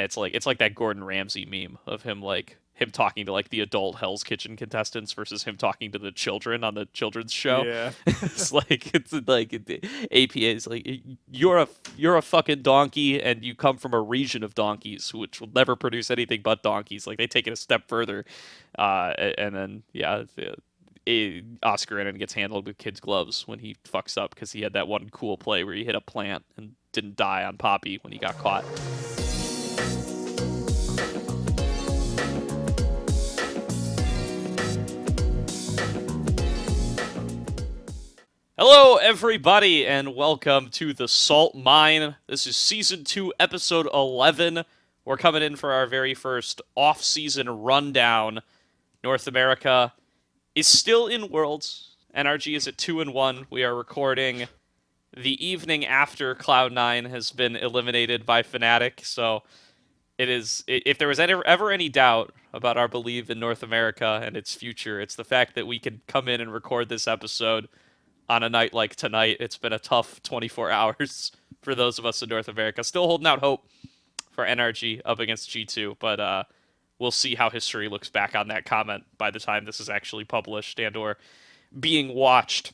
it's like that Gordon Ramsay meme of him talking to like the adult Hell's Kitchen contestants versus him talking to the children on the children's show. Yeah. It's like APA is like you're a fucking donkey and you come from a region of donkeys which will never produce anything but donkeys. Like they take it a step further, and then Oscar Ennin gets handled with kids' gloves when he fucks up because he had that one cool play where he hit a plant and didn't die on Poppy when he got caught. Hello, everybody, and welcome to the Salt Mine. This is Season 2, Episode 11. We're coming in for our very first off-season rundown. North America is still in Worlds. NRG is at 2-1. We are recording the evening after Cloud9 has been eliminated by Fnatic, so it is. If there was ever any doubt about our belief in North America and its future, it's the fact that we can come in and record this episode on a night like tonight. It's been a tough 24 hours for those of us in North America. Still holding out hope for NRG up against G2, but we'll see how history looks back on that comment by the time this is actually published and or being watched.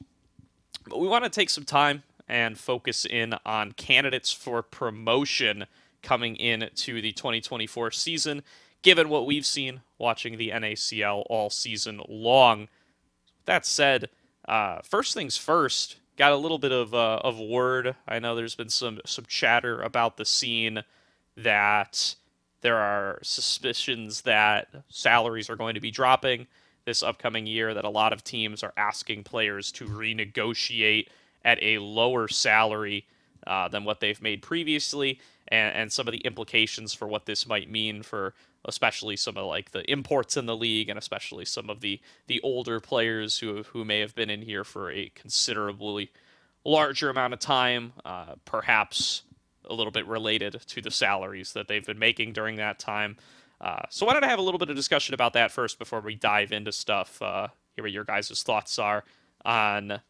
But we want to take some time and focus in on candidates for promotion coming into the 2024 season, given what we've seen watching the NACL all season long. That said, first things first, got a little bit of word. I know there's been some chatter about the scene that there are suspicions that salaries are going to be dropping this upcoming year, that a lot of teams are asking players to renegotiate at a lower salary than what they've made previously, and some of the implications for what this might mean for especially some of like the imports in the league, and especially some of the older players who may have been in here for a considerably larger amount of time, perhaps a little bit related to the salaries that they've been making during that time. So I wanted to have a little bit of discussion about that first before we dive into stuff. Hear what your guys' thoughts are on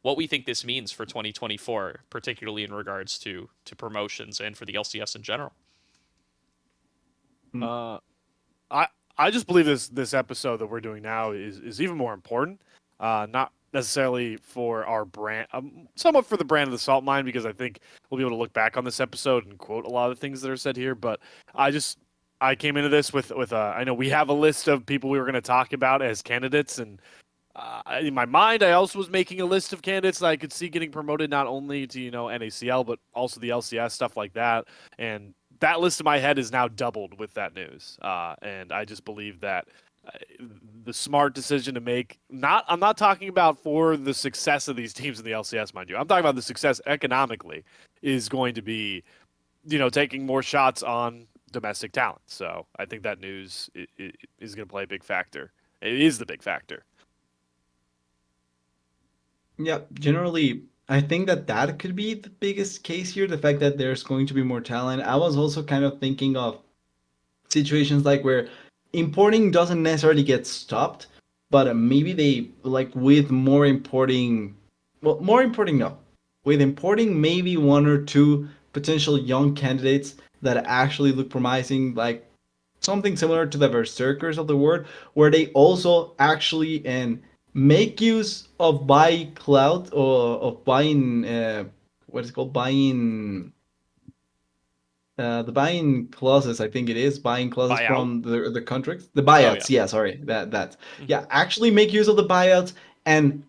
what we think this means for 2024, particularly in regards to promotions and for the LCS in general. Uh, I just believe this episode that we're doing now is even more important. Not necessarily for our brand, somewhat for the brand of the Salt Mine, because I think we'll be able to look back on this episode and quote a lot of things that are said here. But I came into this with I know we have a list of people we were going to talk about as candidates, and in my mind, I also was making a list of candidates that I could see getting promoted, not only to NACL but also the LCS, stuff like that. And that list in my head is now doubled with that news, and I just believe that the smart decision to make. I'm not talking about for the success of these teams in the LCS, mind you. I'm talking about the success economically is going to be, taking more shots on domestic talent. So I think that news is going to play a big factor. It is the big factor. Yeah, generally, I think that could be the biggest case here, the fact that there's going to be more talent. I was also kind of thinking of situations like where importing doesn't necessarily get stopped, but maybe they, like with more importing, well, more importing, no. With importing maybe one or two potential young candidates that actually look promising, like something similar to the Berserkers of the world, where they also actually make use of buying cloud, or of buying what is it called, buying the buying clauses. I think it is buying clauses Buyout. from the contracts, the buyouts. Oh, yeah. Yeah, sorry, that yeah, actually make use of the buyouts and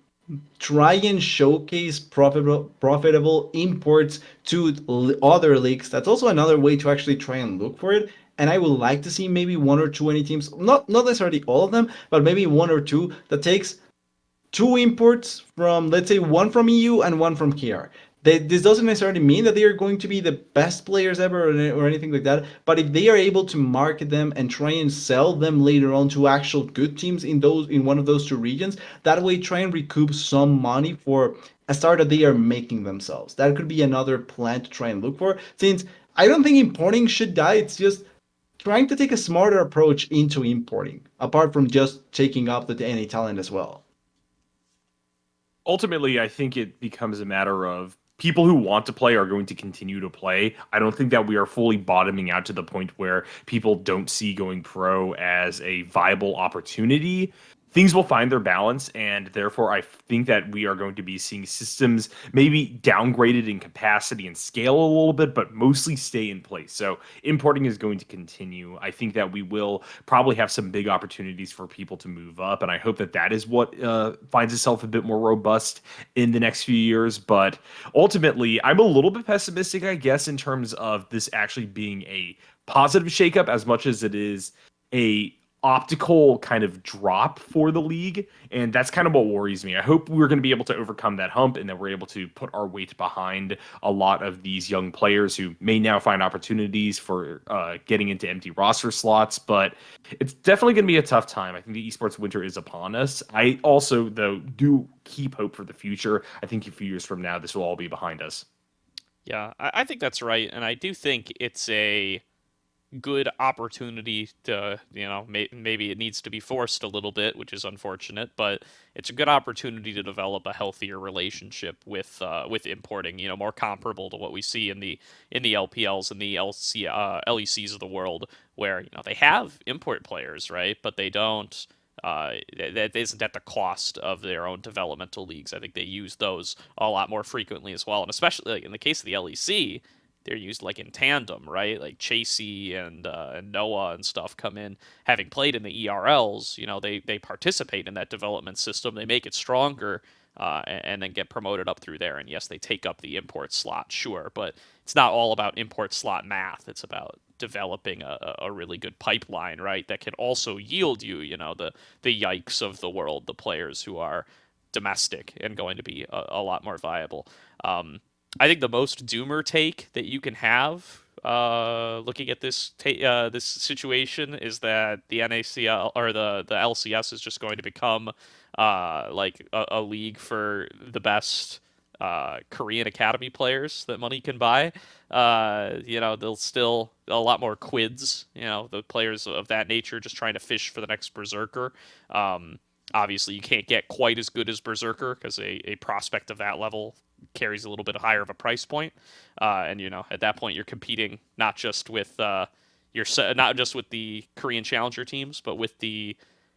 try and showcase profitable imports to other leagues. That's also another way to actually try and look for it. And I would like to see maybe one or two any teams, not necessarily all of them, but maybe one or two that takes two imports from, let's say, one from EU and one from KR. This doesn't necessarily mean that they are going to be the best players ever or anything like that, but if they are able to market them and try and sell them later on to actual good teams in one of those two regions, that way try and recoup some money for a start that they are making themselves. That could be another plan to try and look for, since I don't think importing should die. It's just trying to take a smarter approach into importing, apart from just taking up the NA talent as well. Ultimately, I think it becomes a matter of people who want to play are going to continue to play. I don't think that we are fully bottoming out to the point where people don't see going pro as a viable opportunity. Things will find their balance, and therefore I think that we are going to be seeing systems maybe downgraded in capacity and scale a little bit, but mostly stay in place. So importing is going to continue. I think that we will probably have some big opportunities for people to move up, and I hope that that is what finds itself a bit more robust in the next few years. But ultimately, I'm a little bit pessimistic, I guess, in terms of this actually being a positive shakeup as much as it is a optical kind of drop for the league, and that's kind of what worries me. I hope we're going to be able to overcome that hump and that we're able to put our weight behind a lot of these young players who may now find opportunities for getting into empty roster slots, but it's definitely going to be a tough time. I think the esports winter is upon us. I also, though, do keep hope for the future. I think a few years from now, this will all be behind us. Yeah, I think that's right, and I do think it's a good opportunity to, maybe it needs to be forced a little bit, which is unfortunate, but it's a good opportunity to develop a healthier relationship with importing, more comparable to what we see in the LPLs and the LECs of the world, where they have import players, right, but they don't. That isn't at the cost of their own developmental leagues. I think they use those a lot more frequently as well, and especially in the case of the LEC, they're used like in tandem, right? Like Chasey and Noah and stuff come in, having played in the ERLs. They participate in that development system. They make it stronger, and then get promoted up through there. And yes, they take up the import slot, sure, but it's not all about import slot math. It's about developing a really good pipeline, right? That can also yield you, the yikes of the world, the players who are domestic and going to be a lot more viable. I think the most doomer take that you can have, looking at this this situation, is that the NACL or the LCS is just going to become like a league for the best Korean academy players that money can buy. They'll still a lot more quids. The players of that nature just trying to fish for the next Berserker. Obviously, you can't get quite as good as Berserker because a prospect of that level carries a little bit higher of a price point, and at that point you're competing not just with not just with the Korean challenger teams, but with the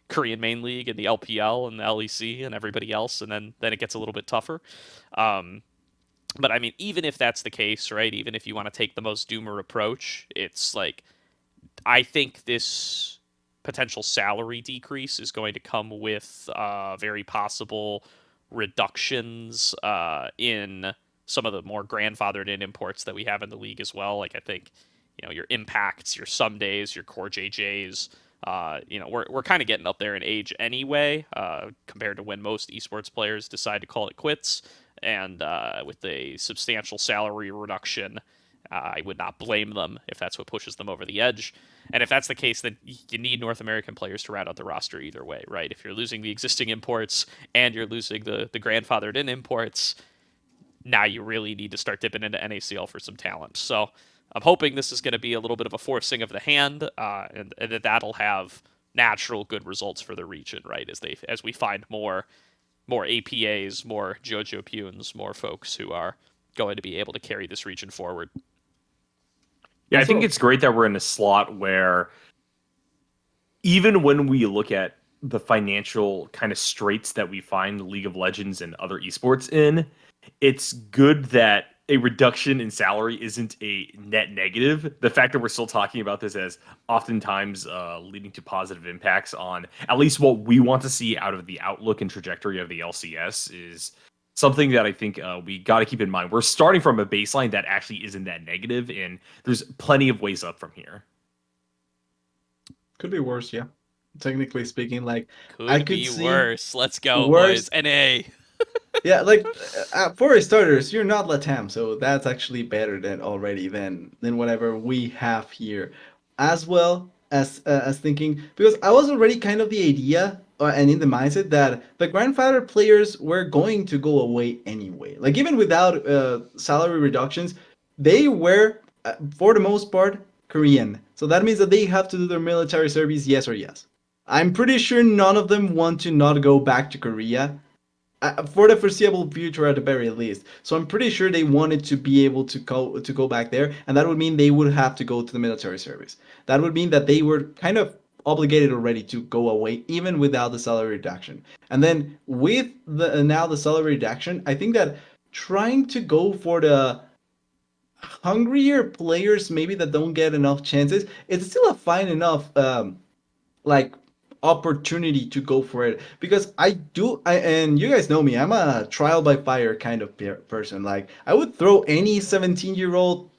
Korean main league and the LPL and the LEC and everybody else, and then it gets a little bit tougher. But I mean, even if that's the case, right? Even if you want to take the most doomer approach, it's like I think this potential salary decrease is going to come with very possible reductions in some of the more grandfathered in imports that we have in the league as well. Like I think, your Impacts, your Somedays, your Core JJs, we're kind of getting up there in age anyway, compared to when most esports players decide to call it quits. And with a substantial salary reduction, I would not blame them if that's what pushes them over the edge. And if that's the case, then you need North American players to round out the roster either way, right? If you're losing the existing imports and you're losing the grandfathered in imports, now you really need to start dipping into NACL for some talent. So I'm hoping this is going to be a little bit of a forcing of the hand, and that that'll have natural good results for the region, right? As we find more APAs, more Jojo Punes, more folks who are going to be able to carry this region forward. Yeah, I think it's great that we're in a slot where even when we look at the financial kind of straits that we find League of Legends and other esports in, it's good that a reduction in salary isn't a net negative. The fact that we're still talking about this as oftentimes leading to positive impacts on at least what we want to see out of the outlook and trajectory of the LCS is something that I think we got to keep in mind. We're starting from a baseline that actually isn't that negative, and there's plenty of ways up from here. Could be worse, yeah. Technically speaking, like I could be worse. Let's go, boys. NA. Yeah, like for starters, you're not Latam, so that's actually better than whatever we have here, as well as thinking, because I was already kind of the idea and in the mindset that the grandfather players were going to go away anyway. Like even without salary reductions, they were for the most part Korean, so that means that they have to do their military service, yes or yes. I'm pretty sure none of them want to not go back to Korea. for the foreseeable future at the very least. So I'm pretty sure they wanted to be able to go back there, and that would mean they would have to go to the military service. That would mean that they were kind of obligated already to go away, even without the salary reduction. And then with the now the salary reduction, I think that trying to go for the hungrier players, maybe that don't get enough chances, it's still a fine enough like opportunity to go for it, because and you guys know me, I'm a trial by fire kind of person. Like, I would throw any 17-year-old,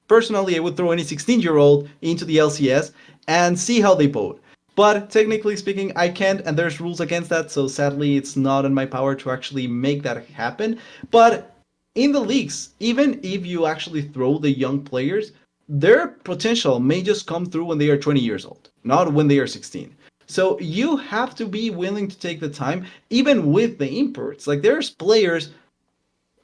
personally I would throw any 16-year-old into the LCS and see how they vote. But technically speaking, I can't, and there's rules against that, so sadly it's not in my power to actually make that happen. But in the leagues, even if you actually throw the young players, their potential may just come through when they are 20 years old, not when they are 16. So you have to be willing to take the time, even with the imports. Like, there's players,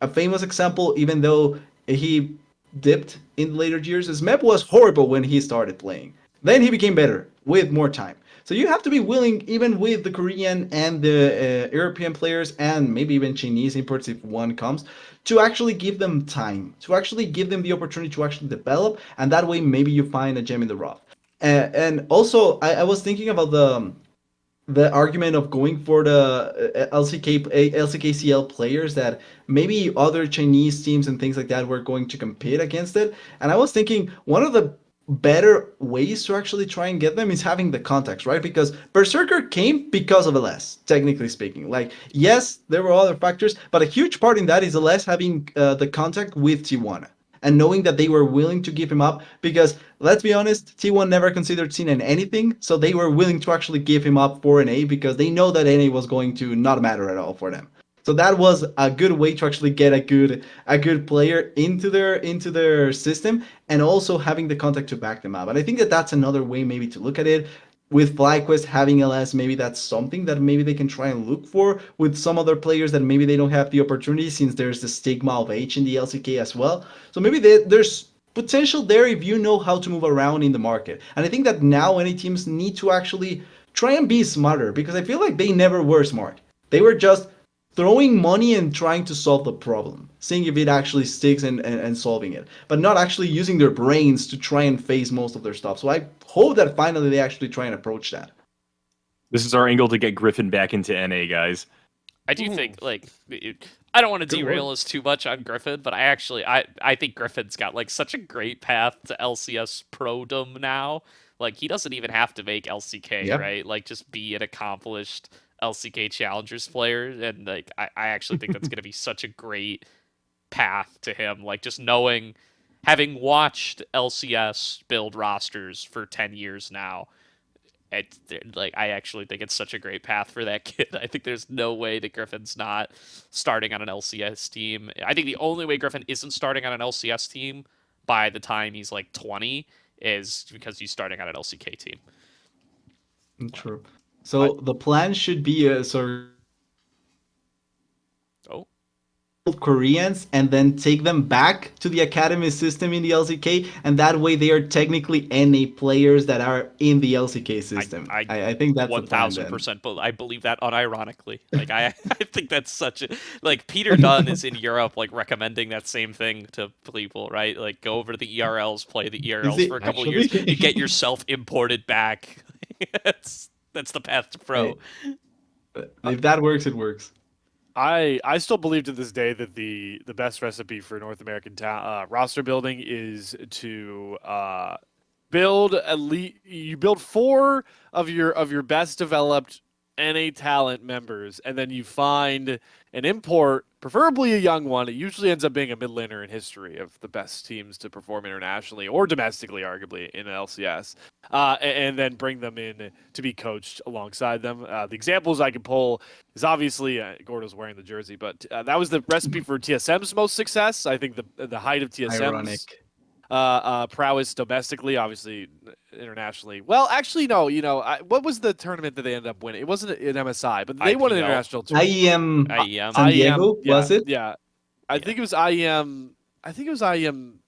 a famous example, even though he dipped in later years, is Mep was horrible when he started playing. Then he became better with more time. So you have to be willing, even with the Korean and the European players, and maybe even Chinese imports if one comes, to actually give them time, to actually give them the opportunity to actually develop, and that way maybe you find a gem in the rough. And also, I was thinking about the argument of going for the LCKCL players, that maybe other Chinese teams and things like that were going to compete against it. And I was thinking one of the better ways to actually try and get them is having the context, right? Because Berserker came because of LS, technically speaking. Like, yes, there were other factors, but a huge part in that is LS having the contact with Tijuana and knowing that they were willing to give him up, because let's be honest, T1 never considered Cine in anything, so they were willing to actually give him up for NA because they know that NA was going to not matter at all for them. So that was a good way to actually get a good player into their system, and also having the contact to back them up. And I think that that's another way maybe to look at it. With FlyQuest having LS, maybe that's something that maybe they can try and look for with some other players that maybe they don't have the opportunity, since there's the stigma of H in the LCK as well. So maybe there's potential there if you know how to move around in the market. And I think that now any teams need to actually try and be smarter, because I feel like they never were smart. They were just throwing money and trying to solve the problem, seeing if it actually sticks and solving it, but not actually using their brains to try and face most of their stuff. So I hope that finally they actually try and approach that. This is our angle to get Griffin back into NA, guys. I do think, like, I don't want to derail us too much on Griffin, but I think Griffin's got, like, such a great path to LCS prodom now. Like, he doesn't even have to make LCK, right? Like, just be an accomplished LCK Challengers player, and, like, I actually think that's going to be such a great path to him. Like, just knowing, having watched LCS build rosters for 10 years now, I actually think it's such a great path for that kid. I think there's no way that Griffin's not starting on an LCS team. I think the only way Griffin isn't starting on an LCS team by the time he's like 20 is because he's starting on an LCK team. True. So the plan should be Koreans and then take them back to the academy system in the LCK, and that way they are technically NA players that are in the LCK system. I think that's 1,000%, but I believe that unironically. Like, I think that's such a, like, Peter Dunn is in Europe, like, recommending that same thing to people, right? Like, go over to the ERLs, play the ERLs for a couple of years, you get yourself imported back. that's the path to pro. If that works, it works. I still believe to this day that the best recipe for North American roster building is to build you build 4 of your best developed NA talent members, and then you find an import, preferably a young one. It usually ends up being a mid laner in history of the best teams to perform internationally or domestically, arguably, in LCS, and then bring them in to be coached alongside them. The examples I can pull is obviously Gordo's wearing the jersey, but that was the recipe for TSM's most success. I think the height of TSM's prowess domestically, obviously internationally. Well, actually, no. What was the tournament that they ended up winning? It wasn't an MSI, but they won an international tournament. IEM San Diego, was it? Yeah, I think it was IEM. I think it was IEM.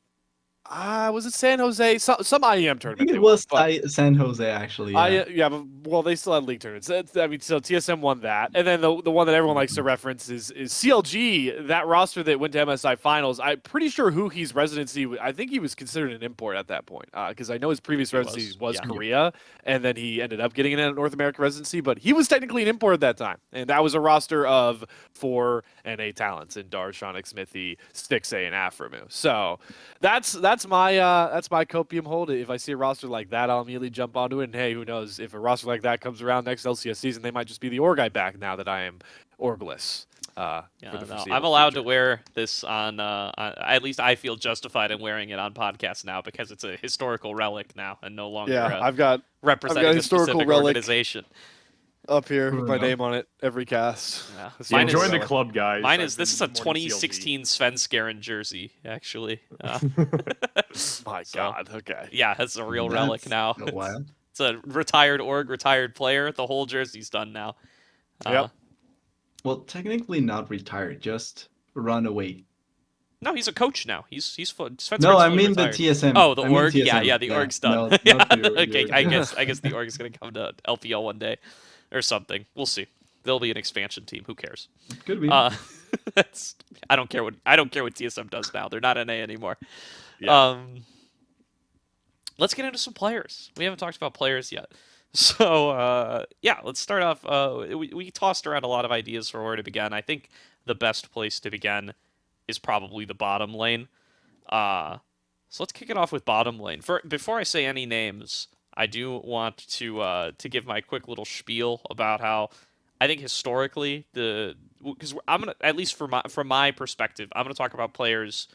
Was it San Jose? Some IEM I tournament. think it they was won, but San Jose actually. Yeah. yeah, but well, they still had league tournaments. I mean, so TSM won that, and then the one that everyone likes to reference is CLG. That roster that went to MSI finals. I'm pretty sure Huki's residency. I think he was considered an import at that point, because I know his previous residency was yeah. Korea, and then he ended up getting a North American residency. But he was technically an import at that time, and that was a roster of 4 NA talents in Darshanik, Smithy, Stixay, and Aframu. So that's my copium hold. If I see a roster like that, I'll immediately jump onto it. And hey, who knows? If a roster like that comes around next LCS season, they might just be the org guy back now that I am orgless. Yeah, for the no, foreseeable I'm allowed future. to wear this on. At least I feel justified in wearing it on podcasts now because it's a historical relic now and no longer Yeah, I've got representing a historical specific relic organization. up here with my Yeah. name on it every cast. Yeah. This Mine is- Join the relic. club, guys. Mine I've is this is been a more than CLG. 2016 Svenskeren jersey, actually. My So- God. Okay. Yeah, it's a real relic That's now. a while. It's a retired org, retired player. The whole jersey's done now. Yep. Well, technically not retired, just run away. No, he's a coach now. He's Svenskaren's No, I fully mean retired. the TSM. Oh, the I mean org. Yeah, TSM. yeah, the org's done. No, Yeah, not your- okay, your- I guess the org is gonna come to LPL one day, or something. We'll see. There'll be an expansion team. Who cares? Could be. That's I don't care what TSM does now. They're not NA anymore. Yeah. Let's get into some players. We haven't talked about players yet. So yeah, let's start off. We tossed around a lot of ideas for where to begin. I think the best place to begin is probably the bottom lane. So let's kick it off with bottom lane. Before I say any names, I do want to give my quick little spiel about how I think historically because I'm gonna, at least from my perspective, I'm gonna talk about players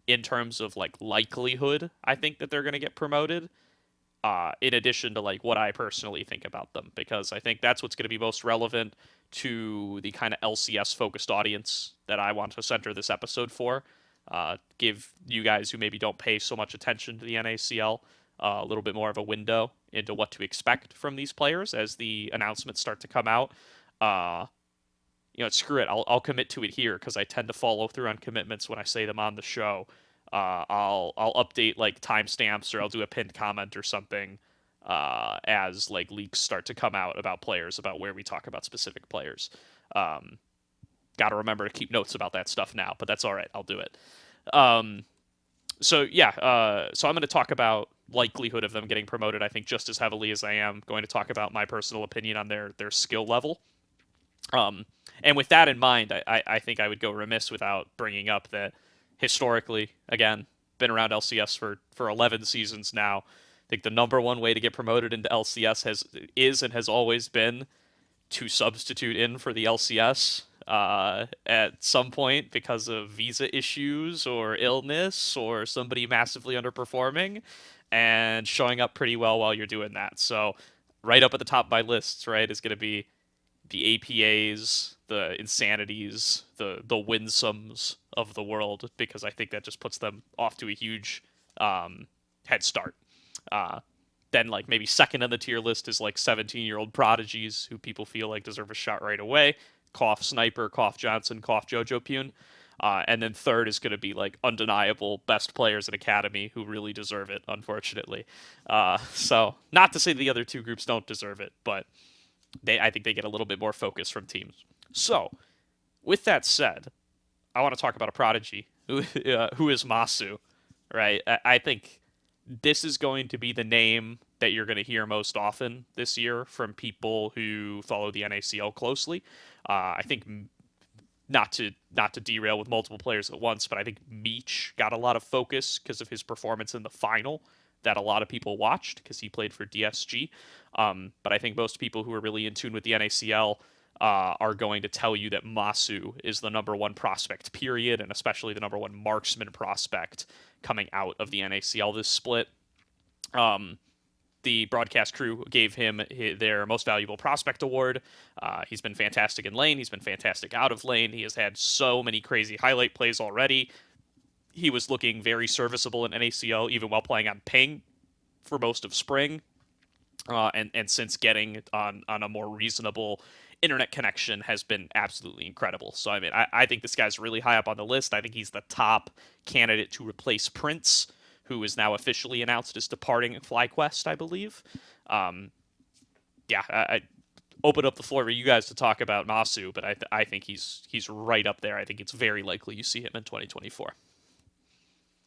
in terms of like likelihood. I think that they're gonna get promoted. In addition to like what I personally think about them, because I think that's what's going to be most relevant to the kind of LCS focused audience that I want to center this episode for. Give you guys who maybe don't pay so much attention to the NACL a little bit more of a window into what to expect from these players as the announcements start to come out. Screw it. I'll commit to it here because I tend to follow through on commitments when I say them on the show. I'll update like timestamps or I'll do a pinned comment or something as like leaks start to come out about players, about where we talk about specific players. Got to remember to keep notes about that stuff now, but that's all right. I'll do it. So I'm going to talk about likelihood of them getting promoted, I think, just as heavily as I am going to talk about my personal opinion on their skill level. And with that in mind, I think I would go remiss without bringing up that historically, again, been around LCS for 11 seasons now. I think the number one way to get promoted into LCS is and has always been to substitute in for the LCS at some point because of visa issues or illness or somebody massively underperforming and showing up pretty well while you're doing that. So right up at the top of my lists, right, is going to be the APAs, the Insanities, the Winsomes of the world, because I think that just puts them off to a huge head start. Then, like, maybe second on the tier list is, like, 17-year-old prodigies who people feel like deserve a shot right away. Cough Sniper, Cough Johnson, Cough Jojo Pune. And then third is going to be, like, undeniable best players in Academy who really deserve it, unfortunately. So, not to say the other two groups don't deserve it, but I think they get a little bit more focus from teams. So, with that said, I want to talk about a prodigy who is Masu, right? I think this is going to be the name that you're going to hear most often this year from people who follow the NACL closely. I think not to derail with multiple players at once, but I think Meech got a lot of focus because of his performance in the final that a lot of people watched because he played for DSG. But I think most people who are really in tune with the NACL are going to tell you that Masu is the number one prospect, period, and especially the number one marksman prospect coming out of the NACL this split. The broadcast crew gave him their most valuable prospect award. He's been fantastic in lane. He's been fantastic out of lane. He has had so many crazy highlight plays already. He was looking very serviceable in NACL, even while playing on ping for most of spring. And since getting on a more reasonable internet connection has been absolutely incredible. So, I mean, I think this guy's really high up on the list. I think he's the top candidate to replace Prince, who is now officially announced as departing FlyQuest, I believe. I open up the floor for you guys to talk about Masu, but I think he's right up there. I think it's very likely you see him in 2024.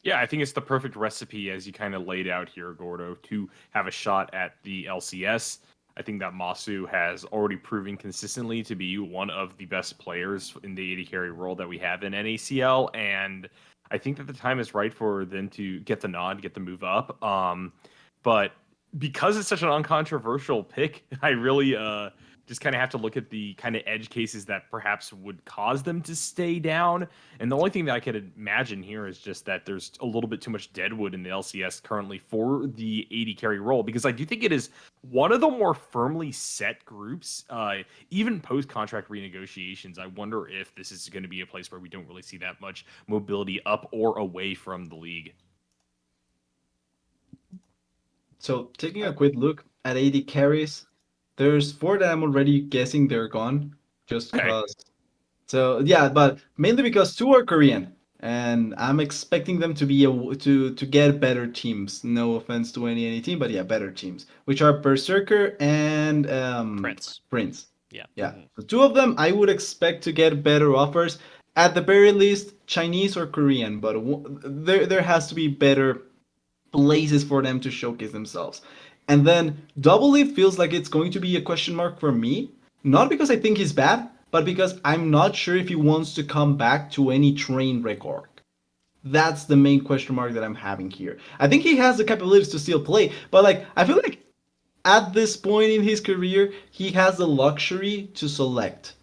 Yeah, I think it's the perfect recipe, as you kind of laid out here, Gordo, to have a shot at the LCS. I think that Masu has already proven consistently to be one of the best players in the AD carry role that we have in NACL, and I think that the time is right for them to get the nod, get the move up. But because it's such an uncontroversial pick, I really just kind of have to look at the kind of edge cases that perhaps would cause them to stay down. And the only thing that I could imagine here is just that there's a little bit too much deadwood in the LCS currently for the AD carry role, because I do think it is one of the more firmly set groups, even post-contract renegotiations. I wonder if this is going to be a place where we don't really see that much mobility up or away from the league. So taking a quick look at AD carries, there's 4 that I'm already guessing they're gone, just Okay. because. So yeah, but mainly because 2 are Korean, and I'm expecting them to be to get better teams. No offense to any team, but yeah, better teams, which are Berserker and Prince. Yeah. Yeah. The 2 of them I would expect to get better offers. At the very least, Chinese or Korean, but there has to be better places for them to showcase themselves. And then Double Leaf feels like it's going to be a question mark for me, not because I think he's bad, but because I'm not sure if he wants to come back to any train record. That's the main question mark that I'm having here. I think he has the capabilities to still play, but like I feel like at this point in his career, he has the luxury to select.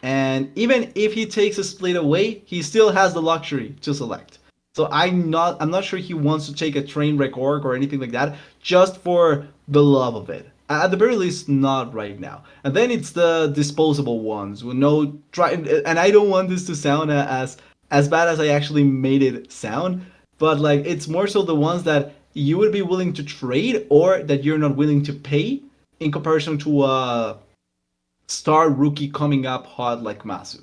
And even if he takes a split away, he still has the luxury to select. So I'm not sure he wants to take a train wreck org or anything like that just for the love of it. At the very least, not right now. And then it's the disposable ones with no try. And I don't want this to sound as bad as I actually made it sound, but like it's more so the ones that you would be willing to trade or that you're not willing to pay in comparison to a star rookie coming up hot like Masu.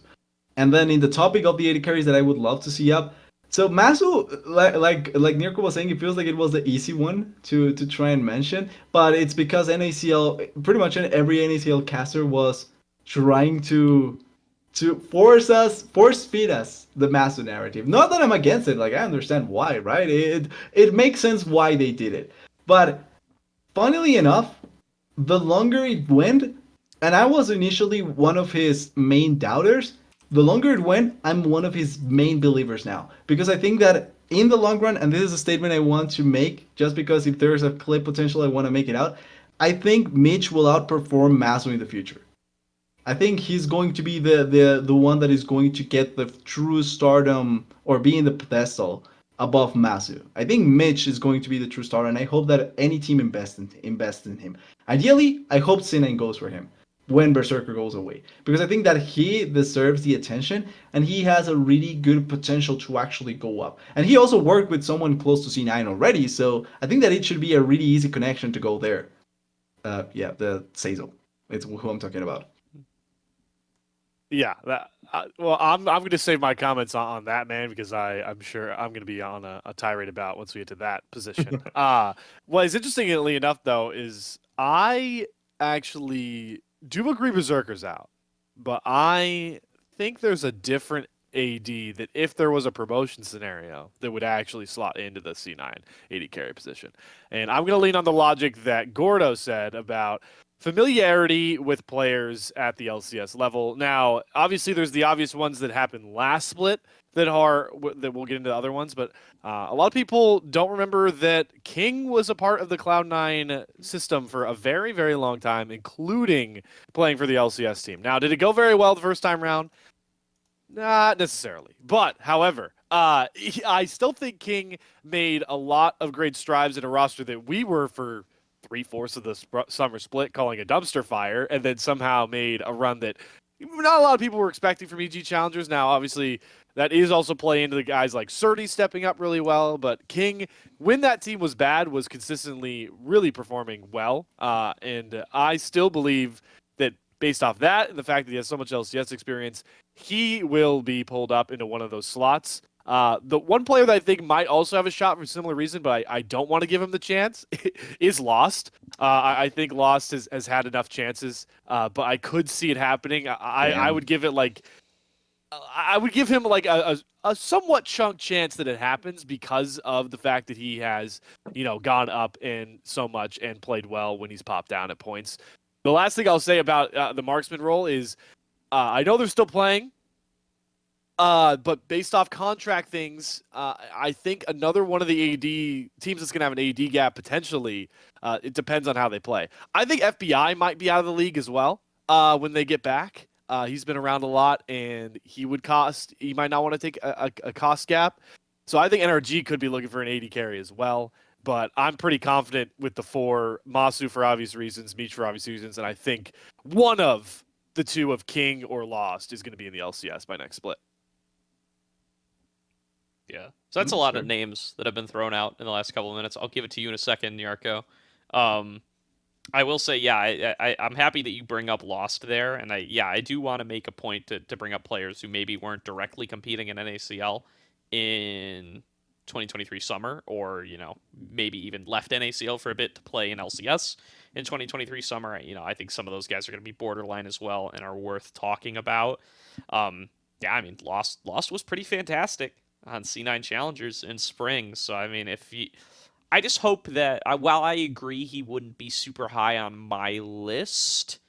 And then in the topic of the AD carries that I would love to see up, so Masu, like Nyarko was saying, it feels like it was the easy one to try and mention, but it's because NACL, pretty much every NACL caster was trying to force feed us the Masu narrative. Not that I'm against it, like I understand why, right? It makes sense why they did it, but funnily enough, the longer it went, and I was initially one of his main doubters. The longer it went, I'm one of his main believers now. Because I think that in the long run, and this is a statement I want to make, just because if there's a clip potential, I want to make it out. I think Mitch will outperform Masu in the future. I think he's going to be the one that is going to get the true stardom or be in the pedestal above Masu. I think Mitch is going to be the true star, and I hope that any team invests in him. Ideally, I hope Sinan goes for him when Berserker goes away, because I think that he deserves the attention and he has a really good potential to actually go up. And he also worked with someone close to C9 already, so I think that it should be a really easy connection to go there. The Seizo. It's who I'm talking about. Yeah, well, I'm going to save my comments on that, man, because I'm sure I'm going to be on a tirade about once we get to that position. What is interestingly enough, though, is I actually do agree Berserker's out, but I think there's a different AD that if there was a promotion scenario that would actually slot into the C9 AD carry position. And I'm going to lean on the logic that Gordo said about familiarity with players at the LCS level. Now, obviously, there's the obvious ones that happened last split that we'll get into the other ones, but a lot of people don't remember that King was a part of the Cloud9 system for a very, very long time, including playing for the LCS team. Now, did it go very well the first time round? Not necessarily. But, however, I still think King made a lot of great strides in a roster that we were for 3/4 of the summer split calling a dumpster fire, and then somehow made a run that not a lot of people were expecting from EG Challengers. Now, obviously, that is also playing into the guys like Surdy stepping up really well, but King, when that team was bad, was consistently really performing well. And I still believe that based off that and the fact that he has so much LCS experience, he will be pulled up into one of those slots. The one player that I think might also have a shot for a similar reason, but I don't want to give him the chance, is Lost. I think Lost has had enough chances, but I could see it happening. I would give it like I would give him like a somewhat chunk chance that it happens because of the fact that he has, gone up in so much and played well when he's popped down at points. The last thing I'll say about the marksman role is I know they're still playing, but based off contract things, I think another one of the AD teams that's going to have an AD gap potentially, it depends on how they play. I think FBI might be out of the league as well when they get back. He's been around a lot, and he might not want to take a cost gap. So I think NRG could be looking for an AD carry as well. But I'm pretty confident with the four, Masu for obvious reasons, Meech for obvious reasons, and I think one of the two of King or Lost is going to be in the LCS by next split. Yeah. So that's a lot of names that have been thrown out in the last couple of minutes. I'll give it to you in a second, Nyarko. I will say, yeah, I'm happy that you bring up Lost there, and I do want to make a point to bring up players who maybe weren't directly competing in NACL in 2023 summer, or maybe even left NACL for a bit to play in LCS in 2023 summer. I think some of those guys are going to be borderline as well and are worth talking about. Yeah, I mean, Lost was pretty fantastic on C9 Challengers in spring. So I mean, I just hope that while I agree he wouldn't be super high on my list,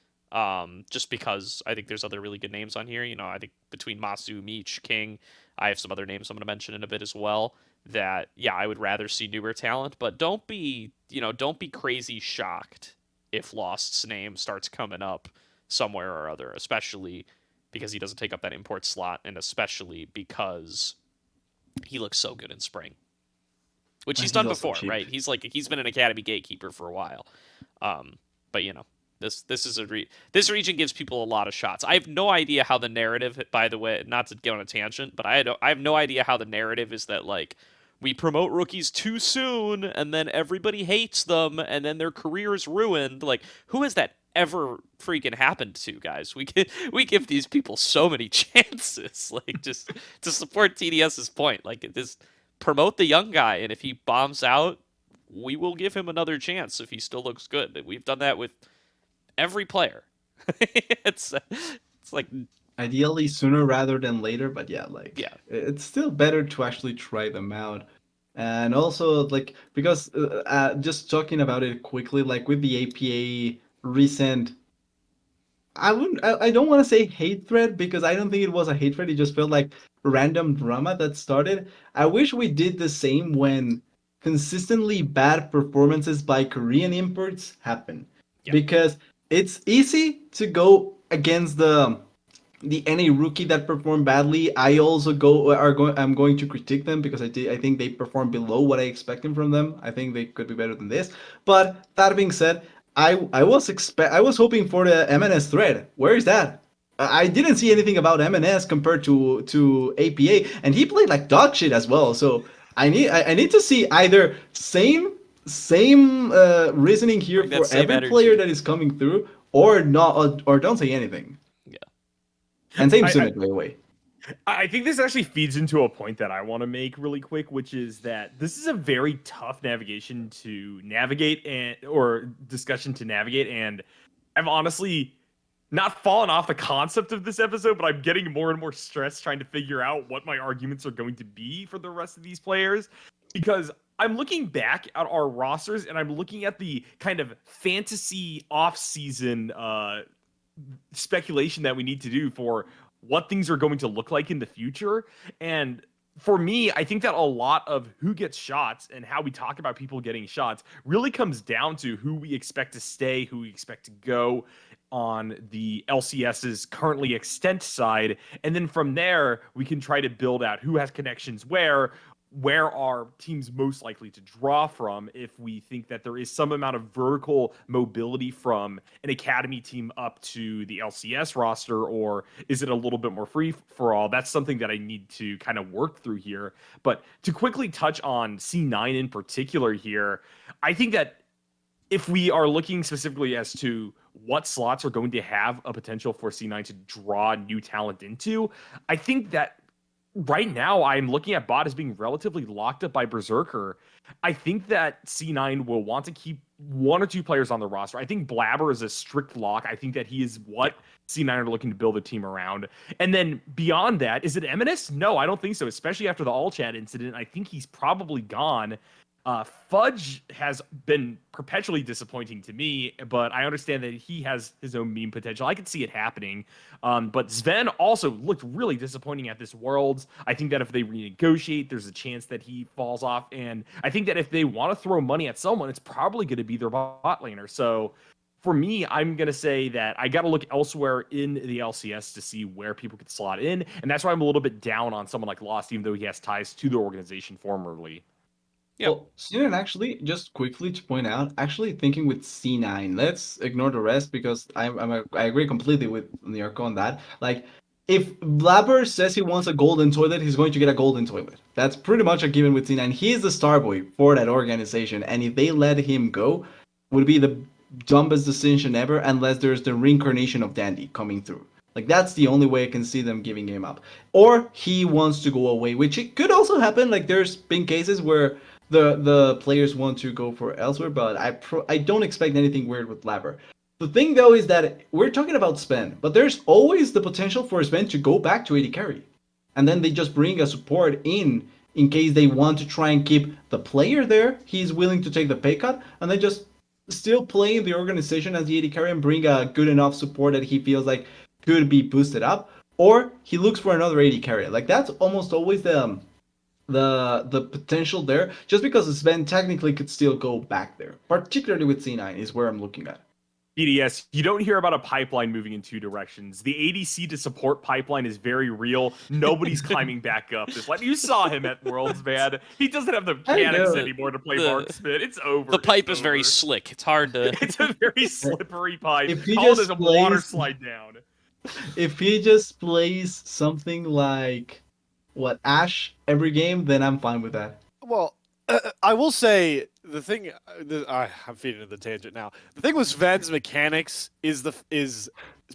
just because I think there's other really good names on here. I think between Masu, Meech, King, I have some other names I'm going to mention in a bit as well. That I would rather see newer talent, but don't be crazy shocked if Lost's name starts coming up somewhere or other, especially because he doesn't take up that import slot, and especially because he looks so good in spring, which he's done before, right? He's been an academy gatekeeper for a while, but this region gives people a lot of shots. I have no idea how the narrative, by the way, not to get on a tangent, but I have no idea how the narrative is that like we promote rookies too soon and then everybody hates them and then their career is ruined. Like, who has that ever freaking happened to, guys? We give these people so many chances, like, just to support TDS's point, like, just promote the young guy, and if he bombs out, we will give him another chance if he still looks good. We've done that with every player. it's like ideally sooner rather than later, but it's still better to actually try them out. And also, like, because just talking about it quickly, like with the APA recent, I don't want to say hate thread, because I don't think it was a hate thread. It just felt like random drama that started. I wish we did the same when consistently bad performances by Korean imports happen, because it's easy to go against any rookie that performed badly. I also I'm going to critique them because I think they performed below what I expected from them. I think they could be better than this. But that being said, I was hoping for the MNS thread. Where is that? I didn't see anything about MNS compared to APA, and he played like dog shit as well. So I need to see either same reasoning here for every player that is coming through, or not, or don't say anything. And same Summit, by the way. I think this actually feeds into a point that I want to make really quick, which is that this is a very tough navigation to navigate or discussion to navigate. And I've honestly not fallen off the concept of this episode, but I'm getting more and more stressed trying to figure out what my arguments are going to be for the rest of these players, because I'm looking back at our rosters and I'm looking at the kind of fantasy off-season speculation that we need to do for what things are going to look like in the future. And for me, I think that a lot of who gets shots and how we talk about people getting shots really comes down to who we expect to stay, who we expect to go on the LCS's currently extent side. And then from there, we can try to build out who has connections where are teams most likely to draw from if we think that there is some amount of vertical mobility from an academy team up to the LCS roster, or is it a little bit more free for all? That's something that I need to kind of work through here. But to quickly touch on C9 in particular here, I think that if we are looking specifically as to what slots are going to have a potential for C9 to draw new talent into, I think that right now I'm looking at bot as being relatively locked up by Berserker. I think that C9 will want to keep one or two players on the roster. I think Blabber is a strict lock. I think that he is what C9 are looking to build a team around. And then beyond that, is it Eminus? No, I don't think so, especially after the All Chat incident. I think he's probably gone. Fudge has been perpetually disappointing to me, but I understand that he has his own meme potential. I could see it happening. But Sven also looked really disappointing at this Worlds. I think that if they renegotiate, there's a chance that he falls off. And I think that if they want to throw money at someone, it's probably going to be their bot laner. So for me, I'm going to say that I got to look elsewhere in the LCS to see where people could slot in. And that's why I'm a little bit down on someone like Lost, even though he has ties to the organization formerly. Yeah. Well, C9 actually, just quickly to point out, actually thinking with C9, let's ignore the rest because I agree completely with Nyarko on that. Like, if Blabber says he wants a golden toilet, he's going to get a golden toilet. That's pretty much a given with C9. He's the star boy for that organization, and if they let him go, would be the dumbest decision ever unless there's the reincarnation of Dandy coming through. Like, that's the only way I can see them giving him up. Or he wants to go away, which it could also happen. Like, there's been cases where the players want to go for elsewhere, but I don't expect anything weird with Labber. The thing though is that we're talking about Sven, but there's always the potential for Sven to go back to AD carry, and then they just bring a support in case they want to try and keep the player there. He's willing to take the pay cut, and then just still play in the organization as the AD carry and bring a good enough support that he feels like could be boosted up, or he looks for another AD carry. Like that's almost always the potential there, just because Sven technically could still go back there, particularly with C9 is where I'm looking at. BDS, you don't hear about a pipeline moving in two directions. The ADC to support pipeline is very real. Nobody's climbing back up. You saw him at Worlds, man. He doesn't have the mechanics anymore to play Marksmith. It's over. The pipe is very slick. It's hard to... It's a very slippery pipe. If he Call it just as a plays- water slide down. If he just plays something like Ashe every game, then I'm fine with that. Well, I will say the thing. I'm feeding into the tangent now. The thing with Sven's mechanics is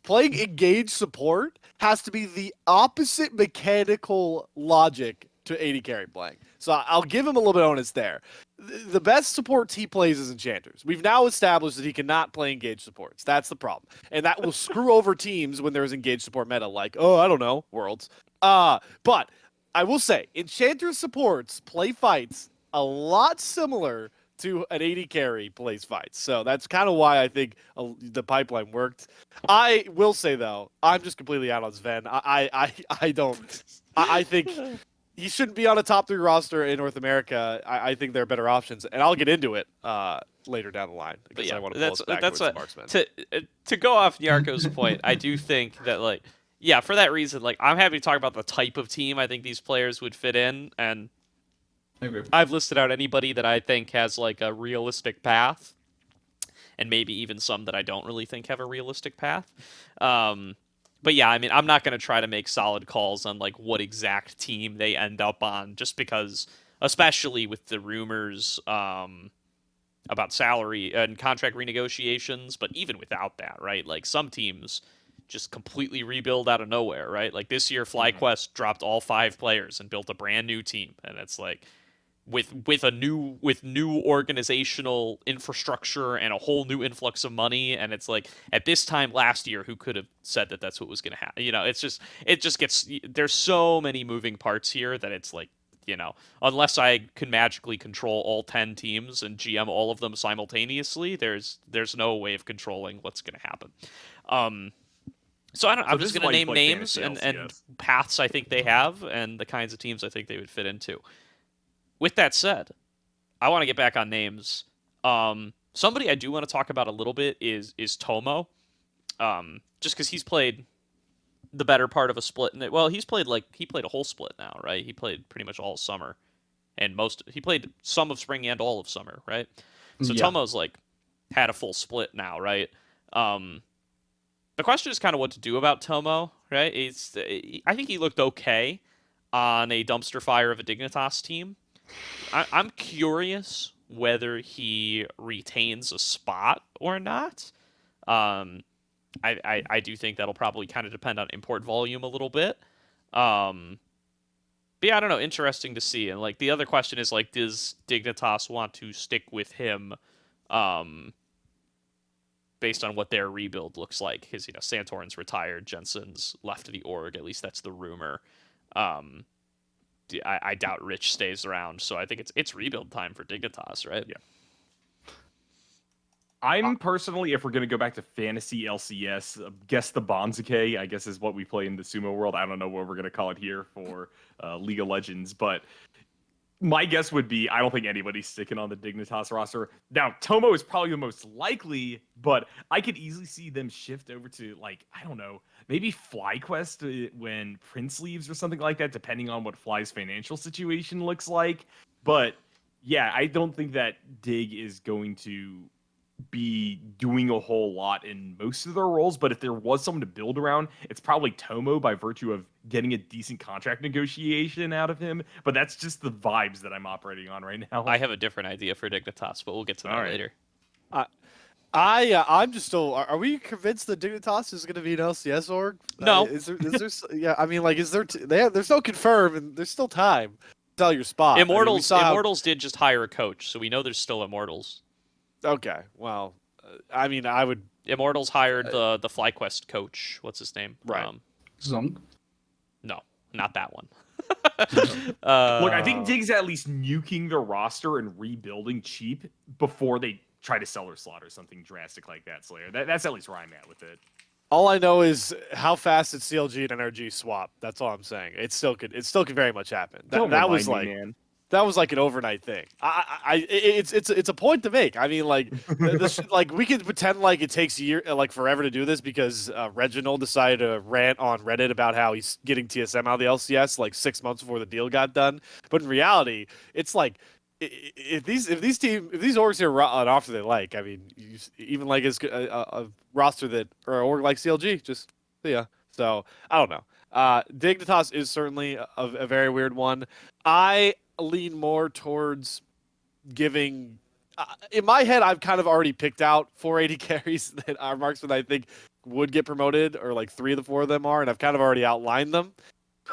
playing engaged support has to be the opposite mechanical logic to AD carry playing. So I'll give him a little bit of onus there. The best supports he plays is Enchanters. We've now established that he cannot play engaged supports. That's the problem. And that will screw over teams when there's engaged support meta, like, I don't know, Worlds. But I will say, Enchanter supports play fights a lot similar to an AD carry plays fights. So that's kind of why I think the pipeline worked. I will say, though, I'm just completely out on Sven. I don't. I think he shouldn't be on a top 3 roster in North America. I think there are better options, and I'll get into it later down the line because yeah, I want to pull us back that's towards what, Marksman. to go off Nyarko's point, I do think that, like, yeah, for that reason, like, I'm happy to talk about the type of team I think these players would fit in, and I agree. I've listed out anybody that I think has, like, a realistic path, and maybe even some that I don't really think have a realistic path. But yeah, I mean, I'm not going to try to make solid calls on, like, what exact team they end up on, just because, especially with the rumors about salary and contract renegotiations, but even without that, right? Like, some teams just completely rebuild out of nowhere, right? Like this year, FlyQuest dropped all 5 players and built a brand new team, and it's like with new organizational infrastructure and a whole new influx of money, and it's like at this time last year, who could have said that that's what was going to happen? You know, it just gets there's so many moving parts here that it's like, you know, unless I can magically control all 10 teams and GM all of them simultaneously, there's no way of controlling what's going to happen. So I'm just going to name names and paths I think they have and the kinds of teams I think they would fit into. With that said, I want to get back on names. Somebody I do want to talk about a little bit is Tomo, just because he's played the better part of a split. Well, he played a whole split now, right? He played pretty much all summer, and he played some of spring and all of summer, right? So yeah. Tomo's like had a full split now, right? The question is kind of what to do about Tomo, right? I think he looked okay on a dumpster fire of a Dignitas team. I'm curious whether he retains a spot or not. I do think that'll probably kind of depend on import volume a little bit. But yeah, I don't know. Interesting to see. And like the other question is like, does Dignitas want to stick with him, based on what their rebuild looks like? Because Santorin's retired, Jensen's left the org. At least that's the rumor. I doubt Rich stays around, so I think it's rebuild time for Dignitas, right? Yeah. I'm personally, if we're going to go back to fantasy LCS, guess the Bonzuke, I guess is what we play in the sumo world. I don't know what we're going to call it here for League of Legends, but my guess would be I don't think anybody's sticking on the Dignitas roster. Now, Tomo is probably the most likely, but I could easily see them shift over to, like, I don't know, maybe FlyQuest when Prince leaves or something like that, depending on what Fly's financial situation looks like. But yeah, I don't think that Dig is going to be doing a whole lot in most of their roles, but if there was someone to build around, it's probably Tomo by virtue of getting a decent contract negotiation out of him. But that's just the vibes that I'm operating on right now. I have a different idea for Dignitas, but we'll get to that later. I'm just still. Are we convinced that Dignitas is going to be an LCS org? No. Is there? Yeah, I mean, like, is there? There's no confirm, and there's still time to tell your spot. Immortals. Immortals did just hire a coach, so we know there's still Immortals. Okay, well, I mean, I would. Immortals hired the FlyQuest coach. What's his name? Right. Zong? No, not that one. Look, I think Dig's at least nuking the roster and rebuilding cheap before they try to sell or slot or something drastic like that, Slayer. That's at least where I'm at with it. All I know is how fast did CLG and NRG swap. That's all I'm saying. It still could very much happen. That was like. Man. That was like an overnight thing. It's a point to make. I mean, like, like we could pretend like it takes forever to do this because Reginald decided to rant on Reddit about how he's getting TSM out of the LCS like 6 months before the deal got done. But in reality, it's like if these orgs here on offer they like, I mean, even like a roster that or an org like CLG, just yeah. So I don't know. Dignitas is certainly a very weird one. I lean more towards giving in my head I've kind of already picked out 480 carries that are marksmen I think would get promoted, or like 3 of the 4 of them are, and I've kind of already outlined them.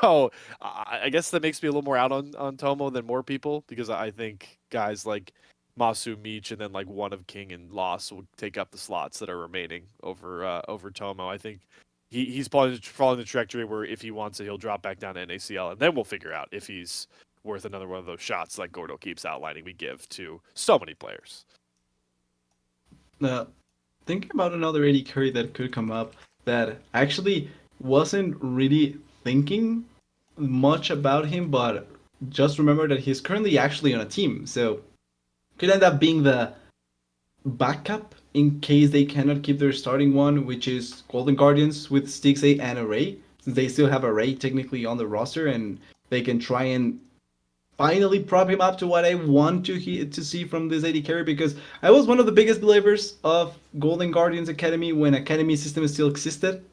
So I guess that makes me a little more out on Tomo than more people, because I think guys like Masu, Meech, and then like one of King and Loss will take up the slots that are remaining over Tomo. I think he's probably following the trajectory where if he wants it, he'll drop back down to NACL, and then we'll figure out if he's worth another one of those shots like Gordo keeps outlining we give to so many players. Thinking about another AD carry that could come up that actually wasn't really thinking much about him, but just remember that he's currently actually on a team, so could end up being the backup in case they cannot keep their starting one, which is Golden Guardians with Stixay and Array, since they still have Array technically on the roster, and they can try and finally prop him up to what I want to see from this AD carry, because I was one of the biggest believers of Golden Guardians Academy when Academy system still existed,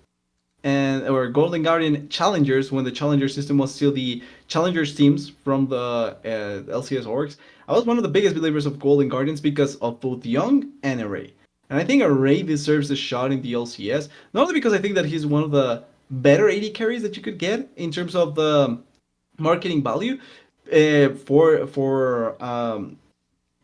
or Golden Guardian Challengers when the Challenger system was still the Challengers teams from the LCS orgs. I was one of the biggest believers of Golden Guardians because of both Young and Array. And I think Array deserves a shot in the LCS, not only because I think that he's one of the better AD carries that you could get in terms of the marketing value, for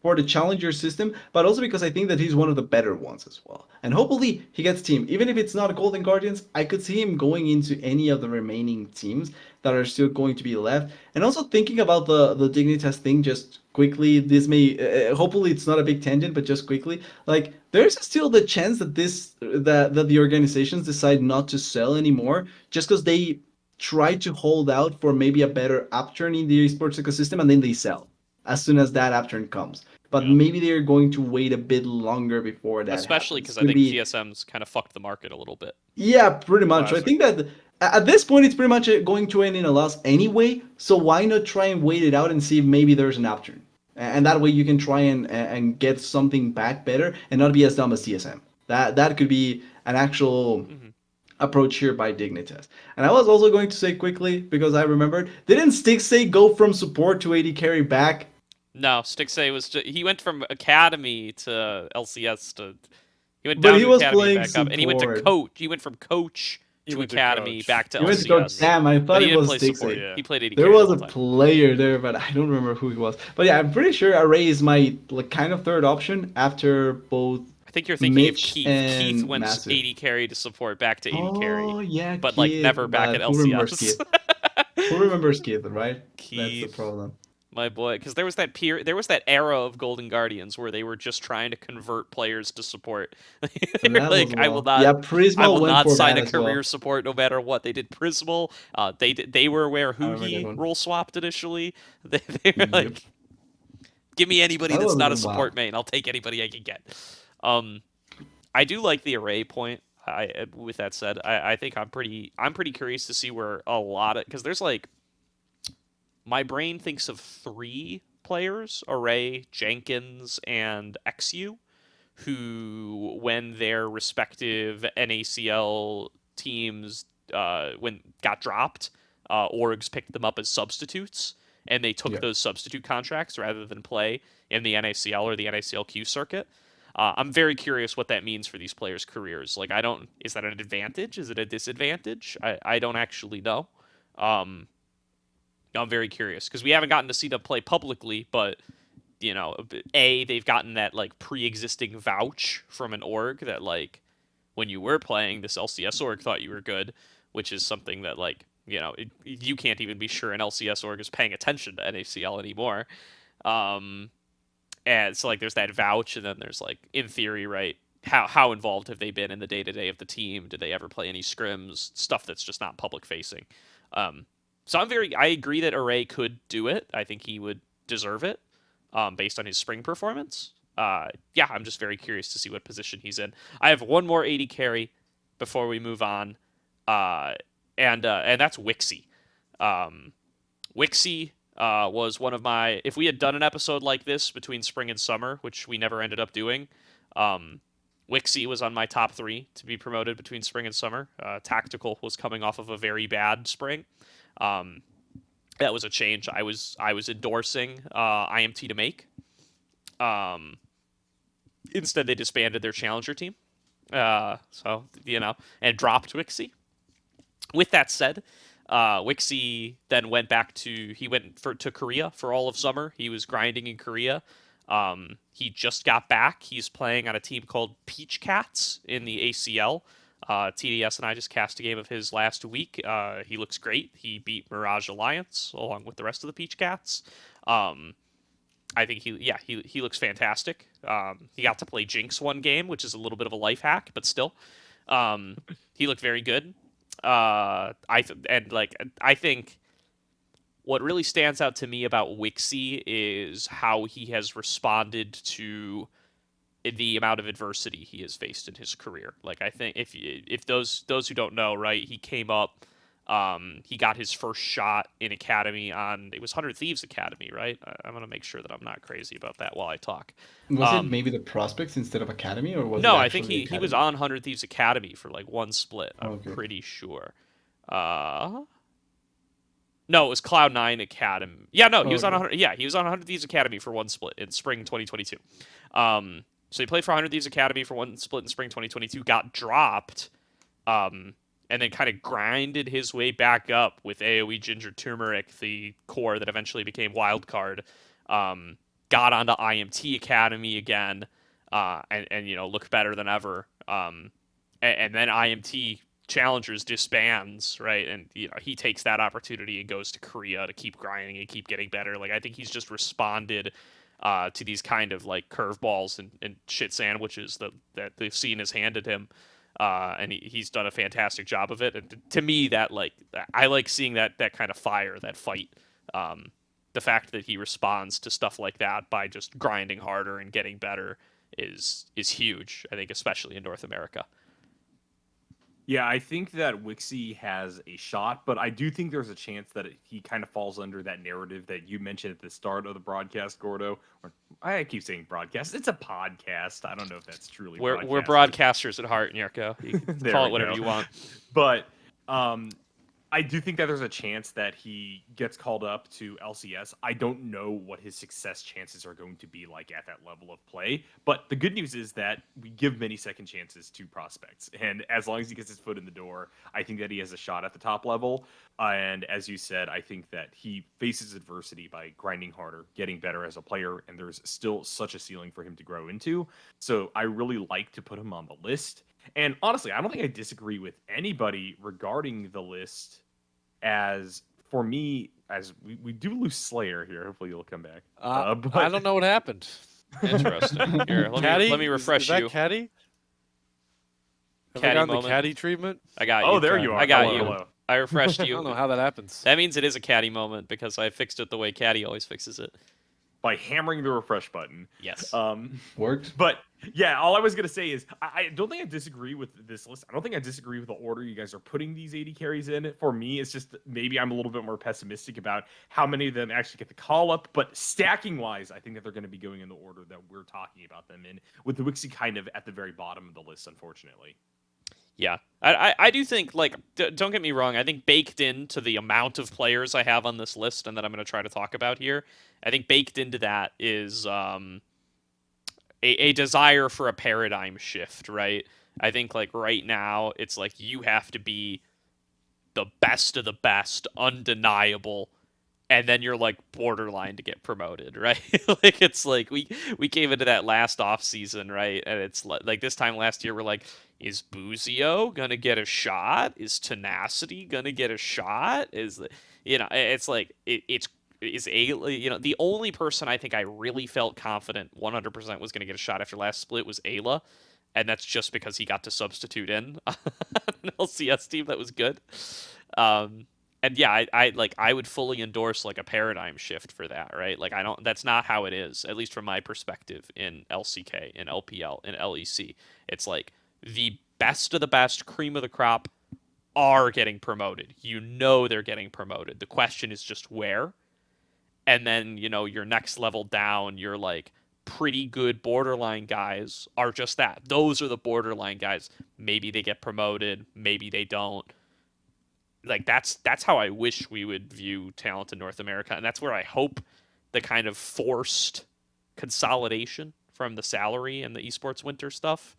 the Challenger system, but also because I think that he's one of the better ones as well. And hopefully he gets team. Even if it's not Golden Guardians, I could see him going into any of the remaining teams that are still going to be left. And also thinking about the Dignitas thing just quickly, this may hopefully it's not a big tangent, but just quickly, like there's still the chance that that the organizations decide not to sell anymore just because they try to hold out for maybe a better upturn in the esports ecosystem, and then they sell as soon as that upturn comes. But maybe they're going to wait a bit longer before that especially happens. Because I think TSM's kind of fucked the market a little bit. Yeah, pretty much. I think that at this point it's pretty much going to end in a loss anyway, so why not try and wait it out and see if maybe there's an upturn? And that way you can try and get something back better and not be as dumb as TSM. That could be an actual approach here by Dignitas. And I was also going to say quickly, because I remembered, didn't Stixay go from support to AD carry back? No, Stixay he went from Academy to LCS to he went But down he to was Academy playing back up, and he went to support. coach. He went from coach He to went to Academy, coach. back to He went to go. LCS. Damn, I But thought he it didn't was play support. Dixie. Yeah. He played AD There carry was the a whole time. player there, but I don't remember who he was. But yeah, I'm pretty sure Array is my like kind of third option after both I think you're thinking of Mitch Keith. Keith and went Massive. AD carry to support, back to AD carry, Oh yeah, but like Keith. never back But at who remembers LCS. Keith? Who remembers Keith, right? That's the Keith, problem. my boy, because there was that era of Golden Guardians where they were just trying to convert players to support. They were That was like, well. Yeah, I Prismal will went not for sign that a as career well. support no matter what. They did Prismal. They were where I remember that Hugi one. role swapped initially. They were Yep. like, give me anybody That that's was not a wild. support main. I'll take anybody I can get. I do like the Array point. With that said, I think I'm pretty curious to see where a lot of, because there's like, my brain thinks of 3 players: Array, Jenkins, and XU, who, when their respective NACL teams when got dropped, orgs picked them up as substitutes, and they took Yeah. those substitute contracts rather than play in the NACL or the NACLQ circuit. I'm very curious what that means for these players' careers. Like, is that an advantage? Is it a disadvantage? I don't actually know. I'm very curious because we haven't gotten to see them play publicly, but they've gotten that like pre-existing vouch from an org that, like, when you were playing, this LCS org thought you were good, which is something that, like, you can't even be sure an LCS org is paying attention to NACL anymore. And so, like, there's that vouch, and then there's, like, in theory, right, how involved have they been in the day-to-day of the team? Did they ever play any scrims? Stuff that's just not public facing. So I agree that Array could do it. I think he would deserve it, based on his spring performance. I'm just very curious to see what position he's in. I have one more AD carry before we move on, and that's Wixie. Wixie was one of my... If we had done an episode like this between spring and summer, which we never ended up doing, Wixie was on my top 3 to be promoted between spring and summer. Tactical was coming off of a very bad spring. That was a change I was endorsing IMT to make. Instead, they disbanded their challenger team. And dropped Wixie. With that said, Wixie then went back to Korea for all of summer. He was grinding in Korea. He just got back. He's playing on a team called Peach Cats in the ACL. TDS and I just cast a game of his last week. He looks great. He beat Mirage Alliance along with the rest of the Peach Cats. I think he looks fantastic. He got to play Jinx one game, which is a little bit of a life hack, but still, he looked very good. I think what really stands out to me about Wixie is how he has responded to the amount of adversity he has faced in his career. Like, I think if those who don't know, right, he came up, he got his first shot in Academy it was 100 Thieves Academy, right? I'm going to make sure that I'm not crazy about that while I talk. Was it maybe the Prospects instead of Academy, or was No, it I think actually he was on 100 Thieves Academy for like one split. I'm Okay. pretty sure. No, it was Cloud9 Academy. Yeah, no, he was on 100. Yeah, he was on 100 Thieves Academy for one split in spring 2022. So he played for 100 Thieves Academy for one split in spring 2022, got dropped, and then kind of grinded his way back up with AoE Ginger Turmeric, the core that eventually became Wildcard. Got onto IMT Academy again, and looked better than ever. And then IMT Challengers disbands, right? And he takes that opportunity and goes to Korea to keep grinding and keep getting better. Like, I think he's just responded to these kind of like curveballs and shit sandwiches that the scene has handed him, and he's done a fantastic job of it. And to me, that I like seeing that kind of fire, that fight. The fact that he responds to stuff like that by just grinding harder and getting better is huge. I think, especially in North America. Yeah, I think that Wixie has a shot, but I do think there's a chance that he kind of falls under that narrative that you mentioned at the start of the broadcast, Gordo. Or I keep saying broadcast. It's a podcast. I don't know if that's truly We're broadcast. broadcasters at heart, Nyarko. You can call it whatever you want. But I do think that there's a chance that he gets called up to LCS. I don't know what his success chances are going to be like at that level of play. But the good news is that we give many second chances to prospects. And as long as he gets his foot in the door, I think that he has a shot at the top level. And as you said, I think that he faces adversity by grinding harder, getting better as a player. And there's still such a ceiling for him to grow into. So I really like to put him on the list. And honestly, I don't think I disagree with anybody regarding the list. As for me, as we do lose Slayer here, hopefully you'll come back. But I don't know what happened. Interesting. Here, Caddy? let me refresh is that you. Caddy? Have Caddy I gotten moment. the Caddy treatment? I got you. Oh, there you are. I got Hello, you. hello. I refreshed I you. don't know how that happens. That means it is a Caddy moment because I fixed it the way Caddy always fixes it. By hammering the refresh button. Yes. Worked. But yeah, all I was gonna say is I don't think I disagree with this list. I don't think I disagree with the order you guys are putting these 80 carries in. For me, it's just maybe I'm a little bit more pessimistic about how many of them actually get the call up. But stacking wise, I think that they're going to be going in the order that we're talking about them in, with the Wixie kind of at the very bottom of the list, unfortunately. Yeah, I do think, like, don't get me wrong, I think baked into the amount of players I have on this list and that I'm going to try to talk about here, I think baked into that is a desire for a paradigm shift, right? I think, like, right now, it's like you have to be the best of the best, undeniable, and then you're, like, borderline to get promoted, right? Like, it's like we came into that last offseason, right? And it's like this time last year, we're like, is Boozio gonna get a shot? Is Tenacity gonna get a shot? Is, it's like the only person I think I really felt confident 100% was gonna get a shot after last split was Ayla, and that's just because he got to substitute in an LCS team that was good. And yeah, I would fully endorse like a paradigm shift for that, right? Like that's not how it is, at least from my perspective in LCK, in LPL, in LEC. It's like the best of the best, cream of the crop are getting promoted. You know they're getting promoted. The question is just where. And then, your next level down, you're like pretty good borderline guys are just that. Those are the borderline guys. Maybe they get promoted, maybe they don't. Like that's how I wish we would view talent in North America, and that's where I hope the kind of forced consolidation from the salary and the esports winter stuff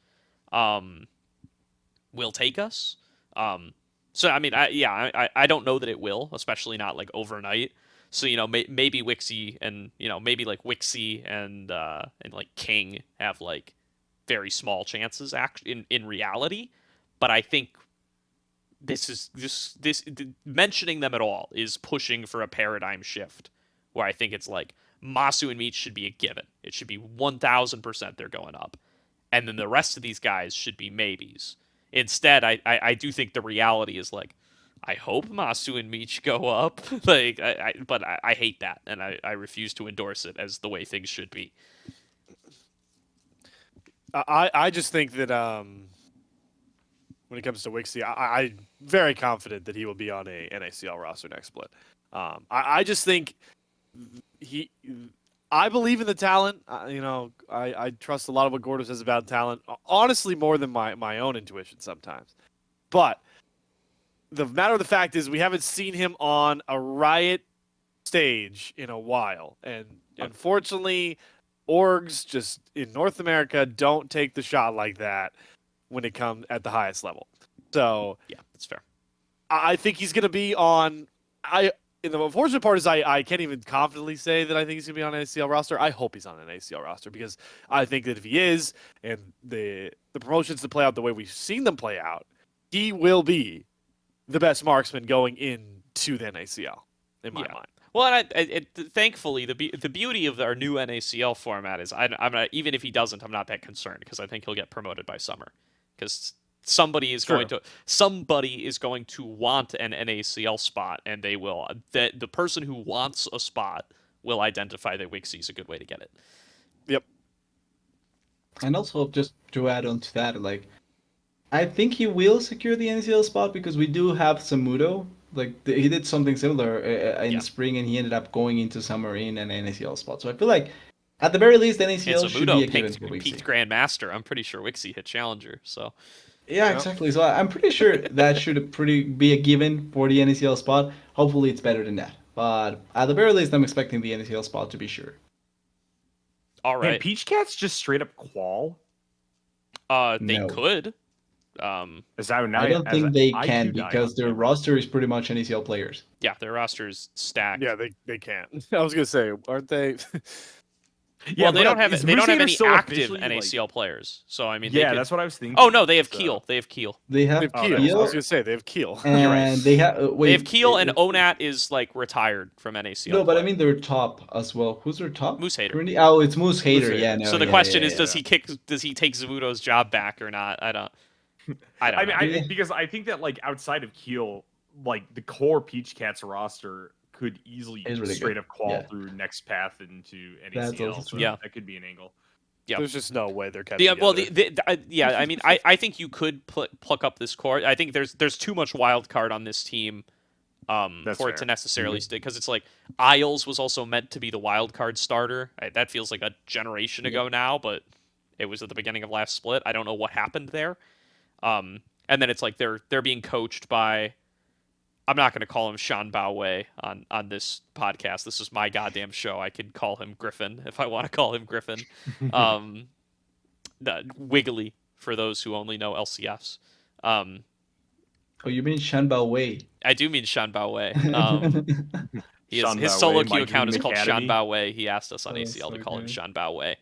will take us. So I mean, I don't know that it will, especially not like overnight. So maybe Wixie and maybe like Wixie and like King have like very small chances in reality, but I think this mentioning them at all is pushing for a paradigm shift where I think it's like Masu and Meech should be a given. It should be 1000% they're going up. And then the rest of these guys should be maybes. Instead, I do think the reality is like, I hope Masu and Meech go up. Like, but I hate that, and I refuse to endorse it as the way things should be. I just think that when it comes to Wixie, I'm very confident that he will be on a NACL roster next split. I just think I believe in the talent. I trust a lot of what Gordo says about talent, honestly, more than my own intuition sometimes. But the matter of the fact is we haven't seen him on a Riot stage in a while. And unfortunately, orgs just in North America don't take the shot like that when it comes at the highest level. So yeah, that's fair. I think he's going to be on. And the unfortunate part is I can't even confidently say that I think he's going to be on an ACL roster. I hope he's on an ACL roster because I think that if he is, and the promotions to play out the way we've seen them play out, he will be the best marksman going into the NACL, in my mind. Well, and thankfully, the beauty of our new NACL format is I'm not, even if he doesn't, I'm not that concerned because I think he'll get promoted by summer because somebody is going to want an NACL spot, and they will. The person who wants a spot will identify that Wixie is a good way to get it. Yep. And also, just to add on to that, like, I think he will secure the NACL spot because we do have Samudo. Like, he did something similar in spring, and he ended up going into summer in an NACL spot. So I feel like, at the very least, NACL should be a given for Wixie. Peaked Grandmaster. I'm pretty sure Wixie hit Challenger, so... Yeah, Yep. exactly. So I'm pretty sure that should be a given for the NACL spot. Hopefully, it's better than that. But at the very least, I'm expecting the NACL spot to be sure. All Can right. Peach Cats just straight up qual? They No. could. As I, I don't as think they I can queued because their Ion, roster is pretty much NACL players. Yeah, their roster's stacked. Yeah, they can't. I was gonna say, aren't they? yeah, Well, they but don't have is they don't have Moose Hater any still active officially, like- NACL players. So I mean, yeah, they could... that's what I was thinking. Oh no, they have So- Keel. They have Keel. They have They have Oh, Keel. that's I was Keel, gonna say they have Keel. and You're right. they have wait. They have Keel, and it- Onat is like retired from NACL. No, but I play. mean they're top as well. Who's their top? Moose Hater. Currently? Oh, it's Moose Hater. Hater. Yeah, no. So the yeah, question yeah, is, yeah. does he take Zabuto's job back or not? I don't I mean, know. because I think that like outside of Keel, like the core Peach Cats roster could easily Is really straight good. up qual Yeah. through next path into That's NACL. also So true. Yeah. that could be an angle. Yeah. There's just no way they're catching. Well, together. yeah, I mean, I think you could pluck up this core. I think there's too much wild card on this team That's for it to fair. necessarily stick, because it's like Isles was also meant to be the wild card starter. That feels like a generation ago now, but it was at the beginning of last split. I don't know what happened there. And then it's like they're being coached by... I'm not going to call him Sean Baowei on this podcast. This is my goddamn show. I could call him Griffin if I want to call him Griffin. Wiggly, for those who only know LCS. Oh, you mean Shanbao Wei? I do mean Sean Baowei. Sean His Baowei, solo My queue account is Dream called Academy. Sean Baowei. He asked us on Oh, ACL to so call him good. Sean Baowei.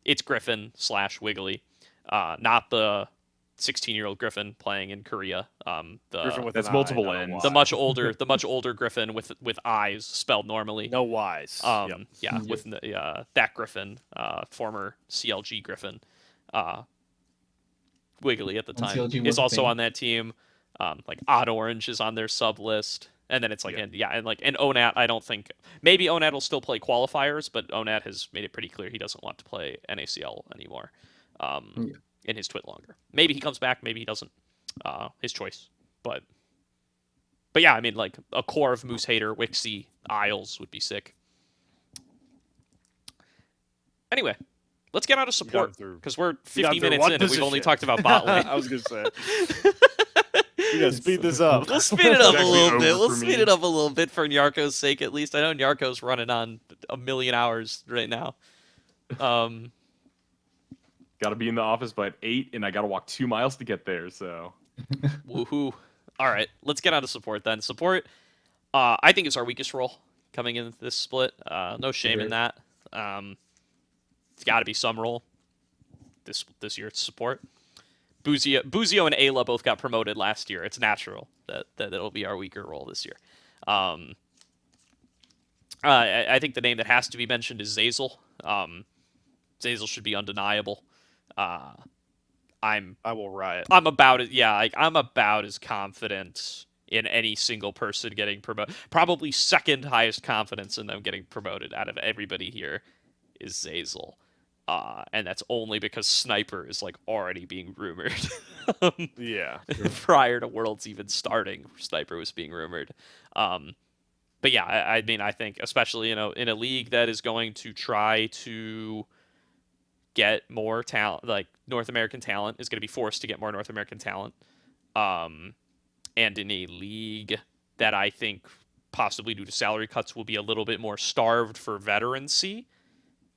It's Griffin/Wiggly, not the 16-year-old Griffin playing in Korea. Griffin with That's an multiple I, not a N's. Y. The much older Griffin with eyes spelled normally. No Y's. Yeah, Yep. with that Griffin, former CLG Griffin, Wiggly at the When time, CLG is was a also thing. on that team. Like Odd Orange is on their sub list, and then it's like and Onat. I don't think, maybe Onat will still play qualifiers, but Onat has made it pretty clear he doesn't want to play NACL anymore. In his twit longer. Maybe he comes back, maybe he doesn't. His choice. But yeah, I mean, like a core of Moose Hater, Wixie, Isles would be sick. Anyway, let's get out of support through- because we're got 50 through minutes one in and we've only position. talked about bot lane. I was gonna say. You gotta speed this up. We'll speed it up a It's little actually bit. over We'll for speed me. it up a little bit for Nyarko's sake, at least. I know Nyarko's running on 1,000,000 hours right now. Got to be in the office by 8, and I got to walk 2 miles to get there. So Woohoo. All right, let's get out of support then. Support, I think, is our weakest role coming in this split. No shame in that. It's got to be some role this year. It's support. Buzio and Ayla both got promoted last year. It's natural that it'll be our weaker role this year. I think the name that has to be mentioned is Zazel. Zazel should be undeniable. I will riot. I'm about as confident in any single person getting promoted. Probably second highest confidence in them getting promoted out of everybody here is Zazel. And that's only because Sniper is like already being rumored. Yeah. Prior to Worlds even starting, Sniper was being rumored. But yeah, I mean, I think especially in a league that is going to try to get more talent, like North American talent is going to be forced to get more North American talent. And in a league that I think possibly due to salary cuts will be a little bit more starved for veterancy,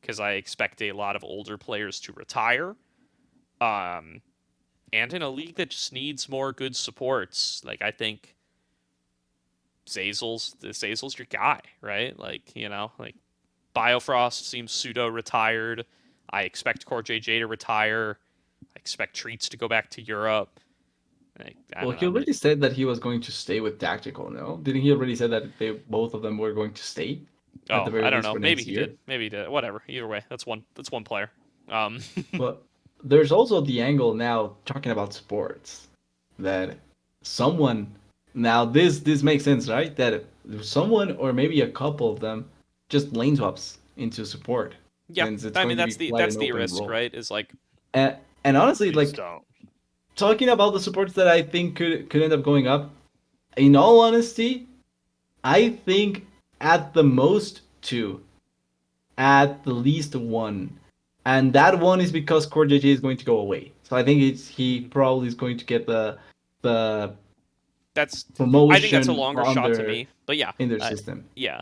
because I expect a lot of older players to retire. And in a league that just needs more good supports, like I think Zazel's your guy, right? Like, like Biofrost seems pseudo retired. I expect Core JJ to retire. I expect Treats to go back to Europe. Well, he already said that he was going to stay with Tactical, no? Didn't he already say that both of them were going to stay? Oh, at the very I don't least know. for Maybe next he year? did. Maybe he did. Whatever. Either way, that's one player. But there's also the angle now talking about sports that someone now this makes sense, right? That someone or maybe a couple of them just lane swaps into support. Yeah, Since it's I going mean to be that's quite the an open risk, role. right? Is like And honestly, Please like don't. talking about the supports that I think could end up going up, in all honesty, I think at the most 2, at the least 1, and that one is because Core JJ is going to go away. So I think he probably is going to get the That's I think that's a promotion longer shot to me. But yeah, in their system. yeah.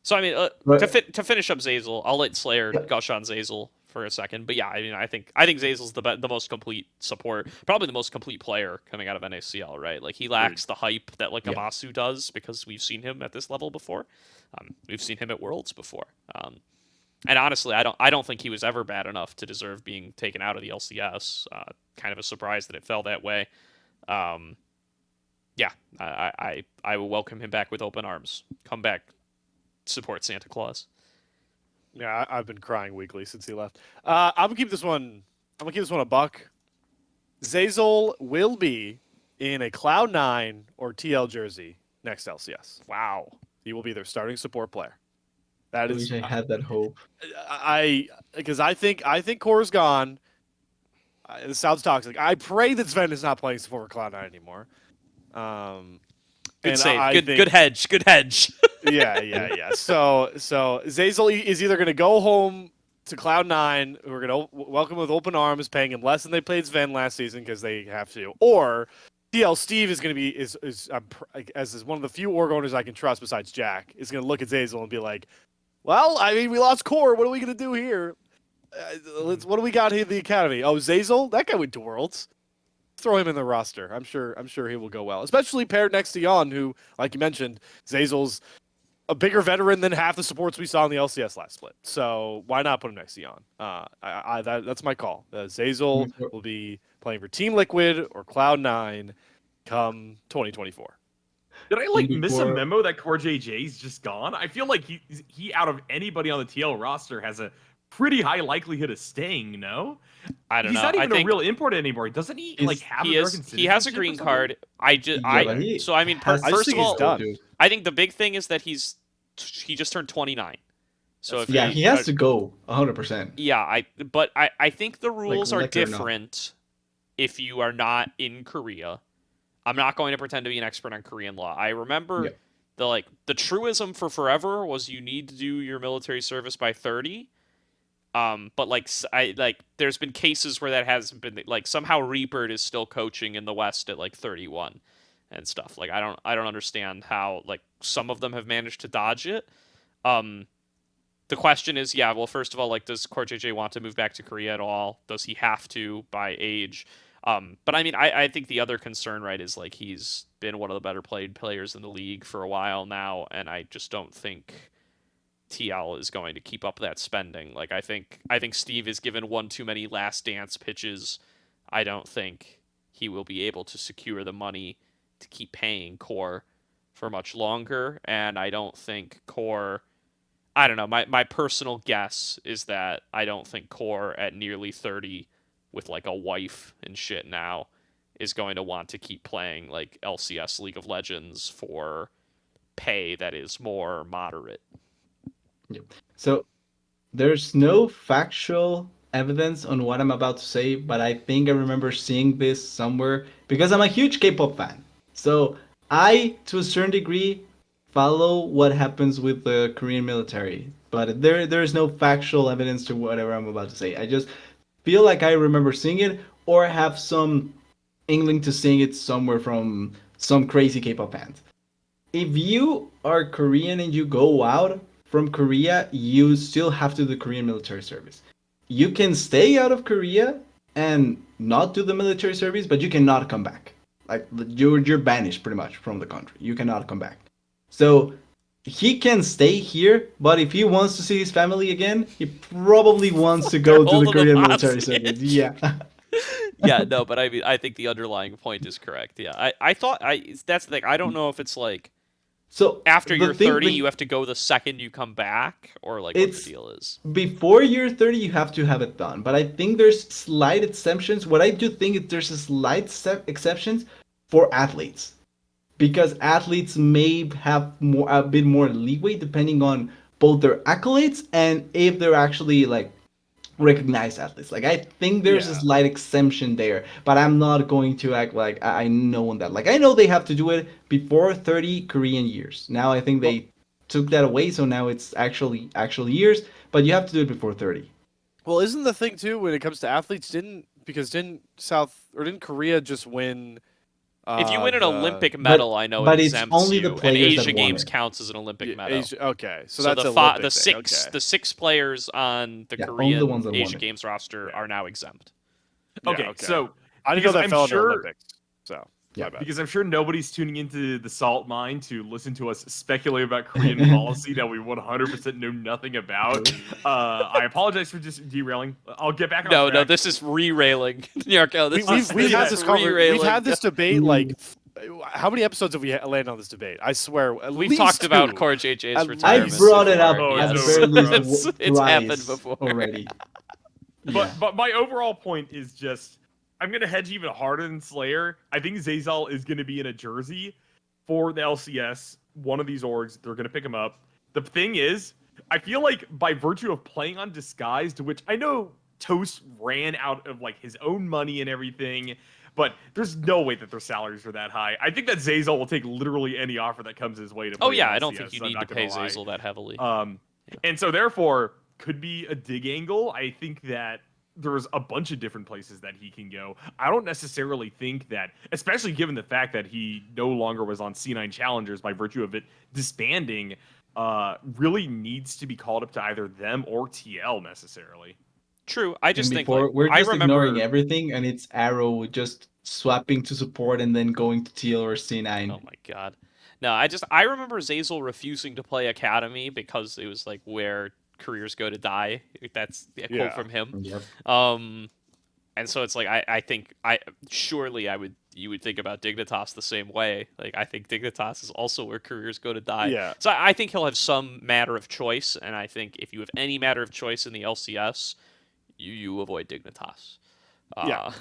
So I mean, But to finish up Zazel, I'll let Slayer yeah, gush on Zazel for a second. But yeah, I mean, I think Zazel's the most complete support, probably the most complete player coming out of NACL. Right? Like he lacks the hype that like yeah. Amasu does because we've seen him at this level before. We've seen him at Worlds before. And honestly, I don't think he was ever bad enough to deserve being taken out of the LCS. Kind of a surprise that it fell that way. Yeah, I will welcome him back with open arms. Come back, support Santa Claus. Yeah, I've been crying weekly since he left. I'm gonna keep this one. I'm gonna keep this one a buck. Zazel will be in a Cloud9 or TL jersey next LCS. Wow. He will be their starting support player. That I is, wish I had that hope. because I think Core's gone. This sounds toxic. I pray that Sven is not playing support for Cloud9 anymore. Good and save. Good hedge. Good hedge. yeah. So Zazel is either going to go home to Cloud9, who are going to welcome with open arms, paying him less than they paid Sven last season because they have to, or TL Steve is going to be as one of the few org owners I can trust besides Jack, is going to look at Zazel and be like, well, I mean, we lost Core. What are we going to do here? What do we got here in the academy? Oh, Zazel, that guy went to Worlds. Throw him in the roster. I'm sure he will go well, especially paired next to Jan, who, like you mentioned, Zazel's a bigger veteran than half the supports we saw in the LCS last split. So why not put him next to Jan? That's my call. Zazel will be playing for Team Liquid or Cloud9 come 2024. Did I miss a memo that Core JJ's just gone? I feel like he out of anybody on the TL roster has a pretty high likelihood of staying. No, I don't know. He's not even a real import anymore. Doesn't he? Have he American he has a green card. So I mean, first of all, I think the big thing is that he just turned 29. So if he has to go 100%. Yeah, I think the rules are different if you are not in Korea. I'm not going to pretend to be an expert on Korean law. I remember the truism for forever was you need to do your military service by 30. But there's been cases where that hasn't been somehow Reaper is still coaching in the West at 31 and stuff. I don't understand how some of them have managed to dodge it. The question is, well, first of all, does Core JJ want to move back to Korea at all? Does he have to by age? But I mean, I think the other concern, right, is he's been one of the better played players in the league for a while now, and I just don't think TL is going to keep up that spending. I think Steve is given one too many last dance pitches. I don't think he will be able to secure the money to keep paying Core for much longer, and I don't think Core. I don't know. My personal guess is that I don't think Core at nearly 30 with a wife and shit now is going to want to keep playing LCS League of Legends for pay that is more moderate. Yep. So there's no factual evidence on what I'm about to say, but I think I remember seeing this somewhere because I'm a huge K-pop fan. So I, to a certain degree, follow what happens with the Korean military, but there is no factual evidence to whatever I'm about to say. I just feel like I remember seeing it or have some inkling to seeing it somewhere from some crazy K-pop fans. If you are Korean and you go out from Korea, you still have to do Korean military service. You can stay out of Korea and not do the military service, but you cannot come back. You're banished pretty much from the country. You cannot come back. So he can stay here, but if he wants to see his family again, he probably wants to go to the Korean military service. Yeah. Yeah, no, but I mean, I think the underlying point is correct. Yeah, I thought that's the thing. I don't know if it's so after you're 30, you have to go the second you come back, or what the deal is. Before you're 30, you have to have it done. But I think there's slight exceptions. What I do think is there's a slight exceptions for athletes, because athletes may have a bit more leeway depending on both their accolades and if they're actually recognized athletes. I think there's a slight exemption there, but I'm not going to act like I know that. I know they have to do it before 30 Korean years. Now I think they took that away, so now it's actually years, but you have to do it before 30. Well, isn't the thing too when it comes to athletes, didn't because didn't Korea just win? If you win an the Olympic medal, I know but it it's exempts only you. the and players that Asia won Games it. counts as an Olympic medal. Asia, okay, so So that's the Olympic the thing, six okay. the 6 players on the Yeah, only the Korean ones that won Asia it. Games roster Yeah. are now exempt. Yeah, Okay, so I didn't know because that I'm fell into sure- Olympics. So Yeah, my bad. Because I'm sure nobody's tuning into the Salt Mine to listen to us speculate about Korean policy that we 100% know nothing about. I apologize for just derailing. I'll get back on No, track. this is re-railing. Nyarko, this is We've had this re-railing. We've had this debate like how many episodes have we landed on this debate? I swear, at We've least talked about two. Core JJ's At retirement. I brought it up Oh, at it's the very over, bro. least It's happened twice before. already. But my overall point is just I'm gonna hedge even harder than Slayer. I think Zazal is gonna be in a jersey for the LCS. One of these orgs, they're gonna pick him up. The thing is, I feel like by virtue of playing on Disguised, which I know Toast ran out of like his own money and everything, but there's no way that their salaries are that high. I think that Zazal will take literally any offer that comes his way to play. Oh yeah, in I don't LCS, think you I'm need to not pay gonna lie. Zazel that heavily. And so therefore could be a dig angle. I think that there's a bunch of different places that he can go. I don't necessarily think that, especially given the fact that he no longer was on C9 Challengers by virtue of it disbanding, really needs to be called up to either them or TL necessarily. True. I just think Before, like, we're I just remember ignoring everything, and it's Arrow just swapping to support and then going to TL or C9. Oh my god. No, I remember Zazel refusing to play Academy because it was like where careers go to die. That's a quote Yeah. from him. Yep. And so it's like I think you would think about Dignitas the same way. Like I think Dignitas is also where careers go to die. Yeah. So I think he'll have some matter of choice, and I think if you have any matter of choice in the LCS, you avoid Dignitas. Yeah.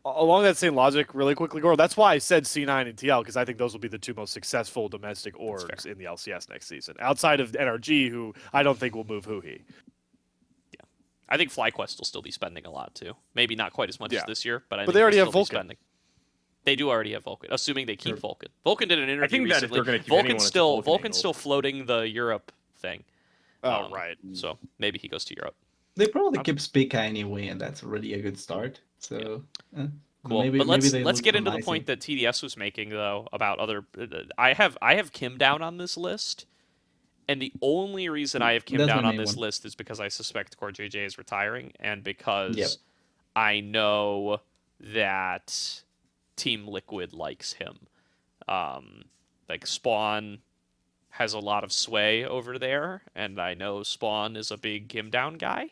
Along that same logic, really quickly, Gordo, that's why I said C9 and TL, because I think those will be the two most successful domestic orgs in the LCS next season. Outside of NRG, who I don't think will move Huhi. I think FlyQuest will still be spending a lot too. Maybe not quite as much as this year, but I think they already they'll have still be Vulcan. spending. They do already have Vulcan, assuming they keep Sure. Vulcan. Vulcan did an interview think that if recently. they're gonna keep anyone, Vulcan's it's still Vulcan Vulcan's angle. still floating the Europe thing. Oh, right. So maybe he goes to Europe. They probably keep Spica anyway, and that's already a good start. So, Cool. maybe, But maybe let's they let's look get into the promising. point that TDS was making though about other. I have Kim down on this list, and the only reason I have Kim That's down my on main this one. list is because I suspect Core JJ is retiring, and because Yep. I know that Team Liquid likes him. Like Spawn has a lot of sway over there, and I know Spawn is a big Kim down guy.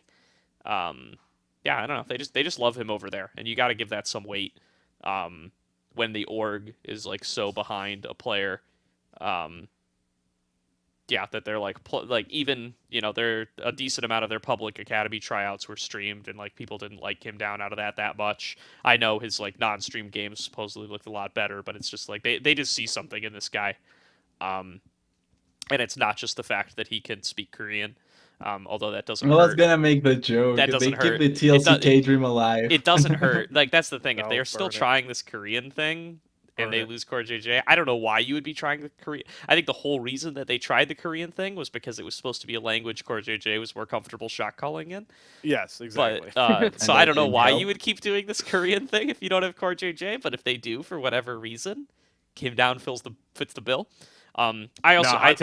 Yeah, I don't know. They just love him over there, and you got to give that some weight. When the org is like so behind a player, yeah, that they're like even they're a decent amount of their public academy tryouts were streamed, and like people didn't like him down out of that much. I know his like non-stream games supposedly looked a lot better, but it's just like they just see something in this guy, and it's not just the fact that he can speak Korean. Although that doesn't I was hurt. gonna make the joke. That doesn't they hurt. keep the It do- TLCK dream alive. It doesn't hurt. Like that's the thing. If No, they're still burn it. trying this Korean thing and Burn they it. lose Core JJ, I don't know why you would be trying the Korean. I think the whole reason that they tried the Korean thing was because it was supposed to be a language Core JJ was more comfortable shot calling in. Yes, exactly. But so And I that don't know didn't why help. you would keep doing this Korean thing if you don't have Core JJ. But if they do for whatever reason, Kim Down fits the bill. I also No, I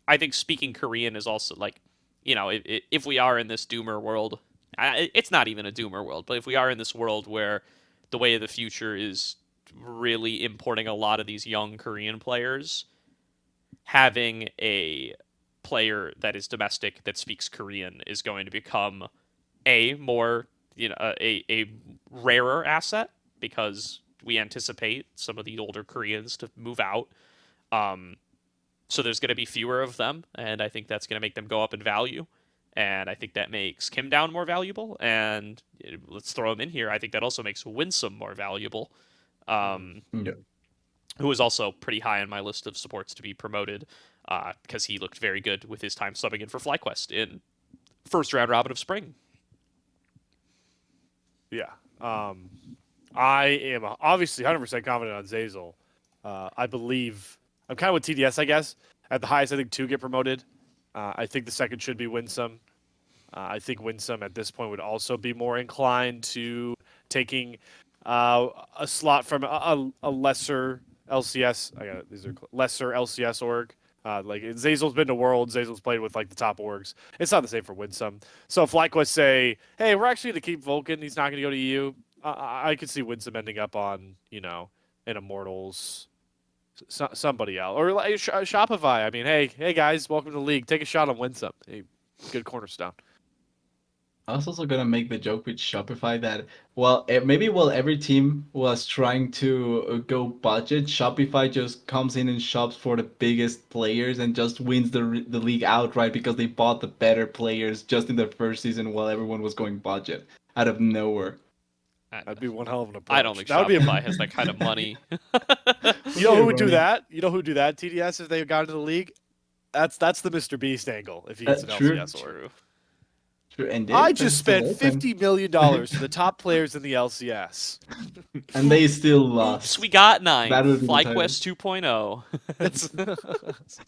I think speaking Korean is also like, if we are in this doomer world, it's not even a doomer world, but if we are in this world where the way of the future is really importing a lot of these young Korean players, having a player that is domestic that speaks Korean is going to become a more a rarer asset because we anticipate some of the older Koreans to move out. So there's going to be fewer of them, and I think that's going to make them go up in value. And I think that makes Kim Down more valuable. And let's throw him in here. I think that also makes Winsome more valuable, Yeah. who is also pretty high on my list of supports to be promoted because he looked very good with his time subbing in for FlyQuest in first round robin of spring. Yeah. I am obviously 100% confident on Zazel. I believe I'm kind of with TDS, I guess. At the highest, I think 2 get promoted. I think the second should be Winsome. I think Winsome at this point would also be more inclined to taking a slot from a lesser LCS. These are lesser LCS org. Like Zazel's been to Worlds, Zazel's played with like the top orgs. It's not the same for Winsome. So if FlyQuest say, "Hey, we're actually going to keep Vulcan. He's not going to go to EU," I could see Winsome ending up on an Immortals, somebody else, or like Shopify. I mean, hey guys, welcome to the league. Take a shot on Winsome. Hey, good cornerstone. I was also gonna make the joke with Shopify that maybe while every team was trying to go budget, Shopify just comes in and shops for the biggest players and just wins the league outright because they bought the better players just in the first season while everyone was going budget out of nowhere. That'd be one hell of an approach. I don't think Shopify has that kind of money. You know who would do that? You know who would do that? TDS if they got into the league. That's the Mr. Beast angle if he gets an LCS org. True. And I just spent $50 million for the top players in the LCS. And they still lost. Oops, we got 9. That would be the FlyQuest 2.0.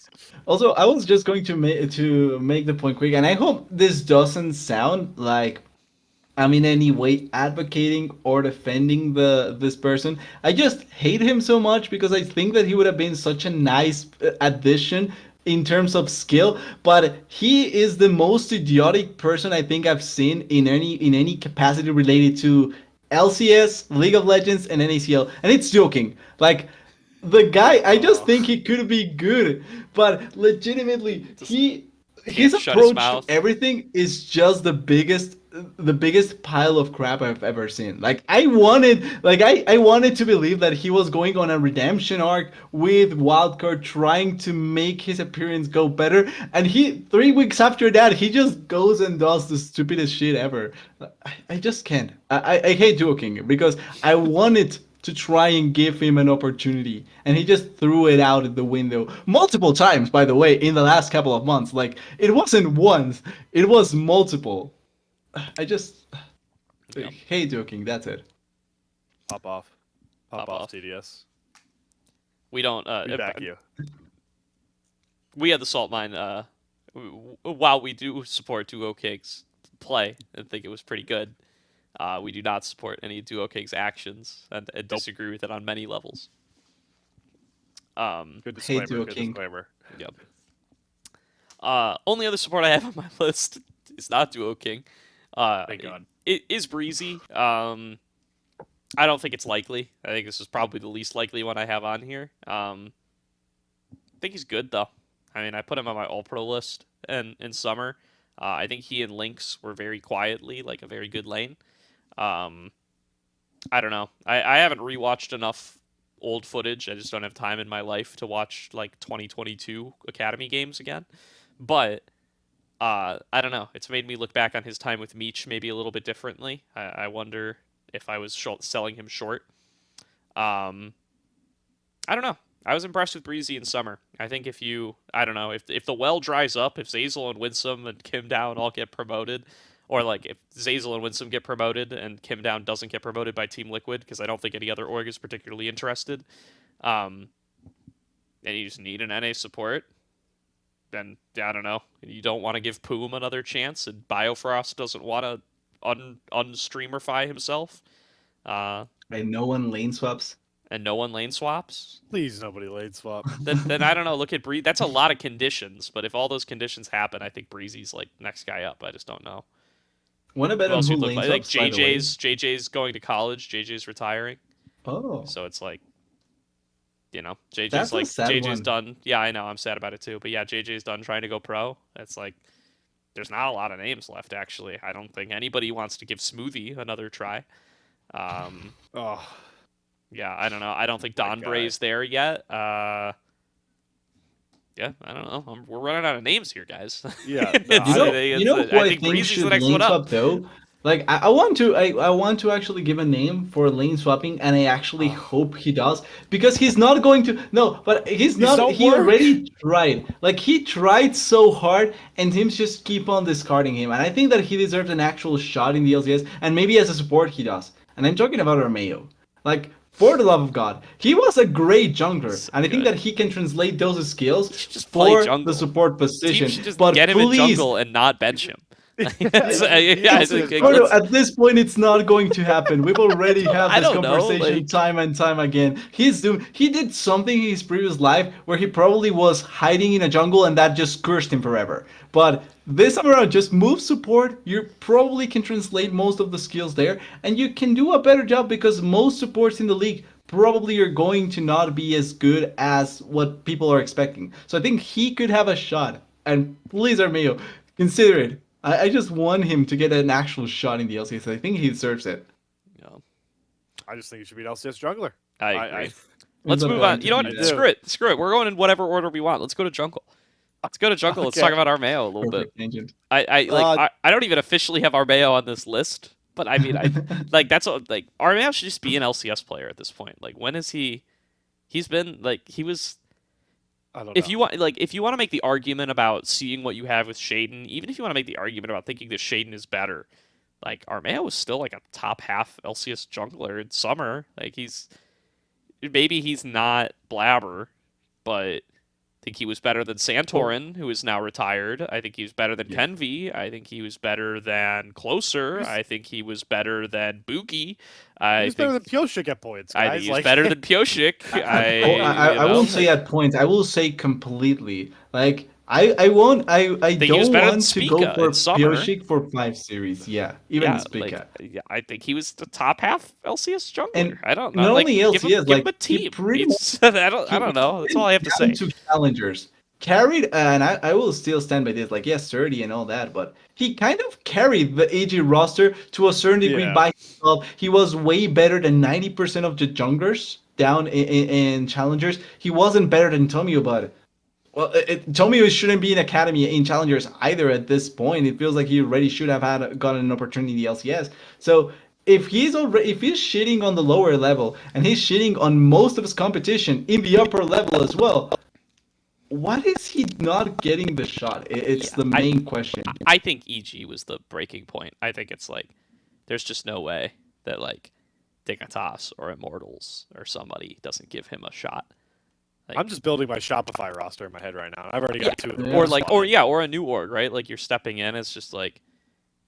Also, I was just going to make the point quick, and I hope this doesn't sound like I'm in any way advocating or defending this person. I just hate him so much because I think that he would have been such a nice addition in terms of skill, but he is the most idiotic person I think I've seen in any capacity related to LCS, League of Legends, and NACL, and it's joking. Like, the guy, I just think he could be good, but legitimately, his approach to everything is just the biggest pile of crap I've ever seen. Like, I wanted to believe that he was going on a redemption arc with Wildcard, trying to make his appearance go better, and 3 weeks after that he just goes and does the stupidest shit ever. I just can't. I hate joking because I wanted to try and give him an opportunity, and he just threw it out of the window multiple times, by the way, in the last couple of months. Like, it wasn't once, it was multiple. I just hate joking, that's it. Pop off, TDS. We don't we back you. We at the Salt Mine, while we do support Duo King's play and think it was pretty good, we do not support any Duo King's actions and disagree with it on many levels. Good disclaimer. Good disclaimer. Yep. Only other support I have on my list is not Duo King. Thank God. It is Breezy. I don't think it's likely. I think this is probably the least likely one I have on here. I think he's good though. I mean, I put him on my All-Pro list in summer. I think he and Lynx were very quietly like a very good lane. I don't know. I haven't rewatched enough old footage. I just don't have time in my life to watch like 2022 Academy games again. But I don't know. It's made me look back on his time with Meech maybe a little bit differently. I wonder if I was selling him short. I don't know. I was impressed with Breezy in summer. I think if the well dries up, if Zazel and Winsome and Kim Down all get promoted, or like if Zazel and Winsome get promoted and Kim Down doesn't get promoted by Team Liquid, because I don't think any other org is particularly interested, and you just need an NA support, then I don't know. You don't want to give Poom another chance, and Biofrost doesn't want to unstreamerify himself. And no one lane swaps. Please, nobody lane swap. then I don't know. Look at Breezy. That's a lot of conditions, but if all those conditions happen, I think Breezy's like next guy up. I just don't know. What about who else who lane swaps? Like JJ's going to college. JJ's retiring. Oh. So it's like, JJ's That's like a sad JJ's one. done. Yeah, I know. I'm sad about it too. But yeah, JJ's done trying to go pro. It's like there's not a lot of names left actually. I don't think anybody wants to give Smoothie another try. Yeah, I don't know. I don't think Don Bray's there yet. Yeah, I don't know. We're running out of names here, guys. Yeah, I think Breezy's should the next lane one up. swap though. Like I want to actually give a name for lane swapping, and I actually hope he does, because he's not going to. No, but he's not. He already tried. Like, he tried so hard, and teams just keep on discarding him. And I think that he deserves an actual shot in the LCS, and maybe as a support he does. And I'm talking about Armeo. Like, for the love of God, he was a great jungler, and I think that he can translate those skills just play for jungle. the support position. Teams should just but get him please, in jungle and not bench him. I think Gordo, at this point, it's not going to happen. We've already had I this don't know, conversation like- time and time again. He's doing. He did something in his previous life where he probably was hiding in a jungle, and that just cursed him forever. But this time around, just move support. You probably can translate most of the skills there, and you can do a better job because most supports in the league probably are going to not be as good as what people are expecting. So I think he could have a shot. And please, Armeo, consider it. I just want him to get an actual shot in the LCS. I think he deserves it. Yeah, I just think he should be an LCS jungler. I agree. I- Let's I'm move going on. to You know do what? that. Screw it. Screw it. We're going in whatever order we want. Let's go to jungle. Let's go to jungle. Let's Okay. talk about Armeo a little bit. Perfect tangent. I don't even officially have Armeo on this list, but I mean, that's what, like Armeo should just be an LCS player at this point. Like, when is he? He's been like he was. I don't know. If you want to make the argument about seeing what you have with Shaden, even if you want to make the argument about thinking that Shaden is better, like Armeo was still like a top half LCS jungler in summer. Like maybe he's not Blabber, but I think he was better than Santorin, who is now retired. I think he was better than Kenvi. I think he was better than Closer. I think he was better than Buki. He's better than Pioshik at points, guys. I think he was better than Pioshik. I won't say at points. I will say completely. Like I won't. I think he was don't better want than to go Spica for in summer. Pioshik for 5 series. Yeah, even yeah, Spica. like, I think he was the top half LCS jungler. And I don't know. not Like, only give him, LCS, give him like, a he team. pretty He's- I don't know. That's all I have to say. Down to challengers. Carried, and I will still stand by this. Like, yes, 30 and all that, but he kind of carried the AG roster to a certain degree Yeah. by himself. He was way better than 90% of the junglers down in challengers. He wasn't better than Tomio, but well, Tomio shouldn't be in academy in challengers either at this point. It feels like he already should have gotten an opportunity in the LCS. So if he's shitting on the lower level and he's shitting on most of his competition in the upper level as well, what is he not getting the shot? It's the main question. I think EG was the breaking point. I think it's like there's just no way that like Dignitas or Immortals or somebody doesn't give him a shot. Like, I'm just building my Shopify roster in my head right now. I've already got 2 of them. Yeah. or like or a new org, right? Like you're stepping in. It's just like,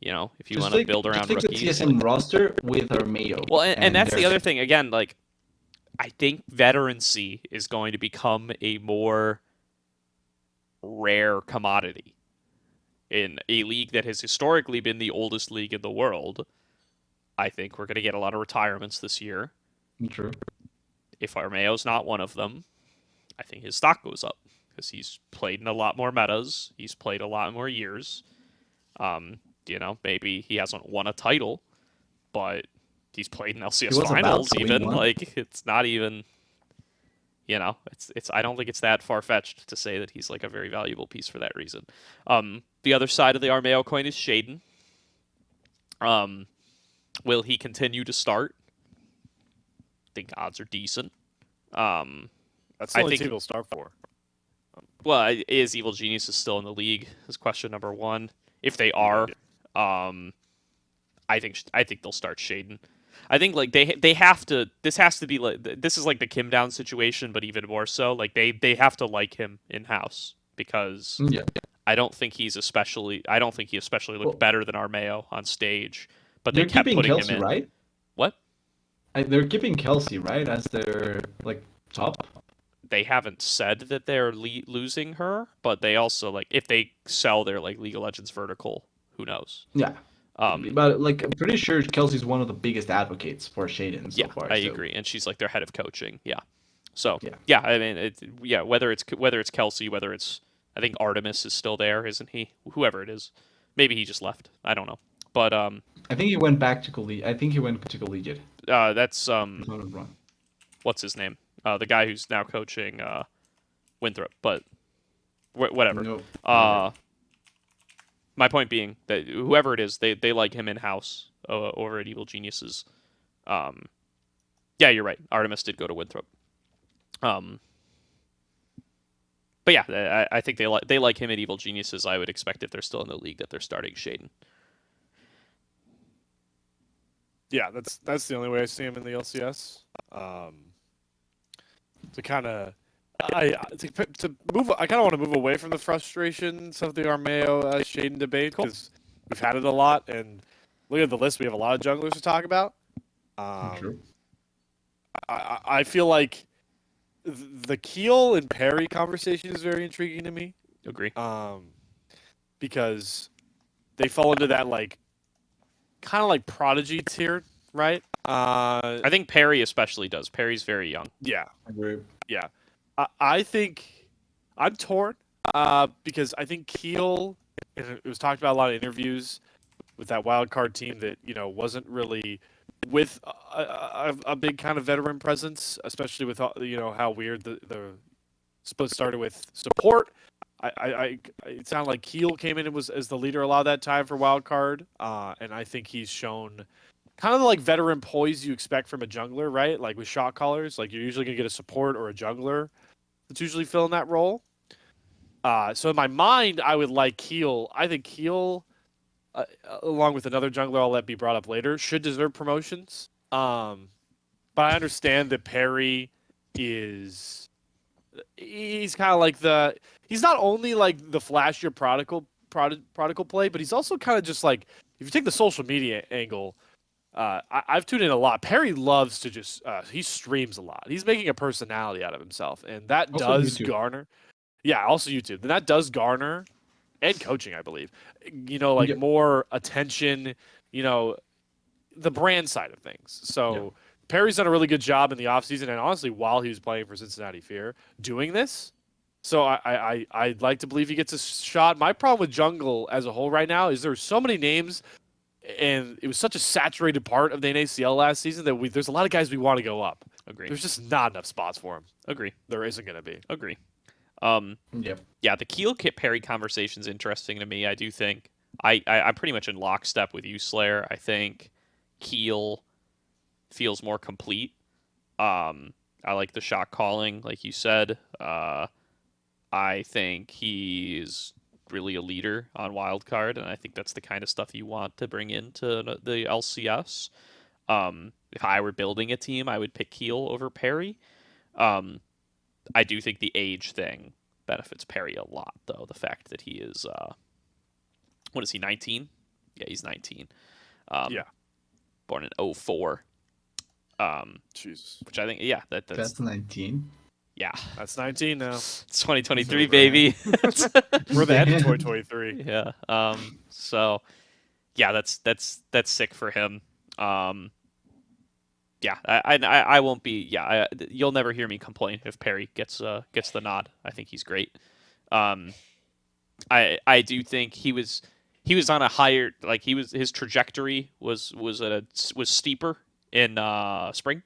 you know, if you want to build around just rookies. the TSM roster with Armeo. Well, and that's the there's- other thing. Again, like I think veterancy is going to become a more rare commodity in a league that has historically been the oldest league in the world. I think we're going to get a lot of retirements this year. True. If Armeo's not one of them, I think his stock goes up because he's played in a lot more metas. He's played a lot more years. You know, maybe he hasn't won a title, but he's played in LCS was about finals. to win Even one. like it's not even. You know, it's. I don't think it's that far fetched to say that he's like a very valuable piece for that reason. The other side of the Armeo coin is Shaden. Will he continue to start? I think odds are decent. That's the I only think- team he'll start for. Well, is Evil Geniuses still in the league? Is question number one. If they are, I think they'll start Shaden. I think like they have to. This has to be like this is like the Kim Down situation, but even more so. Like they have to like him in house because Yeah. I don't think he especially looked Well- better than Armeo on stage. But They're they kept keeping putting Kelsey, him in. right? What? They're keeping Kelsey, right, as their like top. They haven't said that they're losing her, but they also like if they sell their like League of Legends vertical, who knows? Yeah. But like I'm pretty sure Kelsey's one of the biggest advocates for Shaden so Yeah, far. I so- agree, and she's like their head of coaching. Yeah, so Yeah. yeah, I mean, whether it's Kelsey, whether it's I think Artemis is still there, isn't he? Whoever it is, maybe he just left. I don't know, but I think he went back to collegiate. I think he went to collegiate. that's if I'm not wrong. what's his name? The guy who's now coaching Winthrop, but whatever. No. My point being that whoever it is, they like him in house over at Evil Geniuses. Yeah, you're right. Artemis did go to Winthrop. But yeah, I think they like him at Evil Geniuses. I would expect if they're still in the league that they're starting Shaden. Yeah, that's the only way I see him in the LCS. To kind of, to move, I kind of want to move away from the frustrations of the Armeo Shaden debate because we've had it a lot, and look at the list. We have a lot of junglers to talk about. True. I feel like the Keel and Perry conversation is very intriguing to me. Agree. Because they fall into that like kind of like prodigy tier, right? I think Perry especially does. Perry's very young. Yeah, Agree. yeah. I think I'm torn because I think Keel, and it was talked about a lot of interviews with that wild card team that wasn't really with a big kind of veteran presence, especially with how weird the split started with support. It sounded like Keel came in and was as the leader a lot of that time for wild card, and I think he's shown kind of like veteran poise you expect from a jungler, right? Like with shot callers, like you're usually gonna get a support or a jungler that's usually filling that role. So in my mind, I would like Keel. I think Keel, along with another jungler I'll let be brought up later, should deserve promotions. But I understand that Perry he's kind of like he's not only like the flashier prodigal play, but he's also kind of just like, if you take the social media angle, I've tuned in a lot. Perry loves to just he streams a lot. He's making a personality out of himself, and that Also does YouTube. garner. Yeah, also YouTube. And that does garner, and coaching, I believe. Like Yep. more attention. The brand side of things. So. Yep. Perry's done a really good job in the offseason, and honestly, while he was playing for Cincinnati Fear, doing this. So I'd like to believe he gets a shot. My problem with Jungle as a whole right now is there's so many names, and it was such a saturated part of the NACL last season that there's a lot of guys we want to go up. Agree. There's just not enough spots for him. Agree. There isn't going to be. Agree. Yep. Yeah, the Keel Kit Perry conversation's interesting to me. I do think I'm pretty much in lockstep with you, Slayer. I think Keel feels more complete. I like the shot calling, like you said. I think he's really a leader on wildcard, and I think that's the kind of stuff you want to bring into the LCS. If I were building a team, I would pick Keel over Perry. I do think the age thing benefits Perry a lot, though. The fact that he is, what is he, 19? Yeah, he's 19. Yeah. Born in 04. Jesus. Which I think, yeah, That's 19. yeah, That's 19 now. it's 2023, baby. We're the end of 2023. Yeah. So, yeah, that's sick for him. Yeah, I won't be. Yeah, you'll never hear me complain if Perry gets the nod. I think he's great. I do think he was on a higher, like his trajectory was steeper in spring.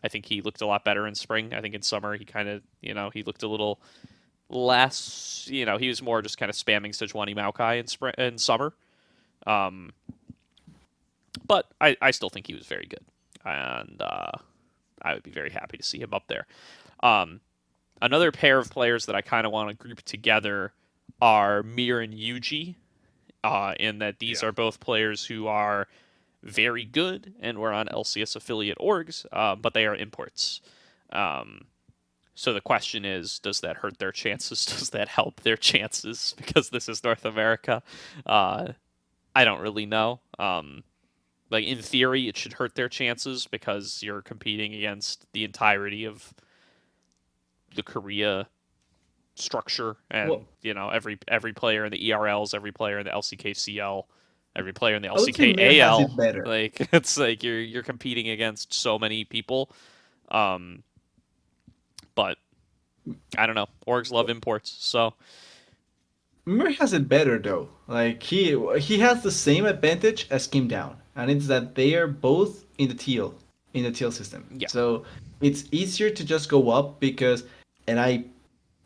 I think he looked a lot better in spring. I think in summer he kind of, he looked a little less, he was more just kind of spamming Sejuani Maokai in summer. But I still think he was very good. And I would be very happy to see him up there. Another pair of players that I kind of want to group together are Mir and Yuji, in that these are both players who are very good and were on LCS affiliate orgs, but they are imports. So the question is, does that hurt their chances? Does that help their chances? Because this is North America. I don't really know. Like, in theory, it should hurt their chances because you're competing against the entirety of the Korea structure, and every player in the ERLs, every player in the LCKCL, every player in the I would say Mir has LCKAL. it better. Like, it's like you're competing against so many people. But I don't know. Orgs love imports, so Mir has it better though. Like he has the same advantage as Kim Down, and it's that they are both in the teal system. Yeah. So it's easier to just go up because, and I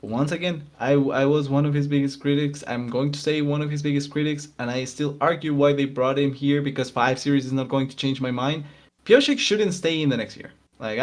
was one of his biggest critics. I'm going to say one of his biggest critics, and I still argue why they brought him here because 5 series is not going to change my mind. Pioshik shouldn't stay in the next year. Like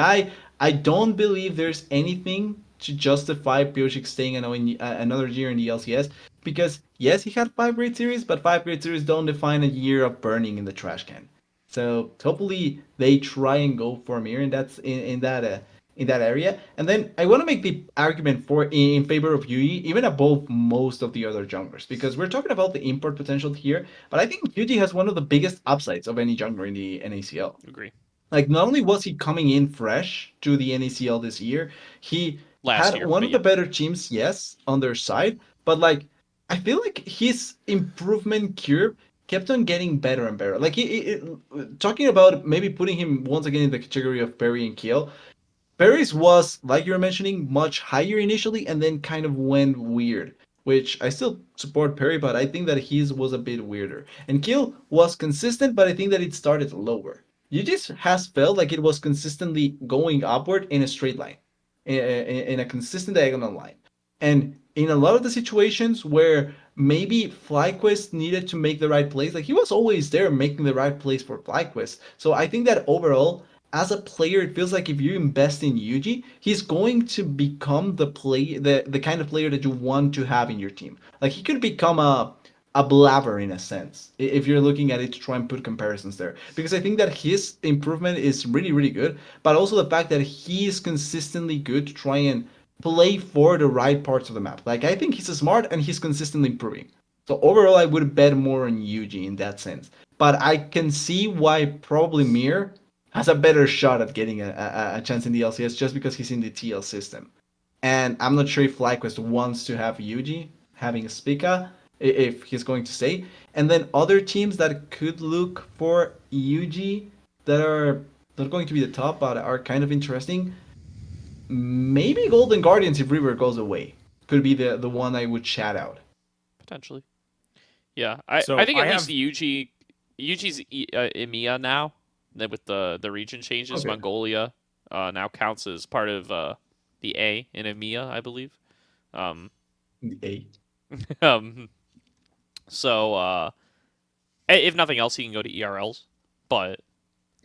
I don't believe there's anything to justify Pioshik staying another year in the LCS because yes, he had 5 great series, but 5 great series don't define a year of burning in the trash can. So hopefully they try and go for Mir in that in that area. And then I want to make the argument for in favor of Yuji, even above most of the other junglers, because we're talking about the import potential here, but I think Yuji has one of the biggest upsides of any jungler in the NACL. Agree. Like, not only was he coming in fresh to the NACL this year, he Last had year, one but of the yeah. better teams, yes, on their side, but like, I feel like his improvement curve kept on getting better and better. Like, talking about maybe putting him once again in the category of Perry and Kiel, Perry's was, like you were mentioning, much higher initially and then kind of went weird. Which I still support Perry, but I think that his was a bit weirder. And Kill was consistent, but I think that it started lower. You just has felt like it was consistently going upward in a straight line, in a consistent diagonal line. And in a lot of the situations where maybe FlyQuest needed to make the right plays, like he was always there making the right plays for FlyQuest. So I think that overall, as a player, it feels like if you invest in Yuji, he's going to become the kind of player that you want to have in your team. Like he could become a blabber in a sense, if you're looking at it to try and put comparisons there. Because I think that his improvement is really, really good, but also the fact that he is consistently good to try and play for the right parts of the map. Like I think he's smart and he's consistently improving. So overall, I would bet more on Yuji in that sense. But I can see why probably Mir has a better shot at getting a chance in the LCS just because he's in the TL system. And I'm not sure if FlyQuest wants to have Yuji having Spica, if he's going to stay. And then other teams that could look for Yuji that are not going to be the top but are kind of interesting. Maybe Golden Guardians if River goes away. Could be the one I would shout out. Potentially. Yeah, I So think at I least Yuji's EMEA now. Then with the region changes, Okay. Mongolia now counts as part of the A in EMEA, I believe. A. Um, so if nothing else, he can go to ERLs. But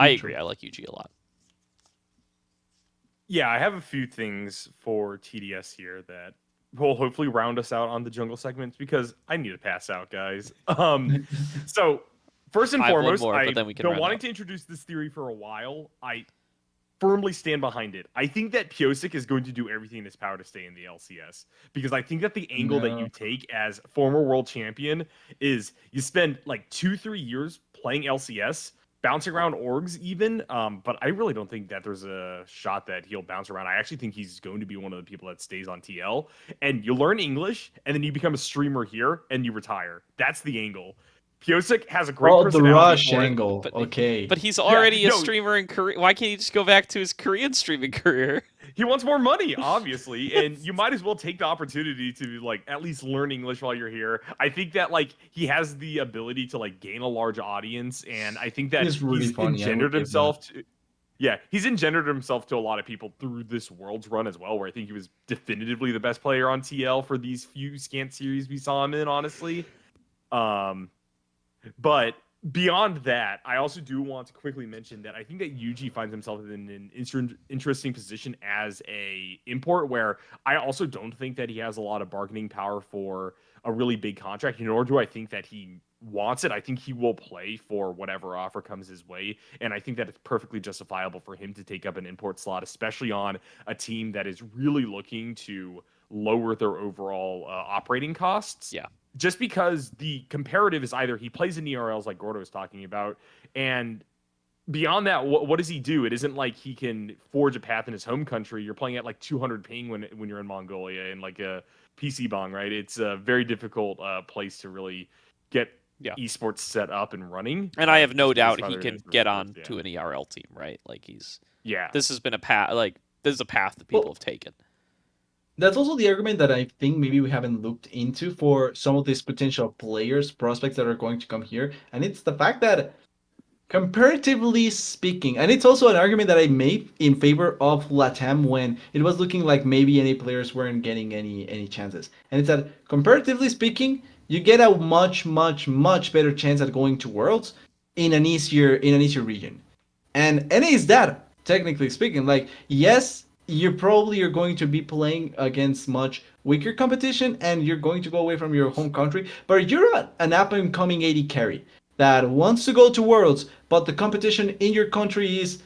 I agree, I like Yuji a lot. Yeah, I have a few things for TDS here that will hopefully round us out on the jungle segments because I need to pass out, guys. So first and I have one foremost, more, but I've then we can been round wanting up. to introduce this theory for a while. I firmly stand behind it. I think that Piosik is going to do everything in his power to stay in the LCS because I think that the angle that you take as former world champion is you spend like 2-3 years playing LCS, bouncing around orgs even, but I really don't think that there's a shot that he'll bounce around. I actually think he's going to be one of the people that stays on TL, and you learn English, and then you become a streamer here, and you retire. That's the angle. Piosik has a great the personality rush for it. angle. But- Okay. But he's already a no. streamer in Korea. Why can't he just go back to his Korean streaming career? He wants more money, obviously, and you might as well take the opportunity to like at least learn English while you're here. I think that like he has the ability to like gain a large audience, and I think that He's really funny, I would engendered give himself. He's engendered himself to a lot of people through this Worlds run as well, where I think he was definitively the best player on TL for these few scant series we saw him in, honestly. But beyond that, I also do want to quickly mention that I think that Yuji finds himself in an interesting position as a import, where I also don't think that he has a lot of bargaining power for a really big contract, nor do I think that he wants it. I think he will play for whatever offer comes his way, and I think that it's perfectly justifiable for him to take up an import slot, especially on a team that is really looking to lower their overall operating costs. Yeah. Just because the comparative is either he plays in ERLs like Gordo was talking about, and beyond that, what does he do? It isn't like he can forge a path in his home country. You're playing at like 200 ping when you're in Mongolia in like a PC bong, right? It's a very difficult place to really get esports set up and running. And I have no just doubt because he of can his get resources, on to an ERL team, right? Like Yeah. this has been a path. Like this is a path that people have taken. That's also the argument that I think maybe we haven't looked into for some of these potential players, prospects that are going to come here. And it's the fact that, comparatively speaking, and it's also an argument that I made in favor of LATAM when it was looking like maybe any players weren't getting any chances. And it's that, comparatively speaking, you get a much, much, much better chance at going to Worlds in an easier region. And NA is that, technically speaking. Like, yes, you're going to be playing against much weaker competition and you're going to go away from your home country, but you're an up-and-coming AD carry that wants to go to Worlds, but the competition in your country is,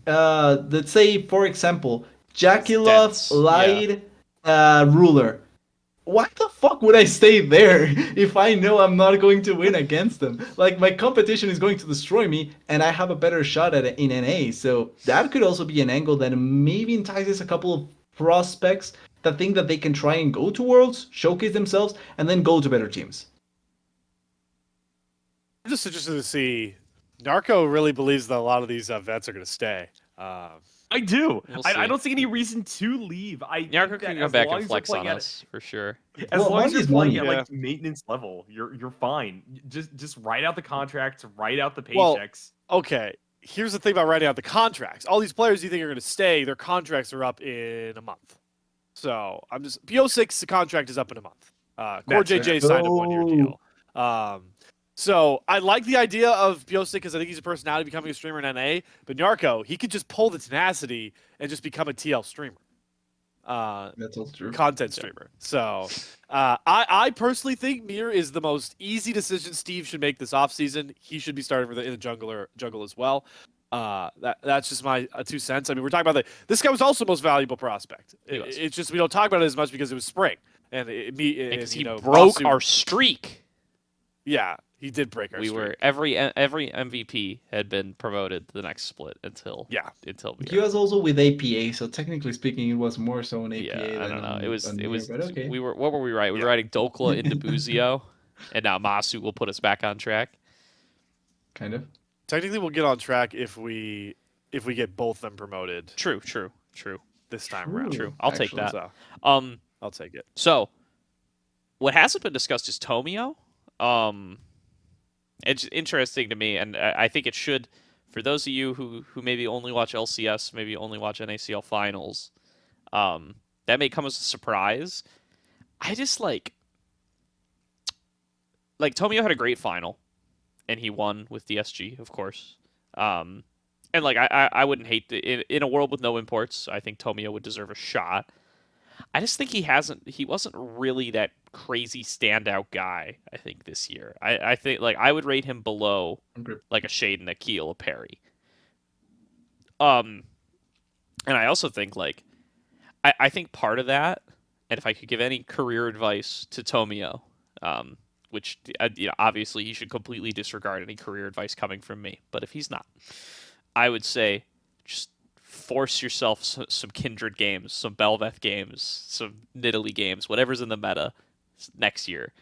let's say, for example, Jakilov, dense, Light, Ruler. Why the fuck would I stay there if I know I'm not going to win against them? Like, my competition is going to destroy me, and I have a better shot at it in NA. So that could also be an angle that maybe entices a couple of prospects that think that they can try and go to Worlds, showcase themselves, and then go to better teams. I'm just interested to see. Nyarko really believes that a lot of these vets are going to stay. I do. We'll I see. don't see any reason to leave. I think Nyarko that can come as back long and as you're flex playing on at- us for sure. As Well, long as money you're is playing money. at Yeah. like maintenance level, you're fine. Just write out the contracts, write out the Well, paychecks. Okay, here's the thing about writing out the contracts. All these players you think are going to stay, their contracts are up in a month. So I'm just PO6. The contract is up in a month. Core That's JJ it. signed a 1-year deal. Oh. So I like the idea of PO6 because I think he's a personality becoming a streamer in NA. But Nyarko, he could just pull the tenacity and just become a TL streamer. That's also true. Content streamer. So I personally think Mir is the most easy decision Steve should make this offseason. He should be starting in the jungle as well. That's just my 2 cents. I mean, we're talking about this guy was also most valuable prospect. It's just we don't talk about it as much because it was spring and Because he broke Masu- our streak. Yeah, he did break our We streak. were every MVP had been promoted to the next split until Yeah. we He was also with APA, so technically speaking, it was more so an APA. yeah, I than don't know. on- It was on Mir, but okay. we were what were we writing? We were Yeah. writing Dokla into Buzio, and now Masu will put us back on track. Kind of. Technically, we'll get on track if we get both them promoted True. this time around. True. I'll take Actually. that. So I'll take it. So what hasn't been discussed is Tomio. It's interesting to me, and I think it should for those of you who maybe only watch LCS, maybe only watch NACL finals. That may come as a surprise. I just like Tomio had a great final, and he won with DSG, of course. And like I wouldn't hate in a world with no imports. I think Tomio would deserve a shot. I just think he wasn't really that crazy standout guy, I think, this year. I think I would rate him below Okay. like a Shade and a Keel, a Perry. And I also think I think part of that, and if I could give any career advice to Tomio, which obviously he should completely disregard any career advice coming from me, but if he's not, I would say just force yourself some Kindred games, some Belveth games, some Nidalee games, whatever's in the meta next year.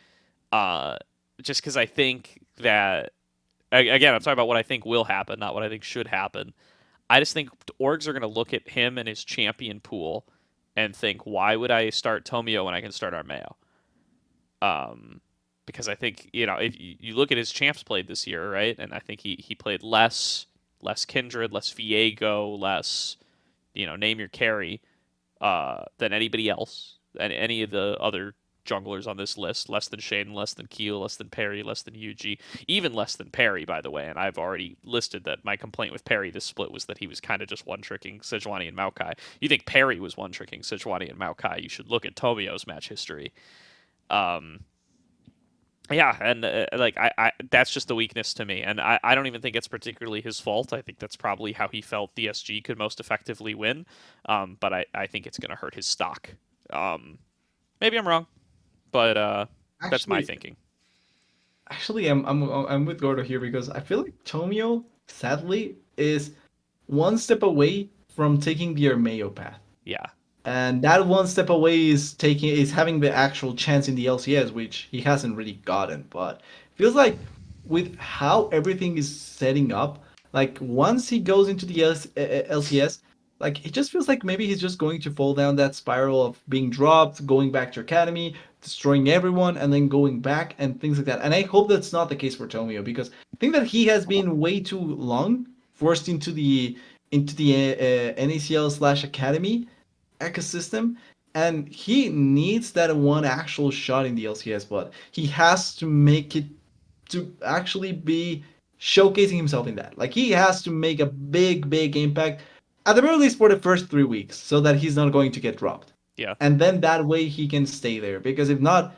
Just because I think that, again, I'm talking about what I think will happen, not what I think should happen. I just think orgs are going to look at him and his champion pool and think, why would I start Tomio when I can start Armeo? Because I think, if you look at his champs played this year, right? And I think he played less Kindred, less Viego, less, name your carry, than anybody else, and any of the other junglers on this list, less than Shaden, less than Keel, less than Perry, less than UG, even less than Perry, by the way. And I've already listed that my complaint with Perry this split was that he was kind of just one-tricking Sejuani and Maokai. You think Perry was one-tricking Sejuani and Maokai, you should look at Tomio's match history. Yeah, and I that's just the weakness to me, and I don't even think it's particularly his fault. I think that's probably how he felt DSG could most effectively win, but I think it's going to hurt his stock. Maybe I'm wrong, but that's my thinking. Actually, I'm with Gordo here because I feel like Tomio, sadly, is one step away from taking the Armeo path. Yeah. And that one step away is having the actual chance in the LCS, which he hasn't really gotten. But feels like with how everything is setting up, once he goes into the LCS, it just feels like maybe he's just going to fall down that spiral of being dropped, going back to academy, destroying everyone, and then going back and things like that. And I hope that's not the case for Tomio, because I think that he has been way too long forced into the NACL/academy ecosystem, and he needs that one actual shot in the LCS, but he has to make it to actually be showcasing himself in that. He has to make a big impact at the very least for the first 3 weeks, so that he's not going to get dropped. Yeah. And then that way he can stay there, because if not,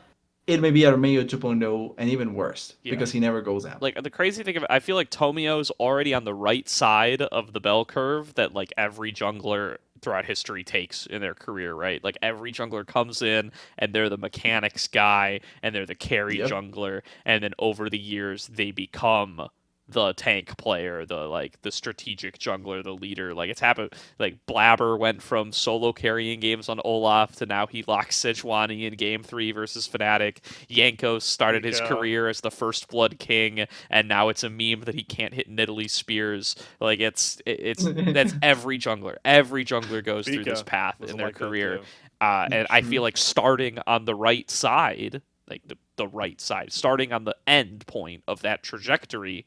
it may be Armeo 2.0 and even worse Yeah. because he never goes out. Like, the crazy thing of it, I feel like Tomio's already on the right side of the bell curve that, like, every jungler throughout history takes in their career, right? Like, every jungler comes in and they're the mechanics guy and they're the carry Yep. jungler, and then over the years they become the tank player, the strategic jungler, the leader. Like, it's happened. Like, Blabber went from solo carrying games on Olaf to now he locks Sejuani in Game 3 versus Fnatic. Yanko started his career as the First Blood King, and now it's a meme that he can't hit Nidalee spears. Like, that's every jungler. Every jungler goes through this path in their career, and I feel like starting on the right side, like the right side, starting on the end point of that trajectory,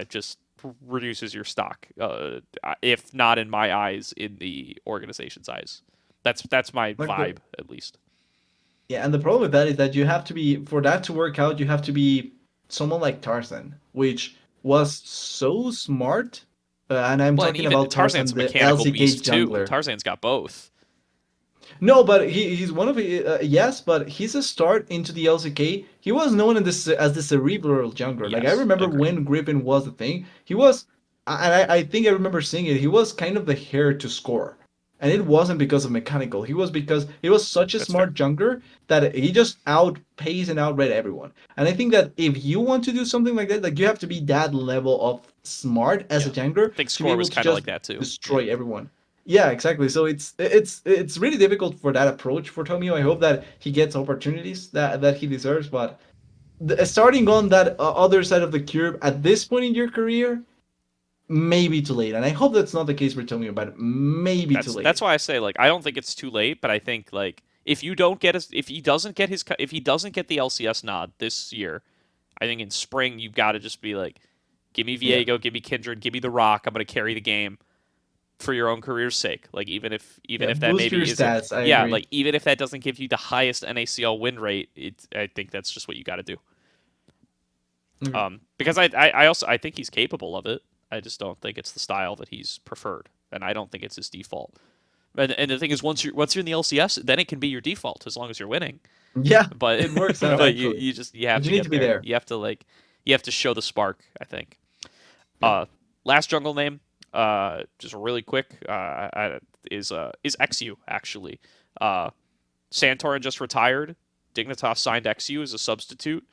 just reduces your stock, if not in my eyes, in the organization's eyes. That's my vibe, at least. Yeah, and the problem with that is that you have to be, for that to work out, you have to be someone like Tarzan, which was so smart. And I'm talking about Tarzan's Tarzan, the mechanical LCK beast jungler. too. Tarzan's got both. No, but he's one of yes, but he's a start into the LCK. He was known as the cerebral jungler. Like I Yes, remember agreed. when Griffin was the thing, he was, and I think I remember seeing it. He was kind of the hair to score, and it wasn't because of mechanical. He was because he was such a smart jungler that he just outpaced and outread everyone. And I think that if you want to do something like that, like you have to be that level of smart as a jungler I think to be Score able was to kind of just like that too. destroy everyone. Yeah, exactly. So it's really difficult for that approach for Tomio. I hope that he gets opportunities that he deserves. But starting on that other side of the curve at this point in your career, maybe too late. And I hope that's not the case for Tomio, but maybe too late. That's why I say, like, I don't think it's too late, but I think, like, if he doesn't get the LCS nod this year, I think in spring you've got to just be like, give me Viego, give me Kindred, give me the Rock. I'm going to carry the game for your own career's sake. Like, even if that maybe your isn't, stats, I agree. like, even if that doesn't give you the highest NACL win rate, I think that's just what you got to do. Because I think he's capable of it. I just don't think it's the style that he's preferred, and I don't think it's his default. And the thing is, once you're in the LCS, then it can be your default as long as you're winning. Yeah, But it works out. but you have to need get to be there. You have to show the spark, I think. Last jungle name, just really quick, is XU actually. Santorin just retired. Dignitas signed XU as a substitute.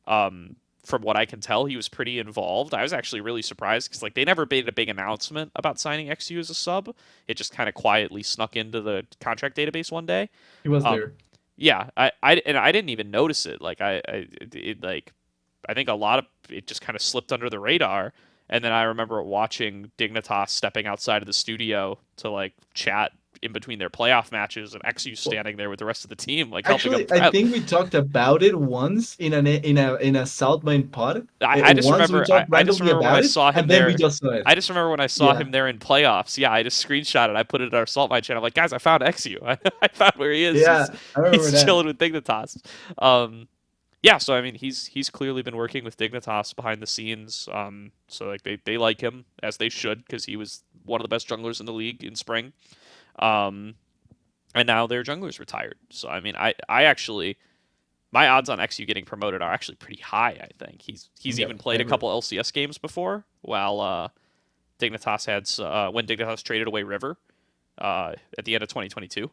From what I can tell, he was pretty involved. I was actually really surprised because, like, they never made a big announcement about signing XU as a sub. It just kind of quietly snuck into the contract database one day. He was there. Yeah, I didn't even notice it. Like, I think a lot of it just kind of slipped under the radar. And then I remember watching Dignitas stepping outside of the studio to, like, chat in between their playoff matches, and XU standing there with the rest of the team, like, helping them prep. I think we talked about it once in a Southmind pod. I just remember when I saw him there. I just remember when I saw him there in playoffs. Yeah, I just screenshot it. I put it in our Saltmine channel. I'm like, guys, I found XU. I found where he is. Yeah, he's chilling with Dignitas. Yeah, so I mean, he's clearly been working with Dignitas behind the scenes. So like they like him, as they should, because he was one of the best junglers in the league in spring. And now their jungler's retired. So I mean, I actually, my odds on XU getting promoted are actually pretty high. I think he's even played a couple LCS games before, while Dignitas had when Dignitas traded away River at the end of 2022.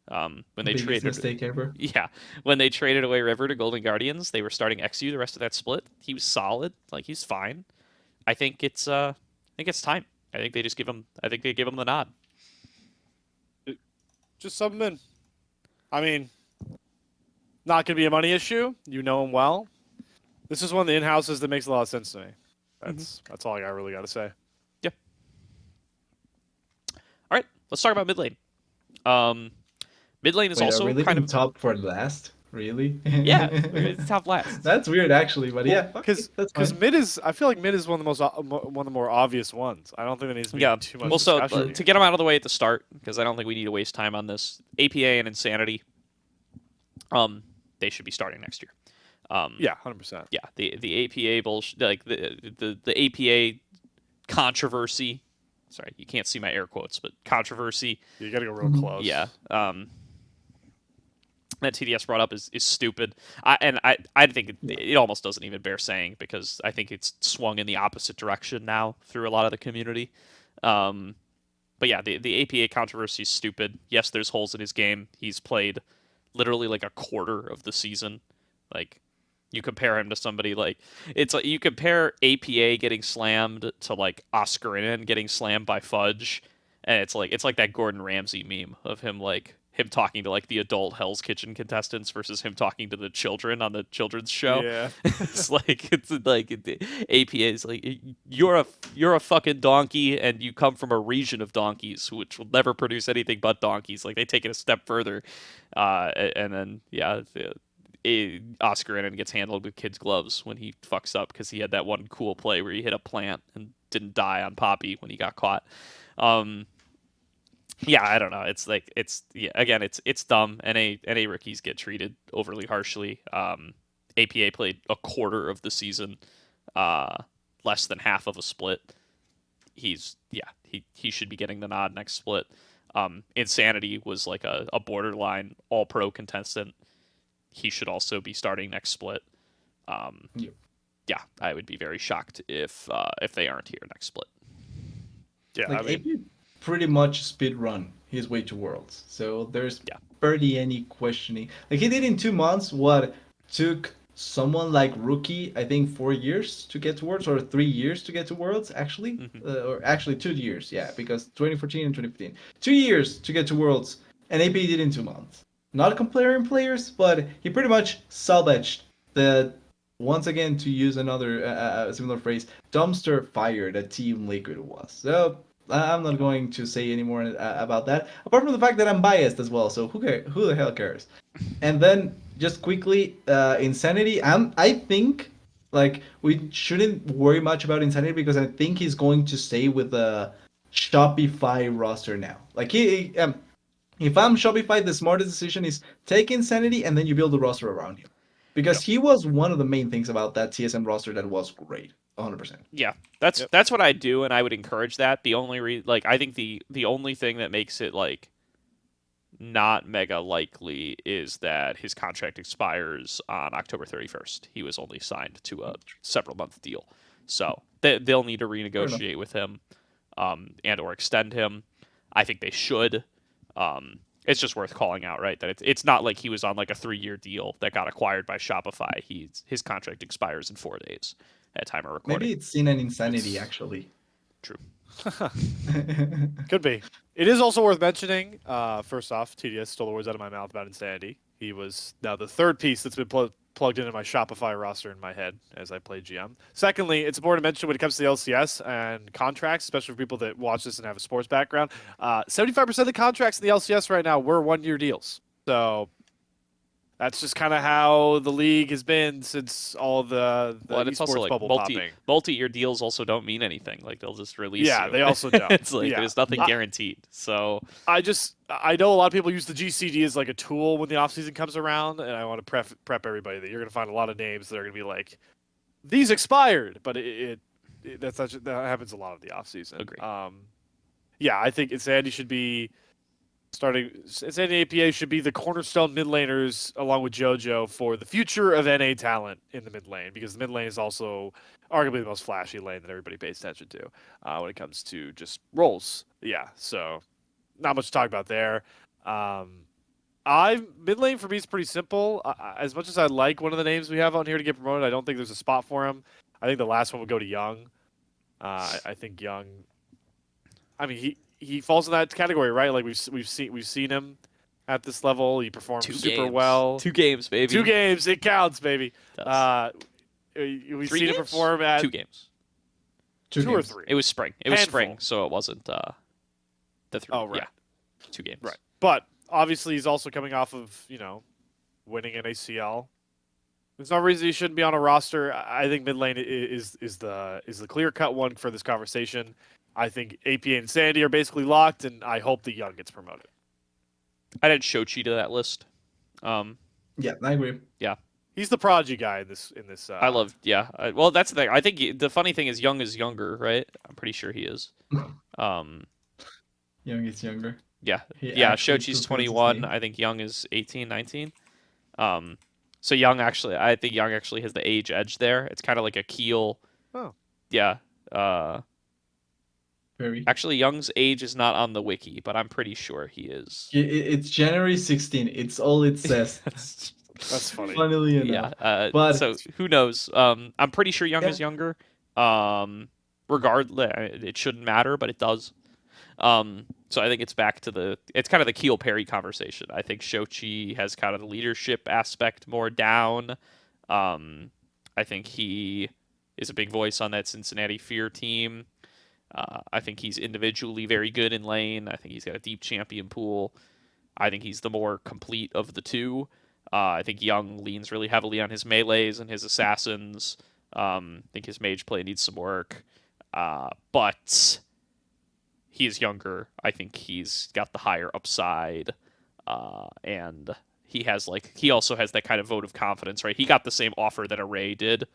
When they traded mistake ever. Yeah, when they traded away River to Golden Guardians, they were starting XU the rest of that split. He was solid, like he's fine. I think it's time. I think they just give him the nod. Just sub him in. I mean, not gonna be a money issue. You know him well. This is one of the in-houses that makes a lot of sense to me. That's all I really got to say. Yeah. All right, let's talk about mid lane. Mid lane is also kind of top for last. Really? Yeah, it's top last. That's weird, actually, but yeah, because mid is. I feel like mid is one of the more obvious ones. I don't think there needs to be too much. Well, so to get them out of the way at the start, because I don't think we need to waste time on this. APA and Insanity, they should be starting next year. Yeah, 100%. Yeah, the APA bullshit, like the APA controversy. Sorry, you can't see my air quotes, but controversy. You got to go real close. Yeah. that TDS brought up is stupid. I think it almost doesn't even bear saying, because I think it's swung in the opposite direction now through a lot of the community. But yeah, the APA controversy is stupid. Yes, there's holes in his game. He's played literally like a quarter of the season. Like, you compare him to somebody like, it's like you compare APA getting slammed to like Oscar Innen getting slammed by Fudge, and it's like that Gordon Ramsay meme of him talking to like the adult Hell's Kitchen contestants versus him talking to the children on the children's show. Yeah. It's like APA is like, you're a fucking donkey, and you come from a region of donkeys which will never produce anything but donkeys. Like, they take it a step further, and then Oscar Innen gets handled with kids' gloves when he fucks up because he had that one cool play where he hit a plant and didn't die on Poppy when he got caught. Yeah, I don't know. It's like again, it's dumb. NA rookies get treated overly harshly. APA played a quarter of the season, less than half of a split. He should be getting the nod next split. Insanity was like a borderline all pro contestant. He should also be starting next split. Yeah, I would be very shocked if they aren't here next split. Yeah, Like, AP pretty much speed run his way to Worlds, so there's barely any questioning. Like, he did in 2 months what took someone like Rookie, I think, 4 years to get to Worlds, or 3 years to get to Worlds, actually. Or actually 2 years, yeah, because 2014 and 2015. 2 years to get to Worlds, and AP did in 2 months. Not comparing players, but he pretty much salvaged the, once again, to use another similar phrase, dumpster fire that Team Liquid was. So I'm not going to say any more about that, apart from the fact that I'm biased as well, so who the hell cares? And then, just quickly, Insanity, I think, like, we shouldn't worry much about Insanity, because I think he's going to stay with the Shopify roster now. Like, if I'm Shopify, the smartest decision is take Insanity and then you build a roster around him. Because he was one of the main things about that TSM roster that was great. 100%. Yeah, that's what I do, and I would encourage that. The only I think the only thing that makes it like not mega likely is that his contract expires on October 31st. He was only signed to a several month deal, so they'll need to renegotiate with him, and or extend him. I think they should. It's just worth calling out, right? That it's not like he was on like a 3-year deal that got acquired by Shopify. His contract expires in 4 days at time of recording. Maybe it's in an Insanity, actually. True. Could be. It is also worth mentioning, first off, TDS stole the words out of my mouth about Insanity. He was now the third piece that's been plugged into my Shopify roster in my head as I play GM. Secondly, it's important to mention when it comes to the LCS and contracts, especially for people that watch this and have a sports background, 75% of the contracts in the LCS right now were 1-year deals. So that's just kind of how the league has been since all the and it's also like bubble popping. multi-year deals also don't mean anything. Like, they'll just release you. Yeah, they also don't. It's like there's nothing guaranteed. So I know a lot of people use the GCD as like a tool when the offseason comes around, and I want to prep everybody that you're going to find a lot of names that are going to be like, these expired, but that happens a lot of the offseason. Agree. Yeah, I think Insanity should be starting. Insanity APA should be the cornerstone mid laners along with JoJo for the future of NA talent in the mid lane, because the mid lane is also arguably the most flashy lane that everybody pays attention to when it comes to just roles. Yeah, so not much to talk about there. Mid lane for me is pretty simple. As much as I like one of the names we have on here to get promoted, I don't think there's a spot for him. I think the last one would go to Young. I think Young. I mean, he falls in that category, right? Like we've seen him at this level. He performed super well. 2 games, baby. 2 games, it counts, baby. We've seen him perform at 2 games. 2 or 3. It was spring. It was spring, so it wasn't the 3. Oh, right. Yeah. 2 games. Right. But obviously he's also coming off of, winning an ACL. There's no reason he shouldn't be on a roster. I think mid lane is the clear-cut one for this conversation. I think AP and Sandy are basically locked, and I hope the Young gets promoted. I'd add Shochi to that list. Yeah, I agree. Yeah. He's the prodigy guy in this. I love, well, that's the thing. I think the funny thing is Young is younger, right? I'm pretty sure he is. Young is younger. Yeah. He Yeah, actually Shochi's prefers his 21. name. I think Young is 18, 19. So Young actually, I think Young actually has the age edge there. It's kind of like a Keel. Oh. Yeah. Very. Actually, Young's age is not on the wiki, but I'm pretty sure he is. It's January 16. It's all it says. That's funny. Funnily Yeah. enough. But So who knows? I'm pretty sure Young Yeah. is younger. Regardless, it shouldn't matter, but it does. So I think it's back to it's kind of the Keel Perry conversation. I think Shochi has kind of the leadership aspect more down. I think he is a big voice on that Cincinnati Fear team. I think he's individually very good in lane. I think he's got a deep champion pool. I think he's the more complete of the two. I think Young leans really heavily on his melees and his assassins. I think his mage play needs some work. But he is younger. I think he's got the higher upside. And he also has that kind of vote of confidence, right? He got the same offer that Array did.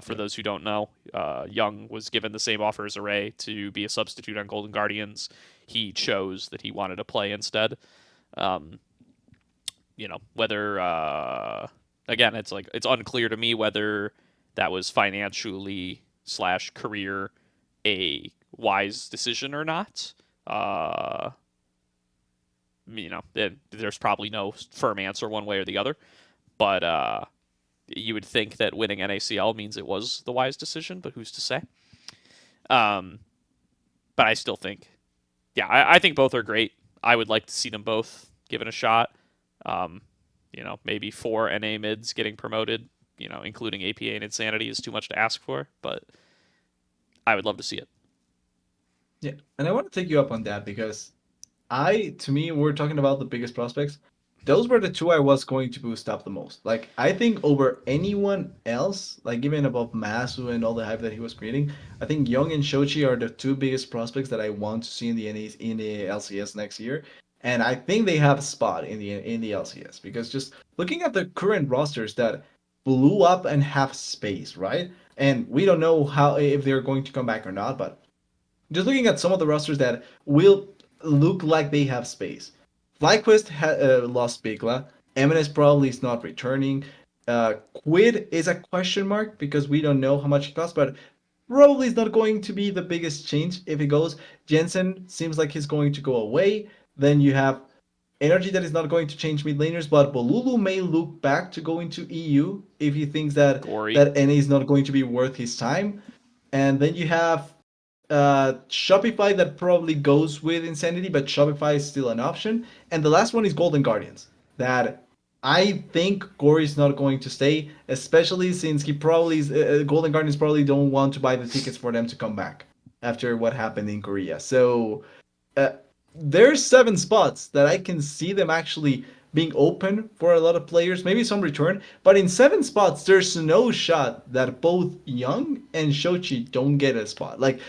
For those who don't know, Young was given the same offer as Array to be a substitute on Golden Guardians. He chose that he wanted to play instead. Whether again, it's unclear to me whether that was financially / career a wise decision or not. There's probably no firm answer one way or the other, but you would think that winning NACL means it was the wise decision, but who's to say? But I still think, I think both are great. I would like to see them both given a shot. Maybe 4 NA mids getting promoted, including APA and Insanity is too much to ask for, but I would love to see it. Yeah, and I want to take you up on that because to me, we're talking about the biggest prospects. Those were the two I was going to boost up the most. Like, I think over anyone else, like even above Masu and all the hype that he was creating, I think Young and Shochi are the 2 biggest prospects that I want to see in the LCS next year. And I think they have a spot in the LCS because just looking at the current rosters that blew up and have space, right? And we don't know if they're going to come back or not, but just looking at some of the rosters that will look like they have space. FlyQuest lost Bigla. MNS probably is not returning. Quid is a question mark because we don't know how much it costs, but probably is not going to be the biggest change if it goes. Jensen seems like he's going to go away. Then you have Energy that is not going to change mid laners, but Bolulu may look back to going to EU if he thinks that NA is not going to be worth his time. And then you have Shopify that probably goes with Insanity, but Shopify is still an option. And the last one is Golden Guardians, that I think Gory is not going to stay, especially since he probably Golden Guardians probably don't want to buy the tickets for them to come back after what happened in Korea. So there's 7 spots that I can see them actually being open for a lot of players, maybe some return, but in 7 spots, there's no shot that both Young and Shochi don't get a spot. Like,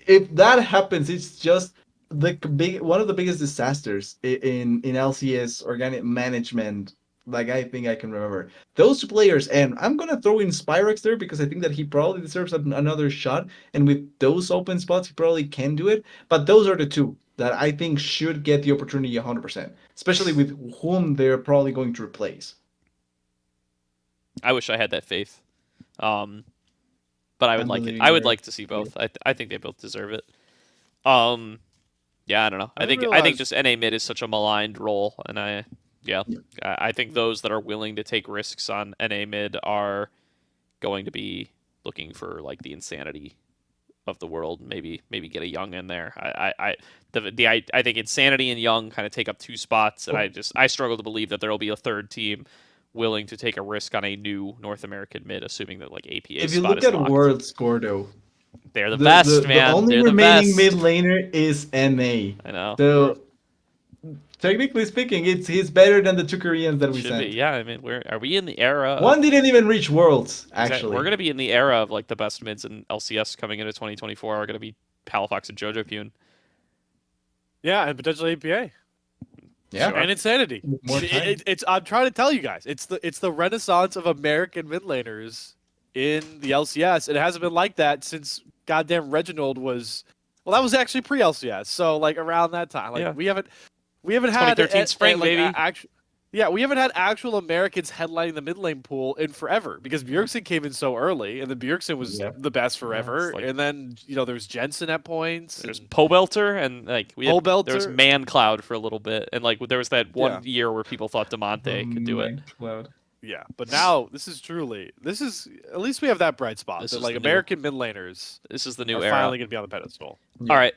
if that happens, it's just one of the biggest disasters in LCS organic management. Like, I think I can remember those 2 players, and I'm gonna throw in Spyrex there because I think that he probably deserves another shot, and with those open spots, he probably can do it. But those are the 2 that I think should get the opportunity 100%, especially with whom they're probably going to replace. I wish I had that faith, but I would like it. I would like to see both. I think they both deserve it. I don't know. I think just NA mid is such a maligned role, and I think those that are willing to take risks on NA mid are going to be looking for like the Insanity of the world. Maybe get a Young in there. I think Insanity and Young kind of take up 2 spots, and I struggle to believe that there will be a 3rd team willing to take a risk on a new North American mid, assuming that like APA. If you look at Worlds, Gordo, they're the best, man. The only remaining mid laner is NA. I know. So technically speaking, he's better than the 2 Koreans that we sent. Yeah, I mean, are we in the era? One didn't even reach Worlds. Actually, we're gonna be in the era of like the best mids in LCS coming into 2024 are gonna be Palafox and Jojo Pune. Yeah, and potentially APA. Yeah, sure. And Insanity. I'm trying to tell you guys, it's the renaissance of American mid laners in the LCS. It hasn't been like that since goddamn Reginald was. Well, that was actually pre LCS, so like around that time. Like we haven't had 2013 spring, baby. Yeah, we haven't had actual Americans headlining the mid lane pool in forever because Bjergsen came in so early, and then Bjergsen was Yep. the best forever. like- And then there's Jensen at points. There's and Pobelter, and like there was Pobelter. Man Cloud for a little bit, and like there was that one Yeah. year where people thought Demonte could do it. Cloud. Yeah, but now this is at least we have that bright spot This that is like the new- American mid laners This is the are new era. finally going to be on the pedestal. Yeah. All right,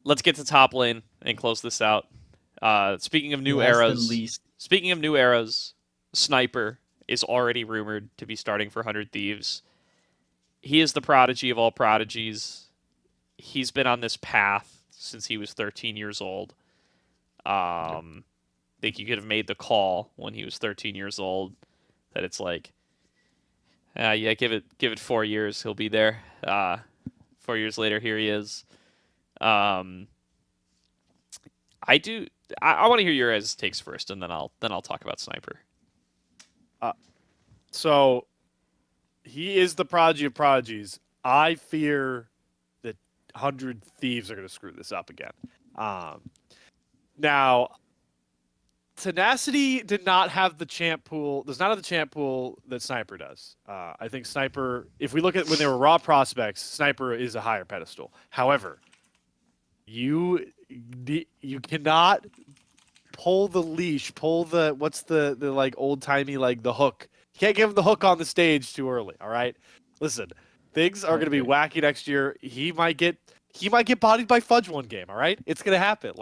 let's get to top lane and close this out. Speaking of new Last and eras, least. speaking of new eras, Sniper is already rumored to be starting for 100 Thieves. He is the prodigy of all prodigies. He's been on this path since he was 13 years old. I think you could have made the call when he was 13 years old that it's like, yeah, give it 4 years, he'll be there. 4 years later, here he is. I want to hear your guys' takes first, and then I'll talk about Sniper. So he is the prodigy of prodigies. I fear that 100 Thieves are going to screw this up again. Now, Tenacity did not have the champ pool. Does not have the champ pool that Sniper does. I think Sniper, if we look at when they were raw prospects, Sniper is a higher pedestal. However, you cannot pull the leash, pull the what's the like old timey like the hook. You can't give him the hook on the stage too early. All right, listen, things are going to be wacky next year. He might get bodied by Fudge one game. All right, it's going to happen.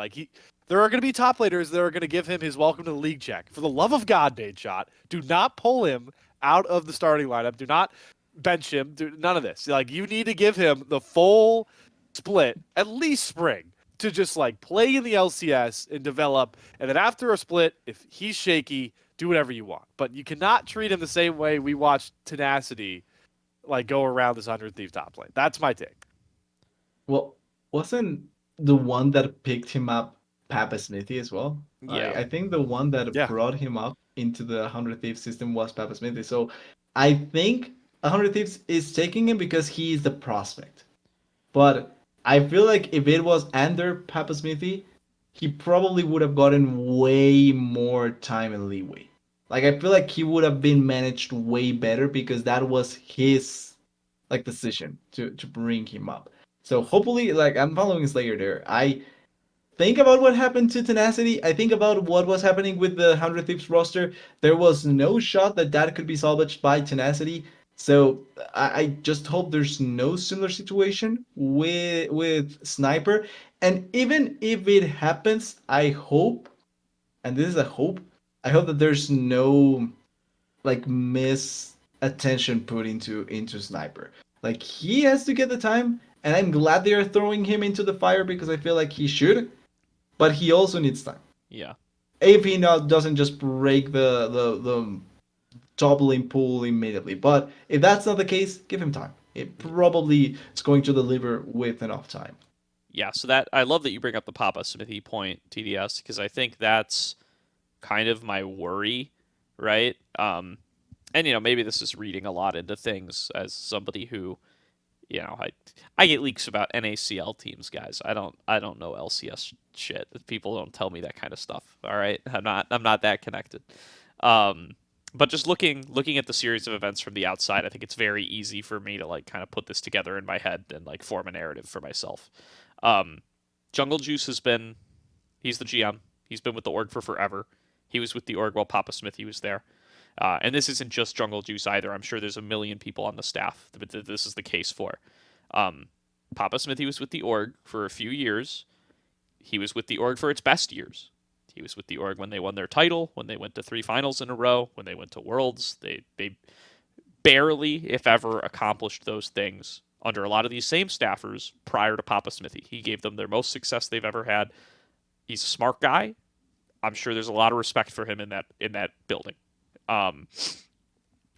There are going to be top laners that are going to give him his welcome to the league check. For the love of God, Nadeshot, do not pull him out of the starting lineup. Do not bench him. Do none of this. You need to give him the full split, at least spring, to just play in the LCS and develop. And then after a split, if he's shaky, do whatever you want. But you cannot treat him the same way we watched Tenacity go around this 100 Thief top lane. That's my take. Well, wasn't the one that picked him up Papa Smithy as well? Yeah. I think the one that brought him up into the 100 Thieves system was Papa Smithy. So I think 100 Thieves is taking him because he is the prospect. But I feel like if it was under Papa Smithy, he probably would have gotten way more time and leeway. I feel like he would have been managed way better because that was his decision to bring him up. So hopefully, I'm following Slayer there. I think about what happened to Tenacity. I think about what was happening with the 100 Thieves roster. There was no shot that could be salvaged by Tenacity. So I just hope there's no similar situation with Sniper. And even if it happens, I hope, and this is a hope, I hope that there's no misattention put into Sniper. He has to get the time, and I'm glad they are throwing him into the fire because I feel like he should, but he also needs time. Yeah. If he doesn't just break the top lane pool immediately. But if that's not the case, give him time. It probably is going to deliver with enough time. Yeah, so that I love that you bring up the Papa Smithy point, TDS, because I think that's kind of my worry, right? And maybe this is reading a lot into things as somebody who, I get leaks about NACL teams, guys. I don't know LCS shit. People don't tell me that kind of stuff. All right, I'm not that connected. But just looking at the series of events from the outside, I think it's very easy for me to kind of put this together in my head and form a narrative for myself. Jungle Juice he's the GM. He's been with the org for forever. He was with the org while Papa Smithy was there. And this isn't just Jungle Juice either. I'm sure there's a million people on the staff that this is the case for. Papa Smithy was with the org for a few years. He was with the org for its best years. He was with the org when they won their title, when they went to 3 finals in a row, when they went to Worlds. They barely, if ever, accomplished those things under a lot of these same staffers prior to Papa Smithy. He gave them their most success they've ever had. He's a smart guy. I'm sure there's a lot of respect for him in that building.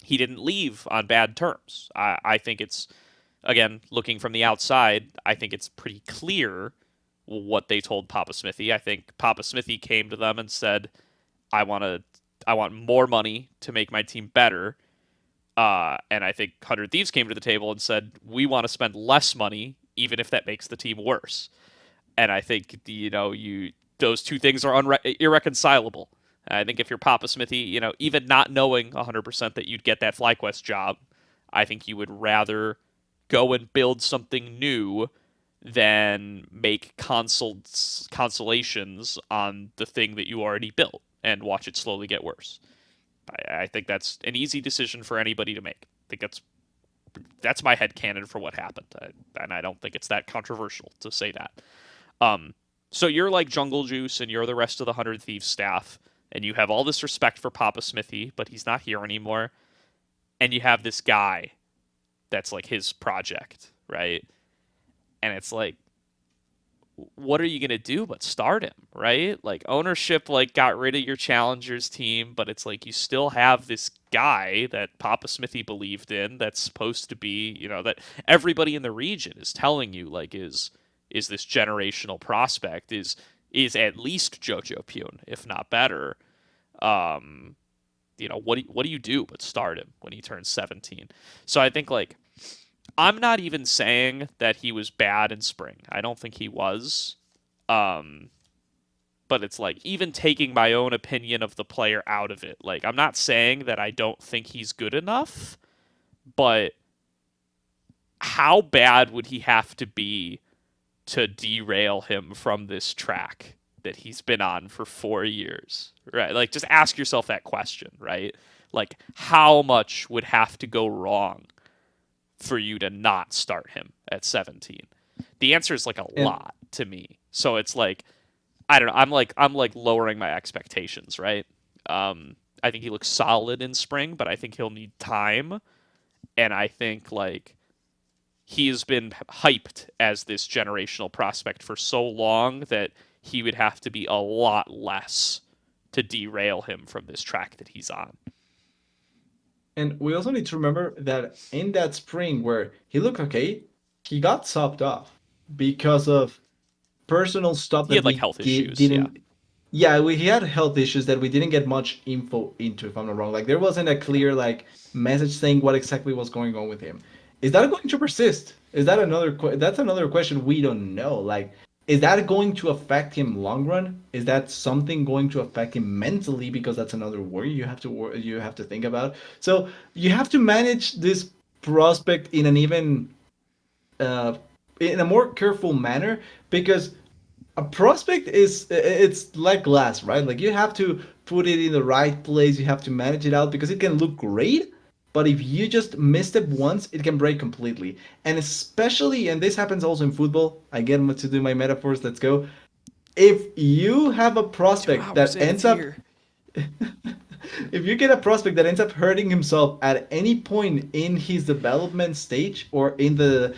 He didn't leave on bad terms. I think it's, again, looking from the outside, I think it's pretty clear what they told Papa Smithy. I think Papa Smithy came to them and said, I want more money to make my team better. And I think 100 Thieves came to the table and said, we want to spend less money, even if that makes the team worse. And I think, those two things are irreconcilable. I think if you're Papa Smithy, even not knowing 100% that you'd get that FlyQuest job, I think you would rather go and build something new than make consolations on the thing that you already built and watch it slowly get worse. I think that's an easy decision for anybody to make. I think that's my headcanon for what happened, and I don't think it's that controversial to say that. So you're like Jungle Juice, and you're the rest of the 100 Thieves staff, and you have all this respect for Papa Smithy, but he's not here anymore, and you have this guy that's like his project, right? And it's like, what are you going to do but start him, right? Like, ownership got rid of your challengers team, but it's like you still have this guy that Papa Smithy believed in that's supposed to be, that everybody in the region is telling you is this generational prospect, is at least Jojo Pune, if not better. What do you do but start him when he turns 17? So I think I'm not even saying that he was bad in spring. I don't think he was. But it's even taking my own opinion of the player out of it. I'm not saying that I don't think he's good enough, but how bad would he have to be to derail him from this track that he's been on for 4 years? Right? Just ask yourself that question, right? How much would have to go wrong for you to not start him at 17? The answer is a lot to me. So it's I don't know. I'm lowering my expectations, right? I think he looks solid in spring, but I think he'll need time. And I think he has been hyped as this generational prospect for so long that he would have to be a lot less to derail him from this track that he's on. And we also need to remember that in that spring where he looked okay, he got subbed off because of personal stuff He that had health issues. didn't. Yeah, he had health issues that we didn't get much info into, if I'm not wrong. There wasn't a clear message saying what exactly was going on with him. Is that going to persist? Is that that's another question we don't know. Is that going to affect him long run? Is that something going to affect him mentally? Because that's another worry you have to think about. So you have to manage this prospect in an even in a more careful manner, because a prospect it's like glass, right? You have to put it in the right place. You have to manage it out, because it can look great, but if you just misstep once, it can break completely. And especially, and this happens also in football, I get to do my metaphors, let's go. If you have a prospect that ends up if you get a prospect that ends up hurting himself at any point in his development stage, or in the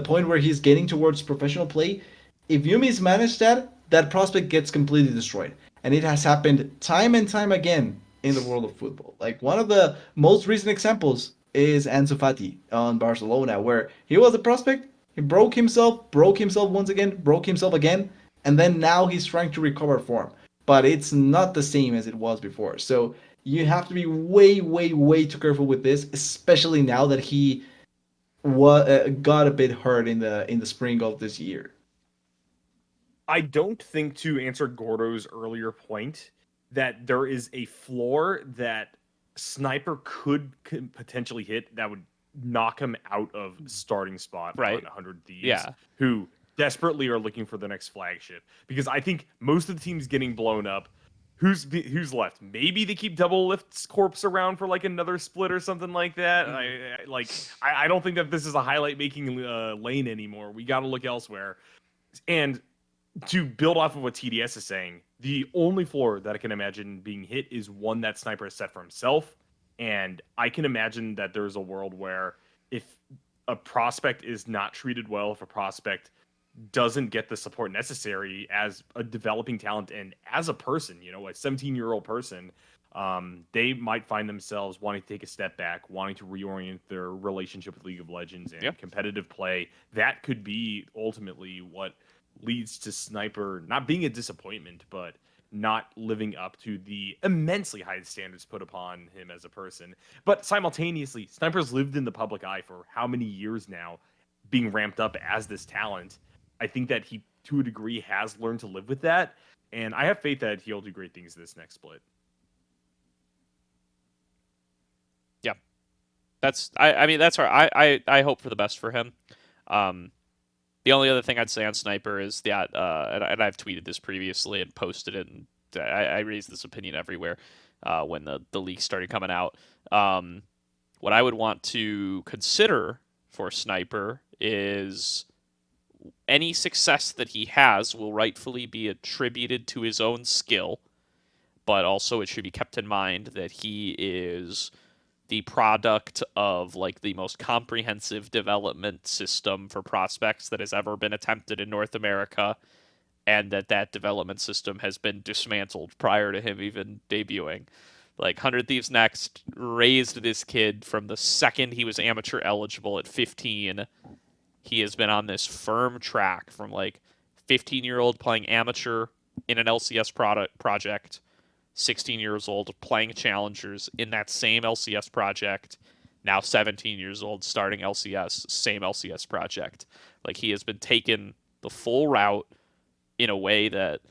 point where he's getting towards professional play, if you mismanage that prospect gets completely destroyed. And it has happened time and time again in the world of football. One of the most recent examples is Ansu Fati on Barcelona, where he was a prospect, he broke himself once again, broke himself again, and then now he's trying to recover form. But it's not the same as it was before. So you have to be way, way, way too careful with this, especially now that he got a bit hurt in the spring of this year. I don't think, to answer Gordo's earlier point, that there is a floor that Sniper could potentially hit that would knock him out of starting spot on 100 Thieves, who desperately are looking for the next flagship. Because I think most of the teams getting blown up, who's left? Maybe they keep Double Lift's corpse around for another split or something like that. I don't think that this is a highlight making lane anymore. We got to look elsewhere. And to build off of what TDS is saying, the only floor that I can imagine being hit is one that Sniper has set for himself. And I can imagine that there's a world where if a prospect is not treated well, if a prospect doesn't get the support necessary as a developing talent and as a person, a 17-year-old person, they might find themselves wanting to take a step back, wanting to reorient their relationship with League of Legends and competitive play. That could be ultimately what leads to Sniper not being a disappointment, but not living up to the immensely high standards put upon him as a person. But simultaneously, Sniper's lived in the public eye for how many years now, being ramped up as this talent. I think that he, to a degree, has learned to live with that. and I have faith that he'll do great things this next split. Yeah, that's I hope for the best for him. The only other thing I'd say on Sniper is that, and I've tweeted this previously and posted it, and I raised this opinion everywhere when the leaks started coming out. What I would want to consider for Sniper is any success that he has will rightfully be attributed to his own skill, but also it should be kept in mind that he is the product of like the most comprehensive development system for prospects that has ever been attempted in North America, and that development system has been dismantled prior to him even debuting. Like 100 Thieves Next raised this kid from the second he was amateur eligible at 15. He has been on this firm track from like 15-year-old playing amateur in an LCS project, 16 years old playing challengers in that same LCS project, now 17 years old starting LCS, same LCS project. Like he has been taken the full route in a way that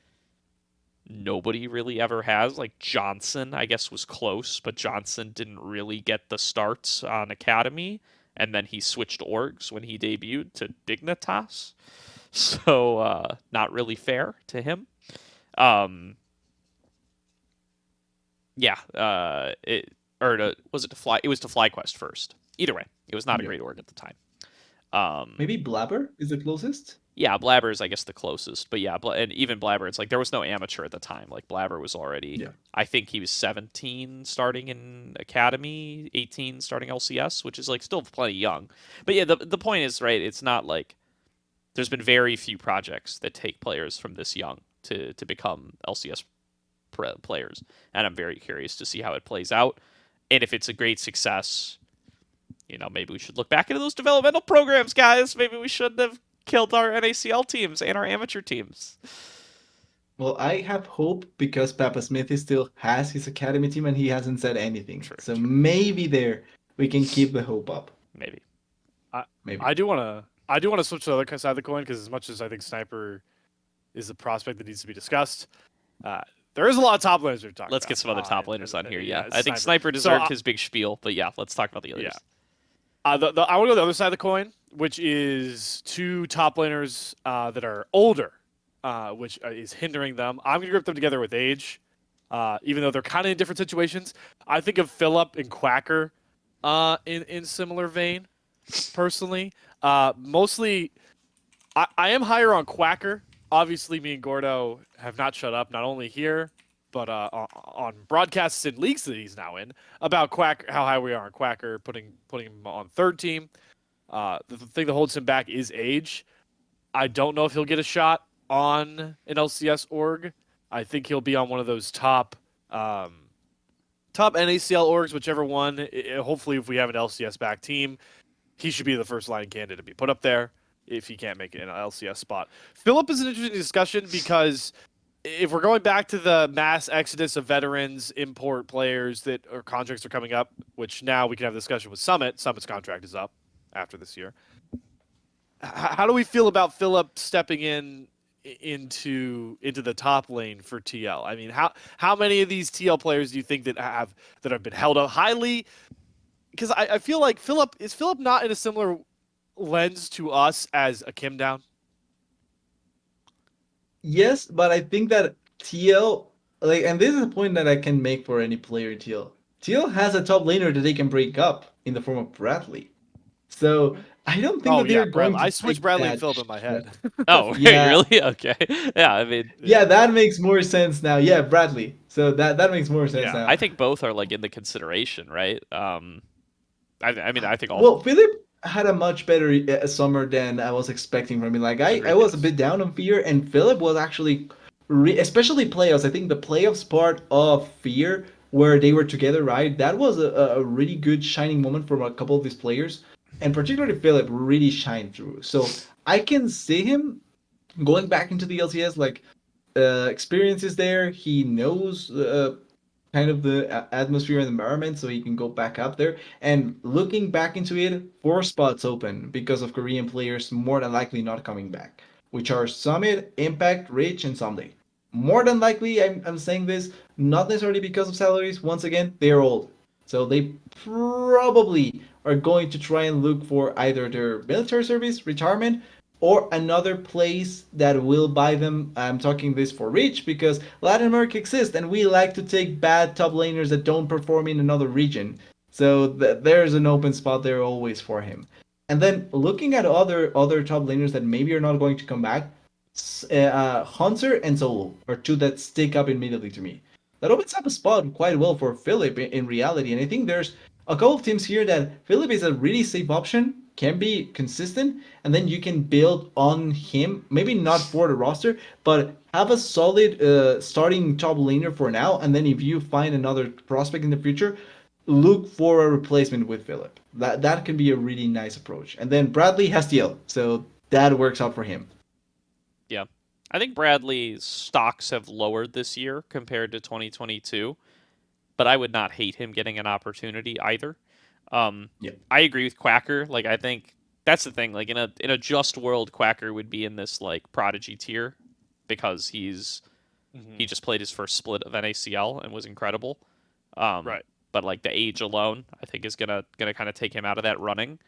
nobody really ever has. Like Johnson, I guess, was close, but Johnson didn't really get the starts on Academy, and then he switched orgs when he debuted to Dignitas. So not really fair to him. Was it to Fly? It was to FlyQuest first. Either way, it was not a great org at the time. Maybe Blabber is the closest. Yeah, Blabber is, I guess, the closest. But yeah, and even Blabber, it's like there was no amateur at the time. Like Blabber was already, I think he was 17 starting in Academy, 18 starting LCS, which is like still plenty young. But yeah, the point is, right, it's not like there's been very few projects that take players from this young to become LCS players. And I'm very curious to see how it plays out. And if it's a great success, maybe we should look back into those developmental programs, guys. Maybe we shouldn't have killed our NACL teams and our amateur teams. Well, I have hope because Papa Smithy still has his academy team and he hasn't said anything. True. Maybe there we can keep the hope up. Maybe. I do want to switch to the other side of the coin because as much as I think Sniper is a prospect that needs to be discussed, there is a lot of top laners we're talking Let's about. get some other top laners on here. Yeah, I think Sniper deserved his big spiel, but yeah, let's talk about the others. Yeah. I want to go to the other side of the coin, which is two top laners that are older, which is hindering them. I'm going to group them together with age, even though they're kind of in different situations. I think of Philip and Quacker in similar vein, personally. Mostly, I am higher on Quacker. Obviously, me and Gordo have not shut up, not only here, but on broadcasts and leagues that he's now in, about Quacker, how high we are on Quacker, putting him on third team. The thing that holds him back is age. I don't know if he'll get a shot on an LCS org. I think he'll be on one of those top NACL orgs, whichever one. Hopefully, if we have an LCS back team, he should be the first line candidate to be put up there if he can't make it in an LCS spot. Philip is an interesting discussion because if we're going back to the mass exodus of veterans, import players that or contracts are coming up, which now we can have a discussion with Summit. Summit's contract is up after this year. How do we feel about Philip stepping into the top lane for TL? I mean, how many of these TL players do you think that have been held up highly? Because I feel like Philip not in a similar lens to us as a Kim Down? Yes, but I think that TL, and this is a point that I can make for any player in TL. TL has a top laner that they can break up in the form of Bradley. So I don't think that they're going to. I switched Bradley and Philip in my head. Oh, yeah. Really? Okay. Yeah, I mean. Yeah, that makes more sense now. Yeah, Bradley. So that makes more sense now. I think both are like in the consideration, right? I think all. Well, Philip had a much better summer than I was expecting from him. Like I was a bit down on Fear, and Philip was actually, especially playoffs. I think the playoffs part of Fear, where they were together, right? That was a really good shining moment from a couple of these players, and particularly Philip really shined through. So I can see him going back into the LCS. Like experience is there. He knows kind of the atmosphere and environment, so he can go back up there. And looking back into it, 4 spots open because of Korean players more than likely not coming back, which are Summit, Impact, Rich, and Someday. more than likely, I'm saying this not necessarily because of salaries. Once again, they are old, so they probably are going to try and look for either their military service, retirement, or another place that will buy them. I'm talking this for Reach because Latin America exists, and we like to take bad top laners that don't perform in another region. So there's an open spot there always for him. And then looking at other top laners that maybe are not going to come back, Hunter and Solo are two that stick up immediately to me. That opens up a spot quite well for Philip in reality, and I think there's a couple of teams here that Philip is a really safe option, can be consistent, and then you can build on him. Maybe not for the roster, but have a solid starting top laner for now, and then if you find another prospect in the future, look for a replacement with Philip. That can be a really nice approach. And then Bradley has TL, so that works out for him. Yeah. I think Bradley's stocks have lowered this year compared to 2022, but I would not hate him getting an opportunity either. Yeah. I agree with Quacker. Like, I think that's the thing. Like, in a just world, Quacker would be in this like prodigy tier because he just played his first split of NACL and was incredible. Right. But like the age alone, I think is gonna kind of take him out of that running.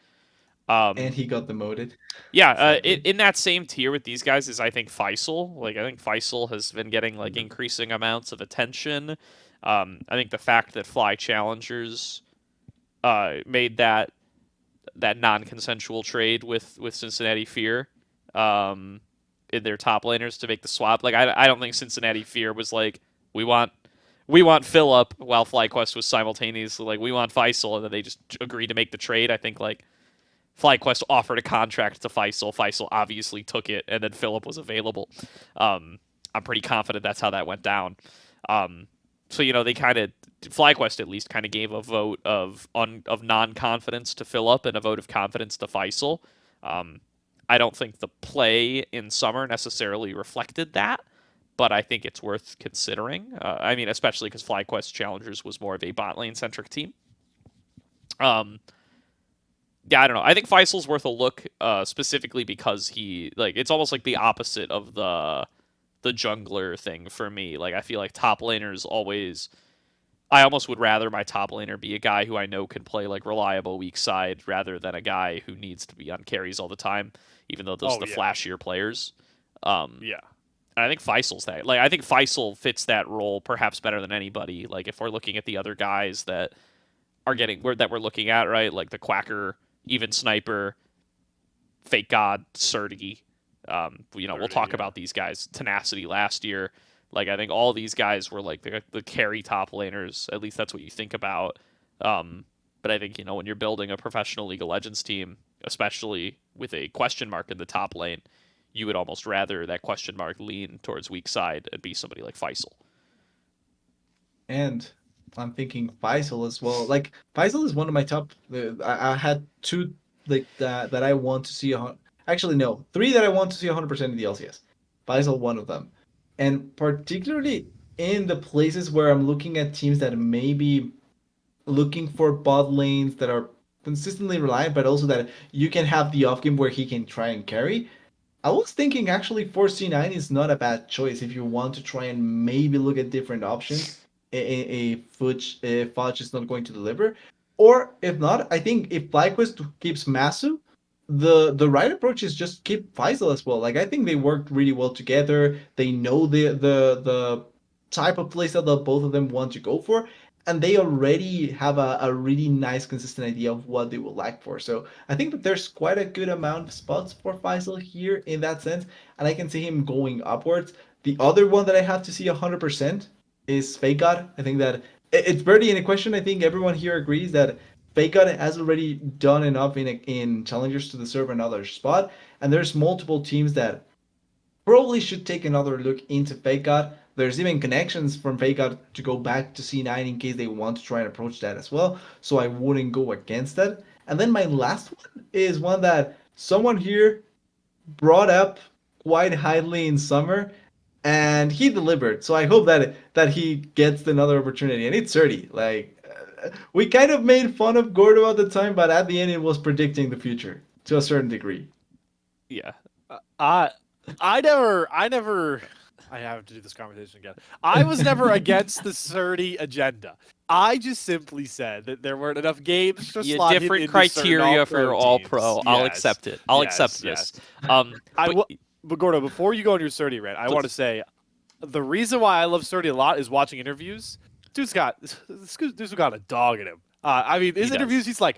And he got demoted. Yeah, in that same tier with these guys is I think Faisal. Like I think Faisal has been getting like increasing amounts of attention. I think the fact that Fly Challengers made that non-consensual trade with Cincinnati Fear in their top laners to make the swap. Like I don't think Cincinnati Fear was like we want Philip while FlyQuest was simultaneously like we want Faisal, and then they just agreed to make the trade. I think like FlyQuest offered a contract to Faisal. Faisal obviously took it, and then Philip was available. I'm pretty confident that's how that went down. So they kind of FlyQuest at least kind of gave a vote of non-confidence to Philip and a vote of confidence to Faisal. I don't think the play in summer necessarily reflected that, but I think it's worth considering. I mean, especially because FlyQuest Challengers was more of a bot lane centric team. Yeah, I don't know. I think Faisal's worth a look, specifically because it's almost like the opposite of the jungler thing for me. Like, I feel like top laners always. I almost would rather my top laner be a guy who I know can play like reliable weak side rather than a guy who needs to be on carries all the time, even though those are the flashier players. Yeah. And I think Faisal's that. Like, I think Faisal fits that role perhaps better than anybody. Like, if we're looking at the other guys that are that we're looking at, right? Like the Quacker, even Sniper, Fake God, Surdy. We'll talk about these guys. Tenacity last year. Like, I think all these guys were like the carry top laners. At least that's what you think about. But I think, when you're building a professional League of Legends team, especially with a question mark in the top lane, you would almost rather that question mark lean towards weak side and be somebody like Faisal. And I'm thinking Faisal as well. Like, Faisal is one of my top. I had two that I want to see. Actually, no, three that I want to see 100% in the LCS. Faisal, one of them. And particularly in the places where I'm looking at teams that may be looking for bot lanes that are consistently reliant, but also that you can have the off game where he can try and carry. I was thinking actually 4C9 is not a bad choice if you want to try and maybe look at different options. Fudge is not going to deliver. Or if not, I think if FlyQuest keeps Masu, the right approach is just keep Faisal as well. Like, I think they worked really well together. They know the type of playstyle that both of them want to go for, and they already have a really nice, consistent idea of what they would like for. So I think that there's quite a good amount of spots for Faisal here in that sense, and I can see him going upwards. The other one that I have to see 100% is Fake God. I think that it's barely in a question. I think everyone here agrees that Fake God has already done enough in challengers to deserve another spot, and there's multiple teams that probably should take another look into Fake God. There's even connections from Fake God to go back to C9 in case they want to try and approach that as well, so I wouldn't go against that. And then my last one is one that someone here brought up quite highly in summer, and he delivered. So I hope that he gets another opportunity, and it's 30. Like, we kind of made fun of Gordo at the time, but at the end it was predicting the future to a certain degree. Yeah. I never I have to do this conversation again. I was never against the Surdy agenda. I just simply said that there weren't enough games to Yeah, slot him different into criteria for certain your all-pro all-pro. teams. I'll Yes, accept it. I'll accept yes. this. But Gordo, before you go on your Surdy rant, I want to say the reason why I love Surdy a lot is watching interviews. Dude's got a dog in him. I mean, his interviews, he's like,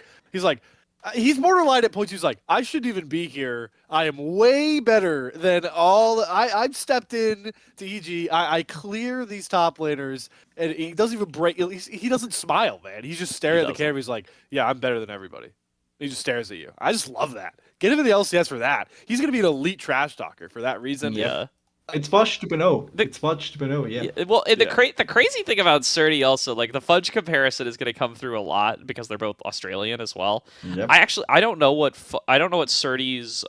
he's borderline at points. He's like, I shouldn't even be here. I am way better than all. I've stepped in to EG. I clear these top laners, and he doesn't even break. He doesn't smile, man. He's just staring at the camera. He's like, yeah, I'm better than everybody. He just stares at you. I just love that. Get him in the LCS for that. He's gonna be an elite trash talker for that reason. Yeah. It's fudge to know. It's fudge to know, yeah. Well, and the crazy thing about Surdy also, like the fudge comparison is going to come through a lot because they're both Australian as well. Yep. I don't know what Surdy's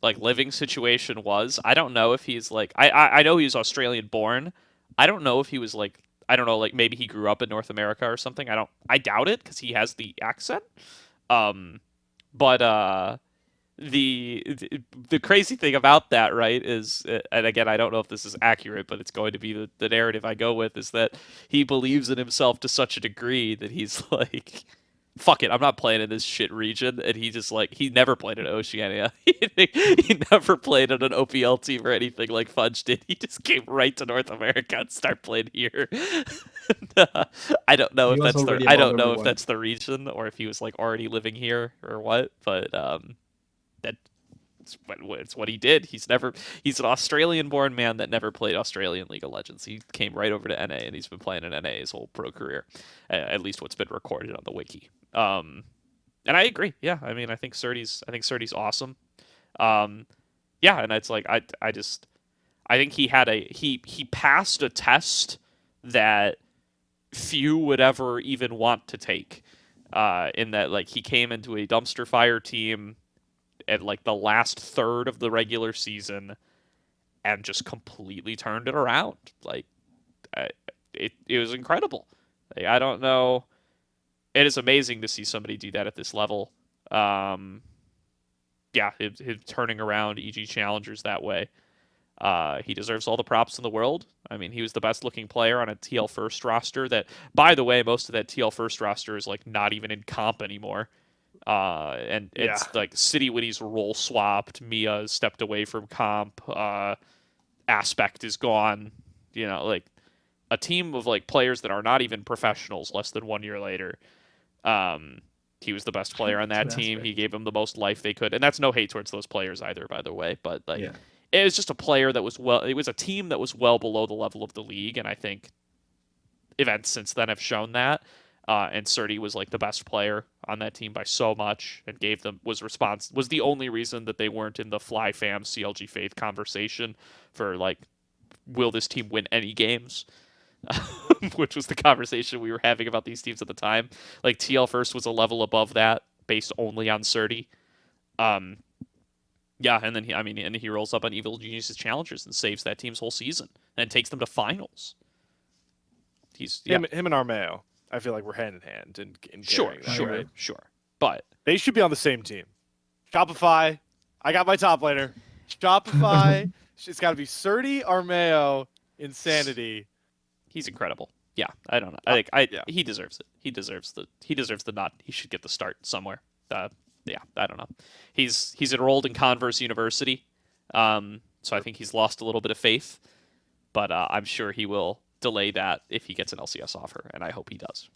like living situation was. I don't know if he's like I know he was Australian born. I don't know if he was like like maybe he grew up in North America or something. I doubt it because he has the accent. But the crazy thing about that, right, is, and again, I don't know if this is accurate, but it's going to be the narrative I go with, is that he believes in himself to such a degree that he's like, fuck it, I'm not playing in this shit region, and he just like, he never played in Oceania. He never played on an OPL team or anything like Fudge did. He just came right to North America and started playing here. I don't know if that's the reason, or if he was like already living here or what, but it's what he did. He's an Australian-born man that never played Australian League of Legends. He came right over to NA, and he's been playing in NA his whole pro career, at least what's been recorded on the wiki. And I agree. Yeah, I mean, I think Surdy's awesome. Yeah, and it's like I think he passed a test that few would ever even want to take. In that, like, he came into a dumpster fire team at like the last third of the regular season and just completely turned it around. Like, it was incredible. Like, I don't know. It is amazing to see somebody do that at this level. Yeah, him turning around EG Challengers that way. He deserves all the props in the world. I mean, he was the best looking player on a TL First roster that, by the way, most of that TL First roster is like not even in comp anymore. And it's like City Witty's role swapped. Mia stepped away from comp. Aspect is gone. You know, like a team of like players that are not even professionals less than 1 year later. He was the best player on that team. He gave them the most life they could. And that's no hate towards those players either, by the way. But like, it was just a player that was it was a team that was well below the level of the league. And I think events since then have shown that. And Surdy was like the best player on that team by so much, and was the only reason that they weren't in the Fly Fam CLG Faith conversation for like, will this team win any games? Which was the conversation we were having about these teams at the time. Like, TL First was a level above that, based only on Surdy. Yeah, and then he rolls up on Evil Genius's Challengers and saves that team's whole season and takes them to finals. Him and Armeo. I feel like we're hand in hand in sure, right? Sure. But they should be on the same team. Shopify, I got my top laner. Shopify, it's got to be Surdy, Armeo, Insanity. He's incredible. Yeah, I don't know. He deserves it. He deserves the nod. He should get the start somewhere. Yeah, I don't know. He's enrolled in Converse University, so I think he's lost a little bit of faith, but I'm sure he will delay that if he gets an LCS offer, and I hope he does.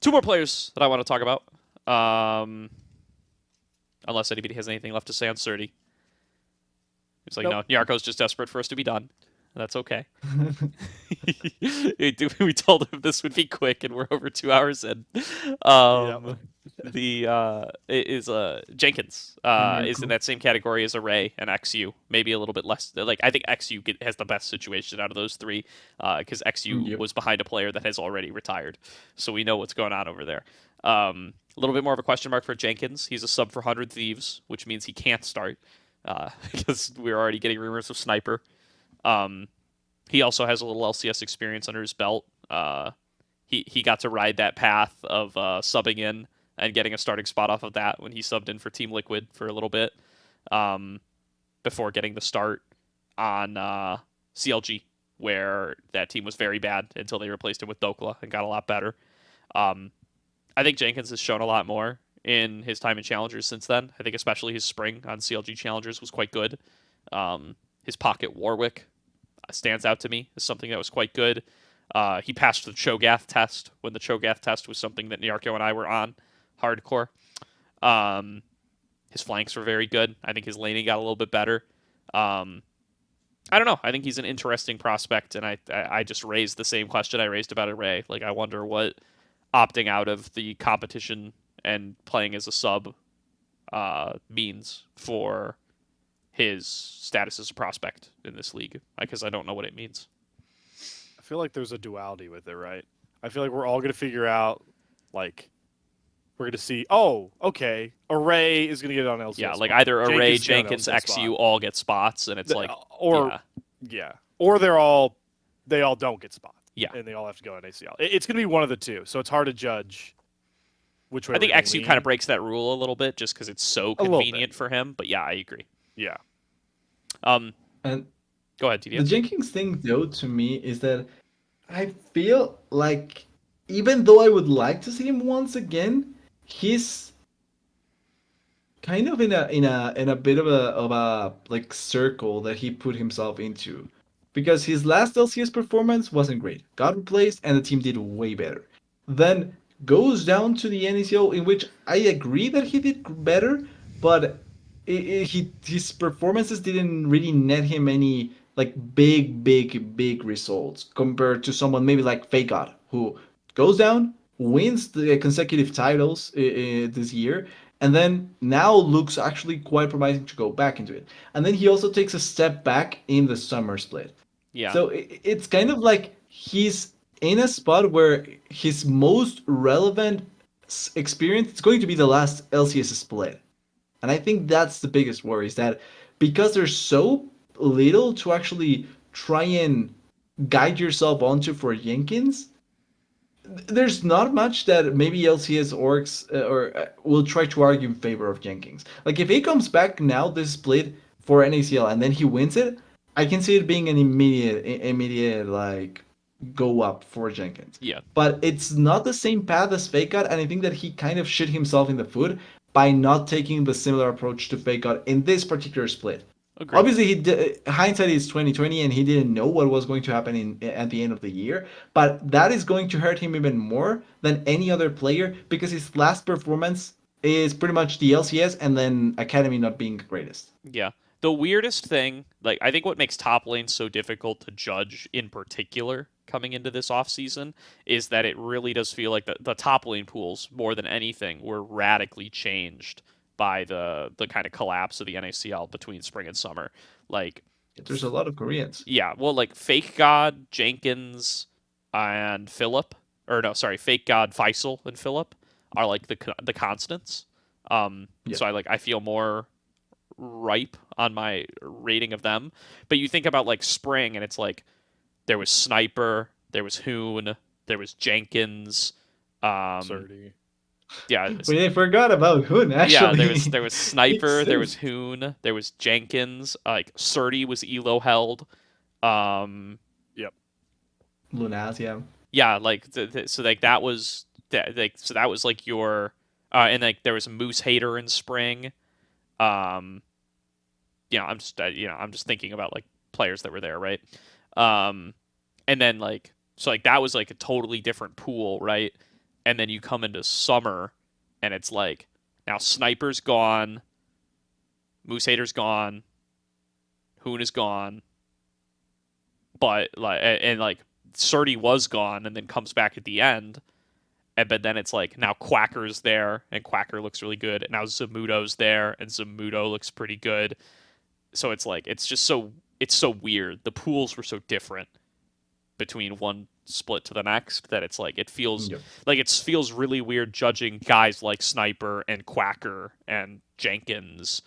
Two more players that I want to talk about, unless anybody has anything left to say on Surdy. It's like, no, Nyarko's just desperate for us to be done. That's okay. We told him this would be quick, and we're over 2 hours in. Jenkins is in that same category as Array and XU, maybe a little bit less. Like, I think XU has the best situation out of those three, because XU was behind a player that has already retired, so we know what's going on over there. A little bit more of a question mark for Jenkins. He's a sub for 100 Thieves, which means he can't start, because we're already getting rumors of Sniper. He also has a little LCS experience under his belt. He got to ride that path of subbing in and getting a starting spot off of that when he subbed in for Team Liquid for a little bit. before getting the start on CLG, where that team was very bad until they replaced him with Dokla and got a lot better. I think Jenkins has shown a lot more in his time in Challengers since then. I think especially his spring on CLG Challengers was quite good. His Pocket Warwick stands out to me as something that was quite good. He passed the Cho'Gath test when the Cho'Gath test was something that Nyarko and I were on hardcore. His flanks were very good. I think his laning got a little bit better. I don't know. I think he's an interesting prospect, and I just raised the same question I raised about Array. Like, I wonder what opting out of the competition and playing as a sub means for his status as a prospect in this league, because I don't know what it means. I feel like there's a duality with it, right? I feel like we're all going to figure out, like, we're going to see, oh, okay, Array is going to get it on LCS. Yeah, like either Array, Jenkins, Jenkins, XU all get spots, and it's like, or they all don't get spots. Yeah. And they all have to go on ACL. It's going to be one of the two, so it's hard to judge which way. I think we're XU kind of breaks that rule a little bit just because it's so convenient for him, but yeah, I agree. Yeah. And go ahead, TDS. the Jenkins thing, though, to me, is that I feel like even though I would like to see him once again, he's kind of in a bit of a like circle that he put himself into, because his last LCS performance wasn't great, got replaced, and the team did way better. Then goes down to the NECO, in which I agree that he did better, but his performances didn't really net him any like big results compared to someone maybe like FakeGod, who goes down, wins the consecutive titles this year, and then now looks actually quite promising to go back into it. And then he also takes a step back in the summer split. Yeah. So it's kind of like he's in a spot where his most relevant experience is going to be the last LCS split. And I think that's the biggest worry, is that because there's so little to actually try and guide yourself onto for Jenkins, there's not much that maybe LCS orgs will try to argue in favor of Jenkins. Like, if he comes back now this split for NACL and then he wins it, I can see it being an immediate like go up for Jenkins. Yeah. But it's not the same path as FakeGod, and I think that he kind of shit himself in the foot by not taking the similar approach to FakeGod in this particular split. Agreed. Obviously, hindsight is 2020, and he didn't know what was going to happen at the end of the year. But that is going to hurt him even more than any other player, because his last performance is pretty much the LCS and then Academy not being the greatest. Yeah. The weirdest thing, like, I think what makes top lane so difficult to judge in particular coming into this offseason is that it really does feel like the top lane pools, more than anything, were radically changed by the kind of collapse of the NACL between spring and summer. Like, there's a lot of Koreans. Yeah, well, like FakeGod, Jenkins, and Philip, or no, sorry, FakeGod, Faisal, and Philip are like the constants. So I feel more ripe on my rating of them. But you think about like spring, and it's like there was Sniper, there was Hoon, there was Jenkins, Surdy. Yeah, We forgot about Hoon, actually. Yeah, there was Sniper, there was Hoon, there was Jenkins, like Surdy was elo held. Yep. Lunaz, yeah. Yeah, like so like that was like your and like there was Moose Hater in spring. I'm just thinking about like players that were there, right? And then like so like that was like a totally different pool, right? And then you come into summer, and it's like now Sniper's gone, Moose Hater's gone, Hoon is gone, but like Surdy was gone, and then comes back at the end, but then it's like now Quacker's there, and Quacker looks really good, and now Zamudo's there, and Zamudo looks pretty good. So it's like it's so weird. The pools were so different between one split to the next that it's like it feels feels really weird judging guys like Sniper and Quacker and Jenkins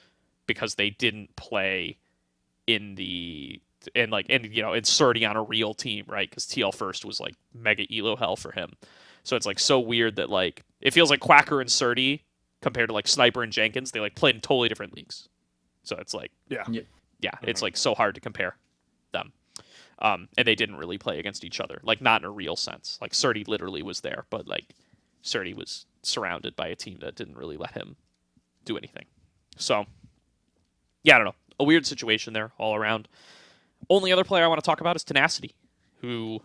because they didn't play in Surdy on a real team, right? Because TL First was like mega elo hell for him. So it's like so weird that like it feels like Quacker and Surdy compared to like Sniper and Jenkins, they like played in totally different leagues. So it's like yeah, it's like so hard to compare them. And they didn't really play against each other, like not in a real sense. Like Surdy literally was there, but like Surdy was surrounded by a team that didn't really let him do anything. So, yeah, I don't know. A weird situation there all around. Only other player I want to talk about is Tenacity, who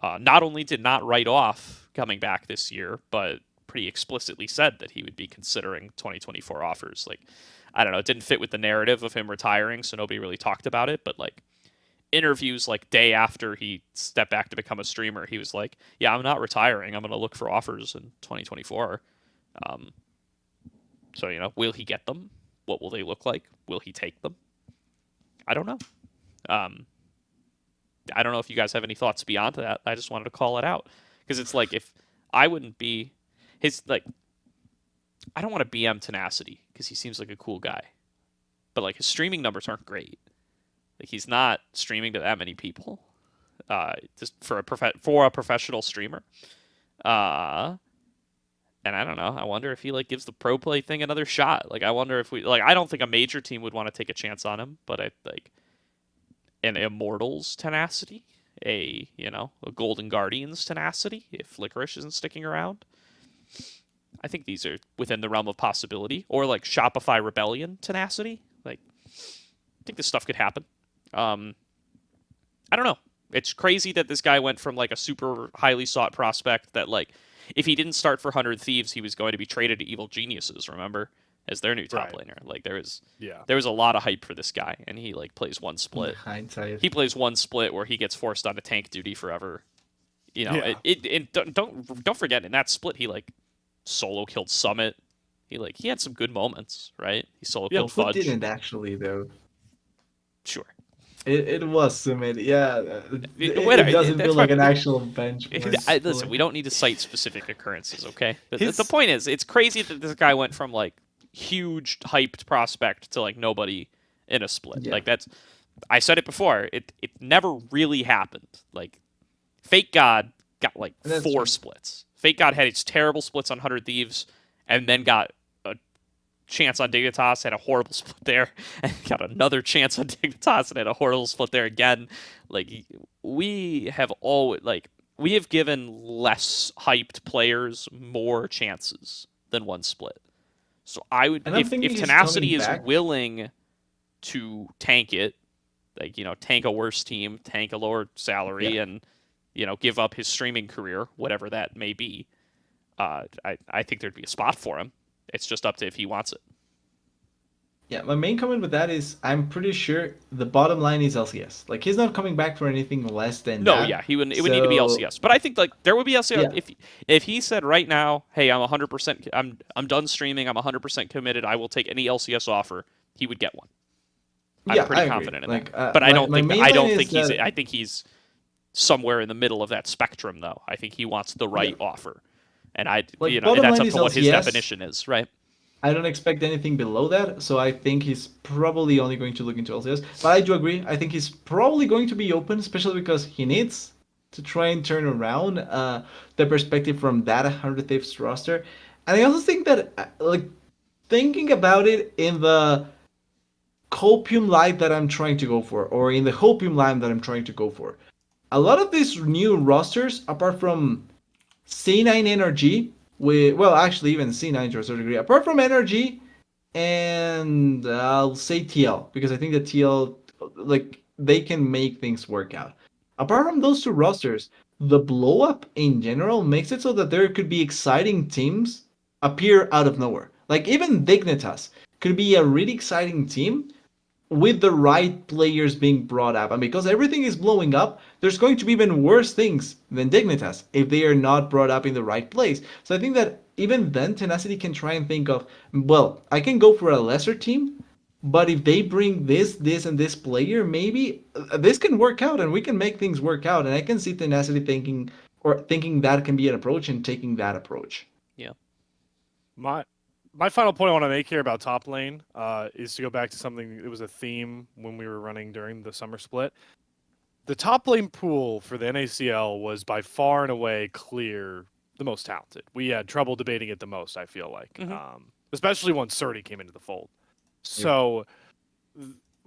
not only did not write off coming back this year, but pretty explicitly said that he would be considering 2024 offers. Like, I don't know, it didn't fit with the narrative of him retiring, so nobody really talked about it, but like interviews like day after he stepped back to become a streamer, he was like, yeah, I'm not retiring. I'm going to look for offers in 2024. So, you know, will he get them? What will they look like? Will he take them? I don't know. I don't know if you guys have any thoughts beyond that. I just wanted to call it out because it's like if I wouldn't be his, like, I don't want to BM Tenacity because he seems like a cool guy, but like his streaming numbers aren't great. Like he's not streaming to that many people, just for a professional streamer. And I don't know. I wonder if he like gives the pro play thing another shot. Like I wonder if we like. I don't think a major team would want to take a chance on him, but I like an Immortals Tenacity, a Golden Guardians Tenacity. If Licorice isn't sticking around, I think these are within the realm of possibility. Or like Shopify Rebellion Tenacity. Like I think this stuff could happen. I don't know. It's crazy that this guy went from like a super highly sought prospect that like if he didn't start for 100 Thieves, he was going to be traded to Evil Geniuses, remember? As their new top laner. Like there was a lot of hype for this guy, and he like plays one split. Hindsight. He plays one split where he gets forced onto tank duty forever. You know, don't forget in that split he like solo killed Summit. He had some good moments, right? He solo killed Fudge. Didn't actually though. Sure. It was Summit, yeah. It doesn't feel like an actual benchmark. Listen, we don't need to cite specific occurrences, okay? The point is, it's crazy that this guy went from like huge hyped prospect to like nobody in a split. Yeah. Like that's, I said it before. It never really happened. Like Fake God got like 4 splits. Fake God had its terrible splits on 100 Thieves, and then got chance on Dignitas, had a horrible split there, and got another chance on Dignitas and had a horrible split there again. Like we have given less hyped players more chances than one split. So I would, if Tenacity is willing to tank it, like tank a worse team, tank a lower salary, and give up his streaming career, whatever that may be, I think there'd be a spot for him. It's just up to if he wants it. Yeah, my main comment with that is I'm pretty sure the bottom line is LCS. Like he's not coming back for anything less than that. No, yeah, it would need to be LCS. But I think like there would be LCS if he said right now, "Hey, I'm 100%. I'm done streaming. I'm 100% committed. I will take any LCS offer." He would get one. I'm pretty confident in that. But I think he's somewhere in the middle of that spectrum, though. I think he wants the right offer. And that's up to what his definition is, right? I don't expect anything below that, so I think he's probably only going to look into LCS. But I do agree. I think he's probably going to be open, especially because he needs to try and turn around the perspective from that 100 Thieves roster. And I also think that, like, thinking about it in the copium light that I'm trying to go for, or in the hopium line that I'm trying to go for, a lot of these new rosters, apart from C9 NRG, actually even C9 to a certain degree, apart from NRG and I'll say TL, because I think that TL, like, they can make things work out. Apart from those 2 rosters, the blow up in general makes it so that there could be exciting teams appear out of nowhere. Like even Dignitas could be a really exciting team with the right players being brought up. And because everything is blowing up, there's going to be even worse things than Dignitas if they are not brought up in the right place. So I think that even then, Tenacity can try and think of, well, I can go for a lesser team, but if they bring this, and this player, maybe this can work out and we can make things work out. And I can see Tenacity thinking that can be an approach and taking that approach. Yeah. My final point I want to make here about top lane is to go back to something that was a theme when we were running during the summer split. The top lane pool for the NACL was by far and away clear the most talented. We had trouble debating it the most, I feel like, especially once Surdy came into the fold. So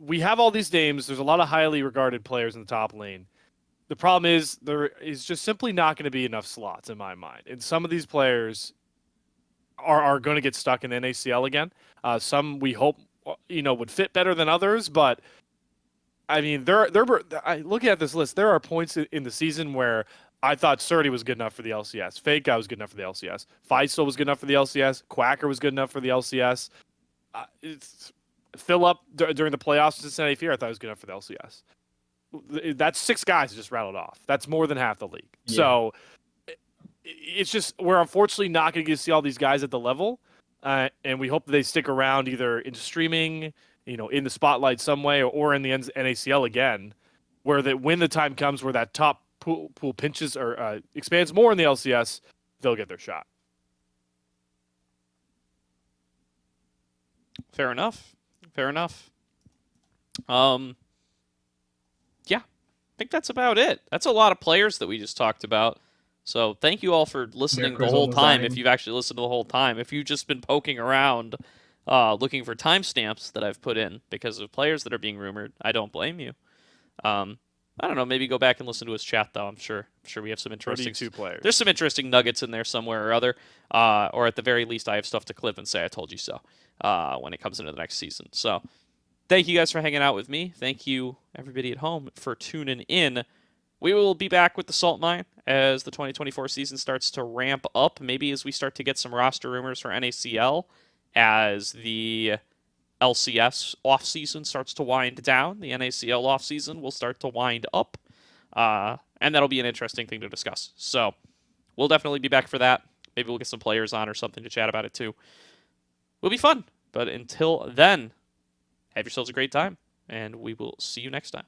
we have all these names. There's a lot of highly regarded players in the top lane. The problem is there is just simply not going to be enough slots in my mind. And some of these players are going to get stuck in NACL again. Some we hope would fit better than others, but I mean, looking at this list, there are points in the season where I thought Surdy was good enough for the LCS. Fake Guy was good enough for the LCS. Feistel was good enough for the LCS. Quacker was good enough for the LCS. Fill up during the playoffs in Cincinnati Fear, I thought was good enough for the LCS. That's 6 guys just rattled off. That's more than half the league. Yeah. So it's just we're unfortunately not going to get to see all these guys at the level, and we hope that they stick around either in streaming, in the spotlight some way, or in the NACL again, where that when the time comes where that top pool pinches or expands more in the LCS, they'll get their shot. Fair enough. Yeah, I think that's about it. That's a lot of players that we just talked about. So thank you all for listening the whole time. If you've actually listened to the whole time, if you've just been poking around, looking for timestamps that I've put in because of players that are being rumored, I don't blame you. I don't know. Maybe go back and listen to his chat though. I'm sure we have some interesting 32 players. There's some interesting nuggets in there somewhere or other. Or at the very least, I have stuff to clip and say I told you so when it comes into the next season. So thank you guys for hanging out with me. Thank you everybody at home for tuning in. We will be back with the Salt Mine as the 2024 season starts to ramp up. Maybe as we start to get some roster rumors for NACL as the LCS offseason starts to wind down. The NACL offseason will start to wind up. And that'll be an interesting thing to discuss. So we'll definitely be back for that. Maybe we'll get some players on or something to chat about it too. It'll be fun. But until then, have yourselves a great time. And we will see you next time.